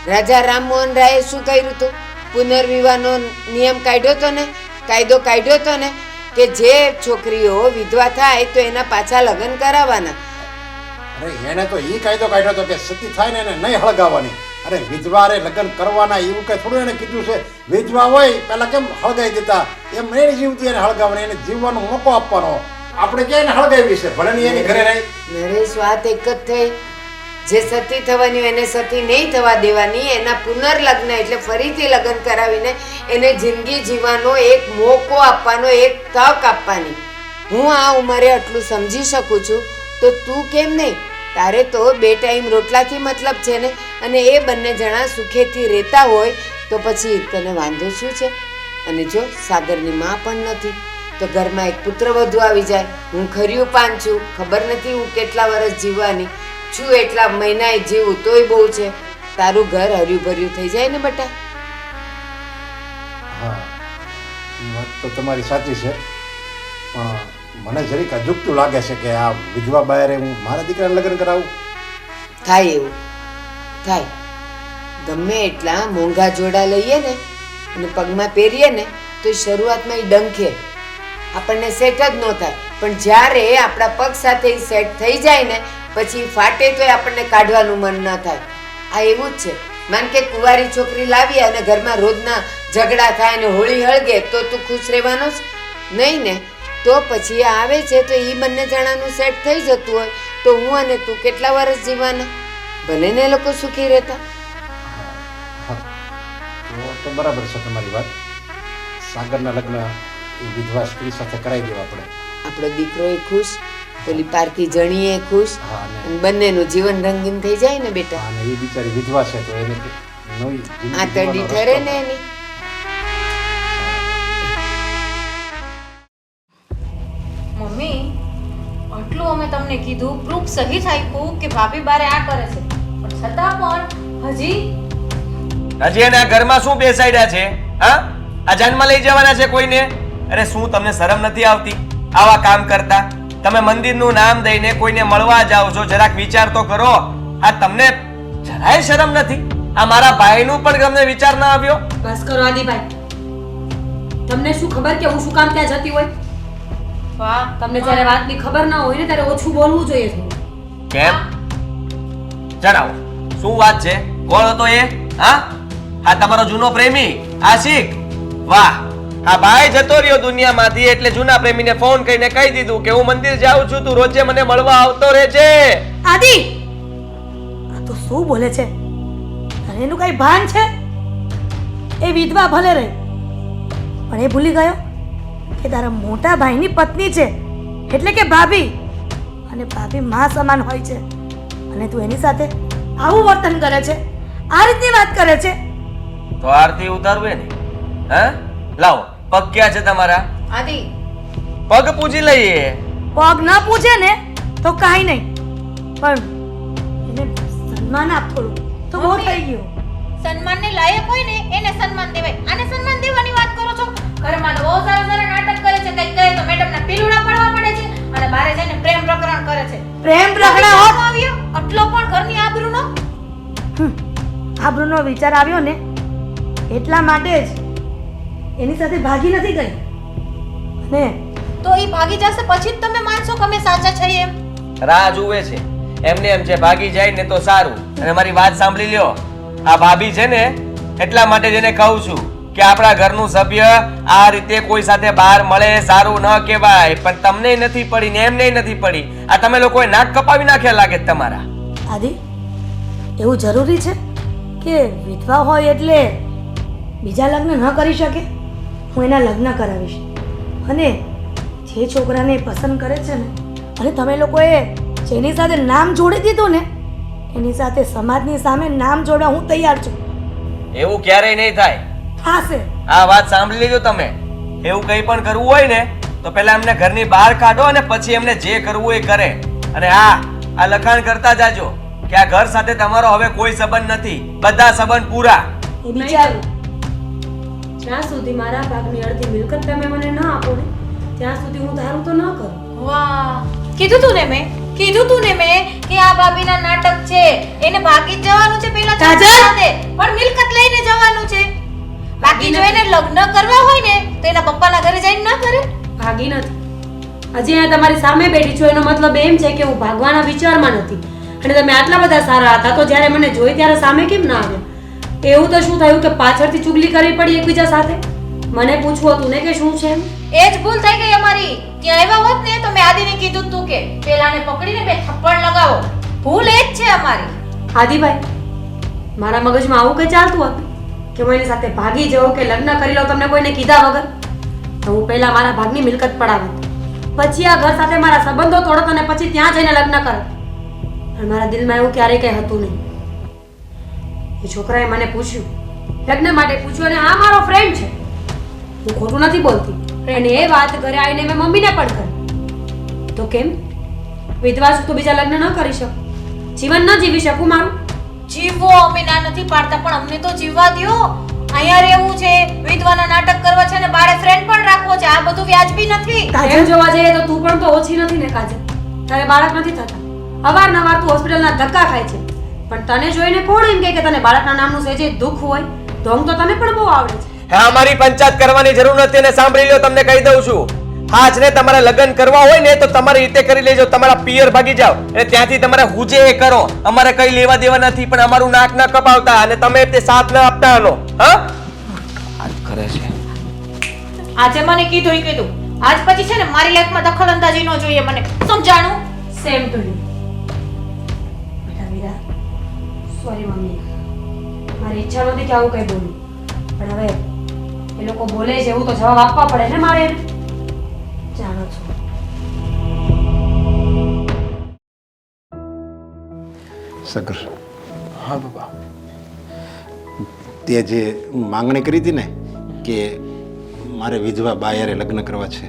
રાજા રામમોહન રાયે શું કર્યું હતું? પુનર્વિવાહનો નિયમ કાઢ્યો હતો ને, કાયદો કાઢ્યો હતો ને કે જે છોકરીઓ વિધવા થાય તો એના પાછા લગ્ન કરાવવાના. અરે એને તો એ કાયદો કાઢ્યો હતો કે સતી થાય ને એને નહીં હળગાવવાની. અરે વિધવા રે લગ્ન કરવાના એવું કઈ થોડું એને કીધું છે? વિધવા હોય પહેલા કેમ હળગાવી દેતા? એમ નહીં જીવતી એને હળગાવવાની, એને જીવવાનો મોકો આપવાનો. આપણે ક્યાં એને હળગાવી છે? ભલે ની એની ઘરે રહી. નરેશ, વાત એક જ થઈ. જે સતી થવાની હોય એને સતી નહીં થવા દેવાની, એના પુનર્લગ્ન એટલે ફરીથી લગ્ન કરાવીને એને જિંદગી જીવવાનો એક મોકો આપવાનો, એક તક આપવાની. હું આ ઉંમરે આટલું સમજી શકું છું તો તું કેમ નહીં? તારે તો 2 ટાઈમ રોટલાથી મતલબ છે ને, અને એ બંને જણા સુખેથી રહેતા હોય તો પછી તને વાંધો શું છે? અને જો સાગરની માં પણ નથી તો ઘરમાં એક પુત્ર વધુ આવી જાય. હું ખર્યું પાન છું, ખબર નથી હું કેટલા વર્ષ જીવવાની છું, એટલા મહિનાએ જીવું તોય બહુ છે. તારું ઘર હર્યું ભર્યું થઈ જાય ને બેટા. હા, એ વાત તો તમારી સાચી છે, પણ મને જરીક અજુગતું લાગે છે કે આ વિધવા બાયારે હું મારા દીકરાને લગ્ન કરાવું. થાય એવું થાય. ગમે એટલા મોંઘા જોડા લઈએ ને અને પગમાં પહેરીએ ને તો શરૂઆતમાં એ ડંખે, આપણને સેટ જ ન થાય, પણ જ્યારે આપણા પગ સાથે એ સેટ થઈ જાય ને પછી ફાટે તોય આપણને કાઢવાનું મન ન થાય. આ એવું જ છે. માન કે કુંવારી છોકરી લાવીએ અને ઘરમાં રોજના ઝઘડા થાય અને હોળી હળગે તો તું ખુશ રહેવાનો જ નહીં ને. તો પછી આ આવે છે તો એ બંને જણાનું સેટ થઈ જતું હોય તો હું અને તું કેટલા વર્ષ જીવવાના? ભલે ને લોકો સુખી રહેતા. તો બરાબર છે તમારી વાત. સાગરના લગ્ન એ વિધવા સ્ત્રી સાથે કરાવી દેવા પડે. આપણો દીકરો એ ખુશ, પેલી પારકી જણીએ ખુશ, હા, અને બંનેનું જીવન રંગીન થઈ જાય ને બેટા. અને એ બિચારી વિધવા છે તો એને નવી જિંદગી આ તડી જીવવાનો ઠરે રસ્તો ને એની. મમ્મી, આટલું અમે તમને કીધું, પ્રૂફ સહિત આપ્યું કે ભાભી બારે આ કરે છે, પણ છતાં પણ હજી એના ઘરમાં શું બેસાડ્યા છે? હા, આ જાનમાં લઈ જવાના છે કોઈને? અરે શું તમને શરમ નથી આવતી આવા કામ કરતા? તમે મંદિરનું નામ દઈને કોઈને મળવા જાઓ છો, જરાક વિચાર તો કરો. આ તમને જરાય શરમ નથી? આ મારા ભાઈનું પણ તમને વિચાર ના આવ્યો? બસ કરો આદિભાઈ, તમને શું ખબર કે હું શું કામ ત્યાં જતી હોય? વાહ, તમને જ્યારે વાતની ખબર ના હોય ને ત્યારે ઓછું બોલવું જોઈએ થોડું. કેમ? જણાવો શું વાત છે? કોણ હતો એ? હા, આ તમારો જૂનો પ્રેમી આશિક? વાહ, આ ભાઈ જતો રહ્યો દુનિયામાંથી એટલે જૂના પ્રેમીને ફોન કરીને કહી દીધું કે હું મંદિર જાઉં છું, તું રોજે મને મળવા આવતો રહેજે. આદિ, આ તો શું બોલે છે? અને એનું કઈ ભાન છે? એ વિધવા ભલે રહે, પણ એ ભૂલી ગયો કે તારા મોટા ભાઈની પત્ની છે, એટલે કે ભાભી. અને ભાભી માં સમાન હોય છે, અને તું એની સાથે આવું વર્તન કરે છે, આ રીતની વાત કરે છે. તો આરતી ઉતારવે ને? હા, લાવો પગ ક્યાં છે તમારા? આદિ, પગ પૂજી લઈએ. પગ ન પૂછે ને તો કાંઈ નહીં, પણ એને સન્માન આપ થોડું. તો બહુ થઈ ગયું. સન્માનને લાયક હોય ને એને સન્માન દેવાય. આને સન્માન દેવાની વાત કરો છો? ઘરમાં તો બહુ સારા સારા નાટક કરે છે, કંઈક કહે તો મેડમના પીલુડા પડવા પડે છે અને બહાર જઈને પ્રેમ પ્રકરણ કરે છે. પ્રેમ પ્રકરણ હોત આવ્યો આટલો પણ ઘરની આબરૂનો. આબરૂનો વિચાર આવ્યો ને એટલા માટે જ એની સાથે ભાગી નથી ગઈ. અને તો એ ભાગી જશે પછી જ તમે માનશો કે અમે સાચા છીએ એમ? રાહ જુએ છે એમને એમ છે ભાગી જાય ને તો સારું. અને મારી વાત સાંભળી લ્યો, આ ભાભી છે ને એટલા માટે જ એને કહું છું કે આપણા ઘરનું સભ્ય આ રીતે કોઈ સાથે બહાર મળે સારું ન કહેવાય. પણ તમને નથી પડી ને એમને નથી પડી. આ તમે લોકોએ નાક કપાવી નાખ્યા લાગે છે તમારા. આદિ એવું જરૂરી છે કે વિધવા હોય એટલે બીજા લગ્ન ન કરી શકે? હું એના લગ્ન કરાવીશ. અને જે છોકરાને એ પસંદ કરે છે ને અને તમે લોકોએ જેની સાથે નામ જોડી દીધું ને એની સાથે સમાજની સામે નામ જોડવા હું તૈયાર છું. એવું ક્યારેય નહીં થાય. થાશે. આ વાત સાંભળી લેજો તમે. એવું કંઈ પણ કરવું હોય ને તો પહેલા એમને ઘરની બહાર કાઢો અને પછી એમને જે કરવું એ કરે. અને આ લખાણ કરતા જાજો કે આ ઘર સાથે તમારો હવે કોઈ સંબંધ નથી, બધા સંબંધ પૂરા. એ બિચારું જ્યાં સુધી મારા ભાગની અડધી મિલકત તમે મને ન આપો ને ત્યાં સુધી હું ધારું તો ન કરું. વાહ, કીધું તું ને મેં કે આ ભાભીના નાટક છે. એને ભાગી જ જવાનું છે પહેલા કાજલ! સાથે, પણ મિલકત લઈને જવાનું છે. બાકી જો એને લગ્ન કરવા હોય ને તો એના પપ્પાના ઘરે જઈને ના કરે. ભાગી નથી. હજી અહીંયા તમારી સામે બેઠી છું એનો મતલબ એમ છે કે હું ભાગવાના વિચારમાં નથી. અને તમે આટલા બધા સારા હતા તો જ્યારે મને જોઈ ત્યારે સામે કેમ ના આવ્યા? એવું તો શું થયું કે પાછળથી ચુગલી કરવી પડી એકબીજા સાથે? મને પૂછવું હતું ને કે શું છે એમ? એ જ ભૂલ થઈ ગઈ અમારી. ત્યાં આવ્યા હોત ને તો મેં આદિને કીધું તું કે પેલાને પકડીને બે થપ્પડ લગાવો. ભૂલ એ જ છે અમારી. આદિભાઈ, મારા મગજમાં આવું કંઈ ચાલતું હતું કે હું એની સાથે ભાગી જાઉં કે લગ્ન કરી લઉં તમને કોઈને કીધા વગર? તો હું પહેલા મારા ભાગની મિલકત પડાવી, પછી આ ઘર સાથે મારા સંબંધો તોડત અને પછી ત્યાં જઈને લગ્ન કરત. પણ મારા દિલમાં એવું ક્યારેય કંઈ હતું નહીં. એ છોકરાએ મને પૂછ્યું, લગ્ન માટે પૂછ્યું, અને આ મારો ફ્રેન્ડ છે, હું ખોટું નથી બોલતી. અને એ વાત ઘરે આવીને મેં મમ્મીને પણ કરી. તો કેમ વિધવા છું તો બીજા લગ્ન ન કરી શકું? જીવન ન જીવી શકું મારું? જીવો, અમે ના નથી પાડતા, પણ અમને તો જીવવા દ્યો. અહીંયા રહેવું છે, વિધવાના નાટક કરવા છે અને બારે ફ્રેન્ડ પણ રાખવો છે. આ બધું વ્યાજબી નથી. એમ જોવા જઈએ તો તું પણ તો ઓછી નથી ને કાજલ. તારે બાળક નથી થતા, અવારનવાર તું હોસ્પિટલના ધક્કા ખાય છે, પણ તને જોઈને કોણ એમ કહે કે તને બાળકના નામનું સેજે દુઃખ હોય? ઢોંગ તો તને પણ બહુ આવડે છે. હા, અમારી પંચાયત કરવાની જરૂર નથી અને સાંભળી લો, તમને કહી દઉં છું. હા જ ને, તમારે લગ્ન કરવા હોય ને તો તમારી રીતે કરી લેજો. તમારા પિયર ભાગી જાઓ અને ત્યાંથી તમારે હુજે એ કરો. અમારે કઈ લેવા દેવા નથી, પણ અમારું નાક ન કપાવતા અને તમે તે સાથ ન આપતા આનો. હા, આ કરે છે. આજે મને કીધું. આજ પછી છે ને મારી લાઈફમાં દખલ અંદાજી ન જોઈએ. મને સમજાણું? Same to you. બેટા મીરા, સોરી મમ્મી, મારી ઈચ્છા નથી કે આવું કંઈ બોલું, પણ હવે એ લોકો બોલે છે એવું તો જવાબ આપવા પડે ને મારે એને. જાણો છો, સગર, હા બાબા. તે જે માંગણી કરી હતી ને કે મારે વિધવા બાયારે લગ્ન કરવા છે,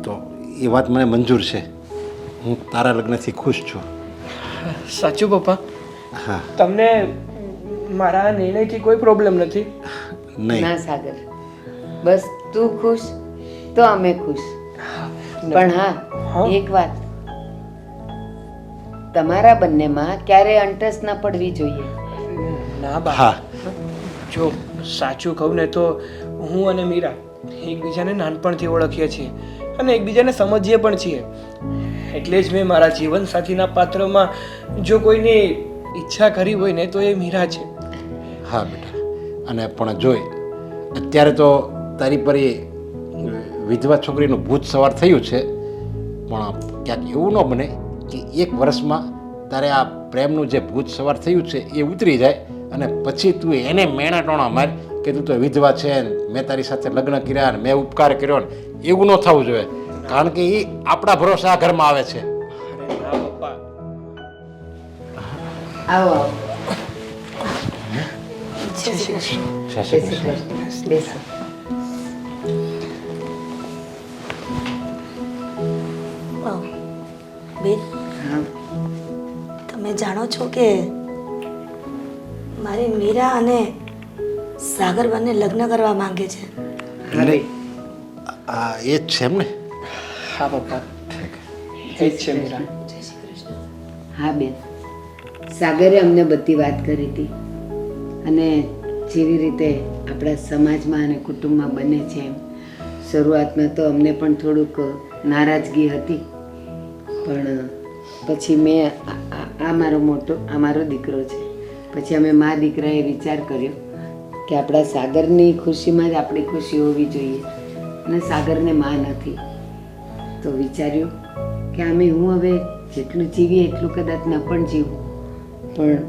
તો એ વાત મને મંજૂર છે. હું તારા લગ્નથી ખુશ છું. સાચું પપ્પા? હા. તમને મારા નિર્ણયથી કોઈ પ્રોબ્લેમ નથી? નહીં. ના સાગર, બસ તું ખુશ તો અમે ખુશ. પણ હા, એક વાત, તમારા બંનેમાં ક્યારે અંટસ ન પડવી જોઈએ. ના બા. હા. જો સાચું કહું ને તો હું અને મીરા એકબીજાને નાનપણથી ઓળખીએ છીએ અને એકબીજાને સમજીએ પણ છીએ. એટલે જ મેં મારા જીવન સાથીના પાત્રમાં જો કોઈની ઈચ્છા કરી હોય ને તો એ મીરા છે. હા બેટા, અને પણ જોઈ અત્યારે તો તારી પર એ વિધવા છોકરીનું ભૂત સવાર થયું છે, પણ ક્યાંક એવું ન બને કે એક વર્ષમાં તારે આ પ્રેમનું જે ભૂત સવાર થયું છે એ ઉતરી જાય અને પછી તું એને મેણા ટોણા માર કે તું તો વિધવા છે, મેં તારી સાથે લગ્ન કર્યા ને મેં ઉપકાર કર્યો ને, એવું ન થવું જોઈએ. કારણ કે એ આપણા ભરોસે આ ઘરમાં આવે છે. અરે ના પપ્પા. આવો આવો, જય શ્રી કૃષ્ણ. બેસો. બેન, હા, તમે જાણો છો કે મારી મીરા અને સાગર બંને લગ્ન કરવા માંગે છે. એટલે આ એ જ છે એમ ને? હા પપ્પા, એ જ છે મીરા. હા બેન, સાગરે અમને બધી વાત કરી હતી અને જેવી રીતે આપણા સમાજમાં અને કુટુંબમાં બને છે એમ શરૂઆતમાં તો અમને પણ થોડુંક નારાજગી હતી, પણ પછી મેં આ મારો દીકરો છે, પછી અમે મા દીકરાએ વિચાર કર્યો કે આપણા સાગરની ખુશીમાં જ આપણી ખુશી હોવી જોઈએ અને સાગરને માં નથી, તો વિચાર્યું કે અમે હું હવે જેટલું જીવીએ એટલું કદાચ ન પણ જીવું, પણ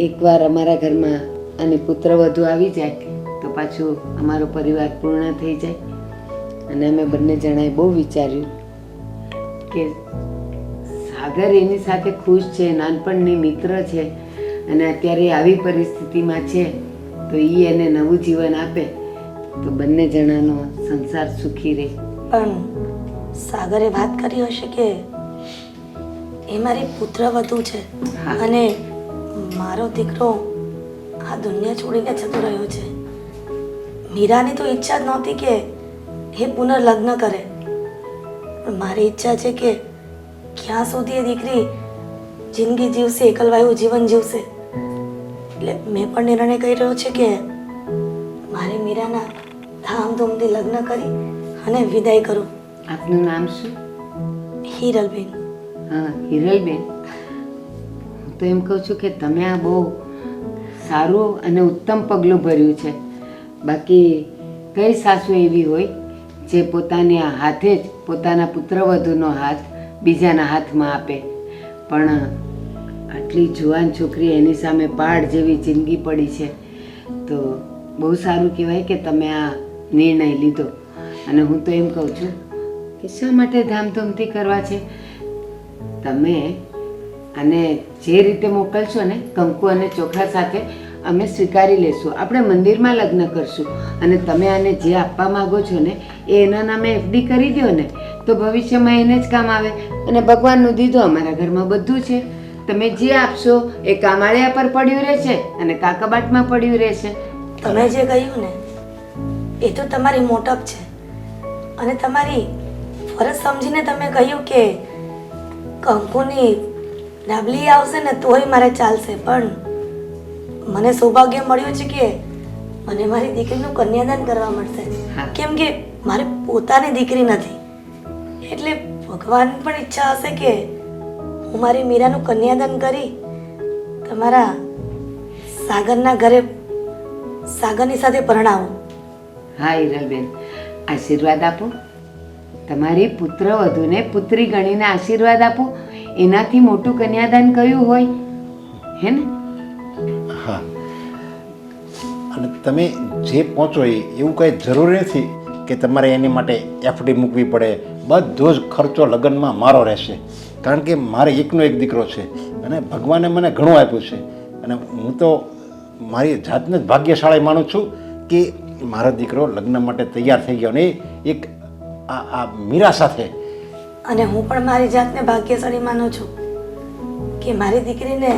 એકવાર અમારા ઘરમાં અને પુત્રવધુ આવી જાય તો પાછું અમારો પરિવાર પૂર્ણ થઈ જાય. અને અમે બંને જણાએ બહુ વિચાર્યું કે સાગર એની સાથે ખુશ છે, નાનપણની મિત્ર છે અને અત્યારે આવી પરિસ્થિતિમાં છે, તો એ એને નવું જીવન આપે તો બંને જણાનો સંસાર સુખી રહે. પણ સાગરે વાત કરી હશે કે એ મારી પુત્રવધુ છે હા. અને મારો દીકરો આ દુનિયા છોડીને જતો રહ્યો છે. મીરાની તો ઈચ્છા જ નહોતી કે એ પુનર્લગ્ન કરે, પણ મારી ઈચ્છા છે કે ક્યાં સુધી એ દીકરી જિંદગી જીવશે, એકલવાયું જીવન જીવશે. એટલે મેં પણ નિર્ણય કર્યો છે કે મારી મીરાના ધામધૂમથી લગ્ન કરી અને વિદાય કરું. આપનું નામ શું? હિરલબેન. હા, હિરલબેન, હું તો એમ કહું છું કે તમે આ બહુ સારું અને ઉત્તમ પગલું ભર્યું છે. બાકી કઈ સાસુ એવી હોય જે પોતાની હાથે જ પોતાના પુત્રવધુનો હાથ બીજાના હાથમાં આપે, પણ આટલી જુવાન છોકરી એની સામે પહાડ જેવી જિંદગી પડી છે, તો બહુ સારું કહેવાય કે તમે આ નિર્ણય લીધો. અને હું તો એમ કહું છું કે શા માટે ધામધૂમથી કરવા છે? તમે અને જે રીતે મોકલશો ને કંકુ અને ચોખા સાથે અમે સ્વીકારી લેશું. આપણે મંદિરમાં લગ્ન કરશું અને તમે આને જે આપવા માગો છો ને એ એના નામે FD કરી દો ને, તો ભવિષ્યમાં એને જ કામ આવે. અને ભગવાનનું દીધું, અમારા ઘરમાં બધું છે, તમે જે આપશો એ કામાળિયા પર પડ્યું રહેશે અને કાકબાટમાં પડ્યું રહેશે. તમે જે કહ્યું ને એ તો તમારી મોટપ છે અને તમારી ફરજ સમજીને તમે કહ્યું કે કંકુની ડાબલી આવશે ને તોય મારે ચાલશે, પણ મને સૌભાગ્ય મળ્યું છે કે મને મારી દીકરીનું કન્યાદાન કરવા મળશે. હા. કેમ કે મારી પોતાની દીકરી નથી, એટલે ભગવાન પણ ઈચ્છા હશે કે હું મારી મીરાનું કન્યાદાન કરી તમારા સાગરના ઘરે સાગરની સાથે પરણાવું. હા હિરલબેન, આશીર્વાદ આપો. તમારી પુત્રવધુને પુત્રી ગણીને આશીર્વાદ આપો. એનાથી મોટું કન્યાદાન કયું હોય, હે ને? હા, અને તમે જે પહોંચો એવું કંઈ જરૂરી નથી કે તમારે એની માટે FD મૂકવી પડે. બધો જ ખર્ચો લગ્નમાં મારો રહેશે, કારણ કે મારે એકનો એક દીકરો છે અને ભગવાને મને ઘણું આપ્યું છે. અને હું તો મારી જાતને જ ભાગ્યશાળી માનું છું કે મારો દીકરો લગ્ન માટે તૈયાર થઈ ગયો ને એક આ મીરા સાથે. અને હું પણ મારી જાતને ભાગ્યશાળી માનું છું કે મારી દીકરીને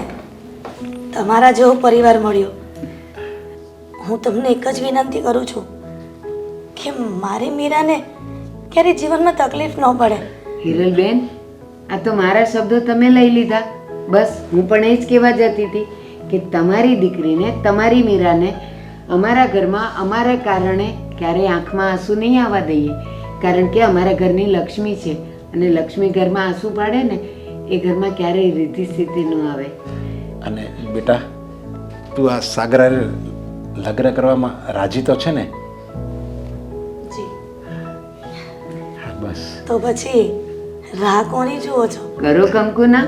તમારા જેવો પરિવાર મળ્યો. હું તમને એક જ વિનંતી કરું છું કે મારી મીરાને ક્યારે જીવનમાં તકલીફ ન પડે. હિરલબેન, આ તો મારા શબ્દો તમે લઈ લીધા. બસ હું પણ એ જ કહેવા જતી હતી કે તમારી દીકરીને, તમારી મીરાને અમારા ઘરમાં અમારા કારણે ક્યારેય આંખમાં આંસુ નહીં આવવા દઈએ, કારણ કે અમારા ઘરની લક્ષ્મી છે અને લક્ષ્મી ઘરમાં આંસુ પાડે ને એ ઘરમાં ક્યારેય રીધિ સ્થિતિ ન આવે. અને બેટા, તું આ સાગર હારે લગ્ન કરવામાં રાજી તો છે ને? જી. હા, બસ. તો પછી રાહ કોની જુઓ છો? કરો કંકુના.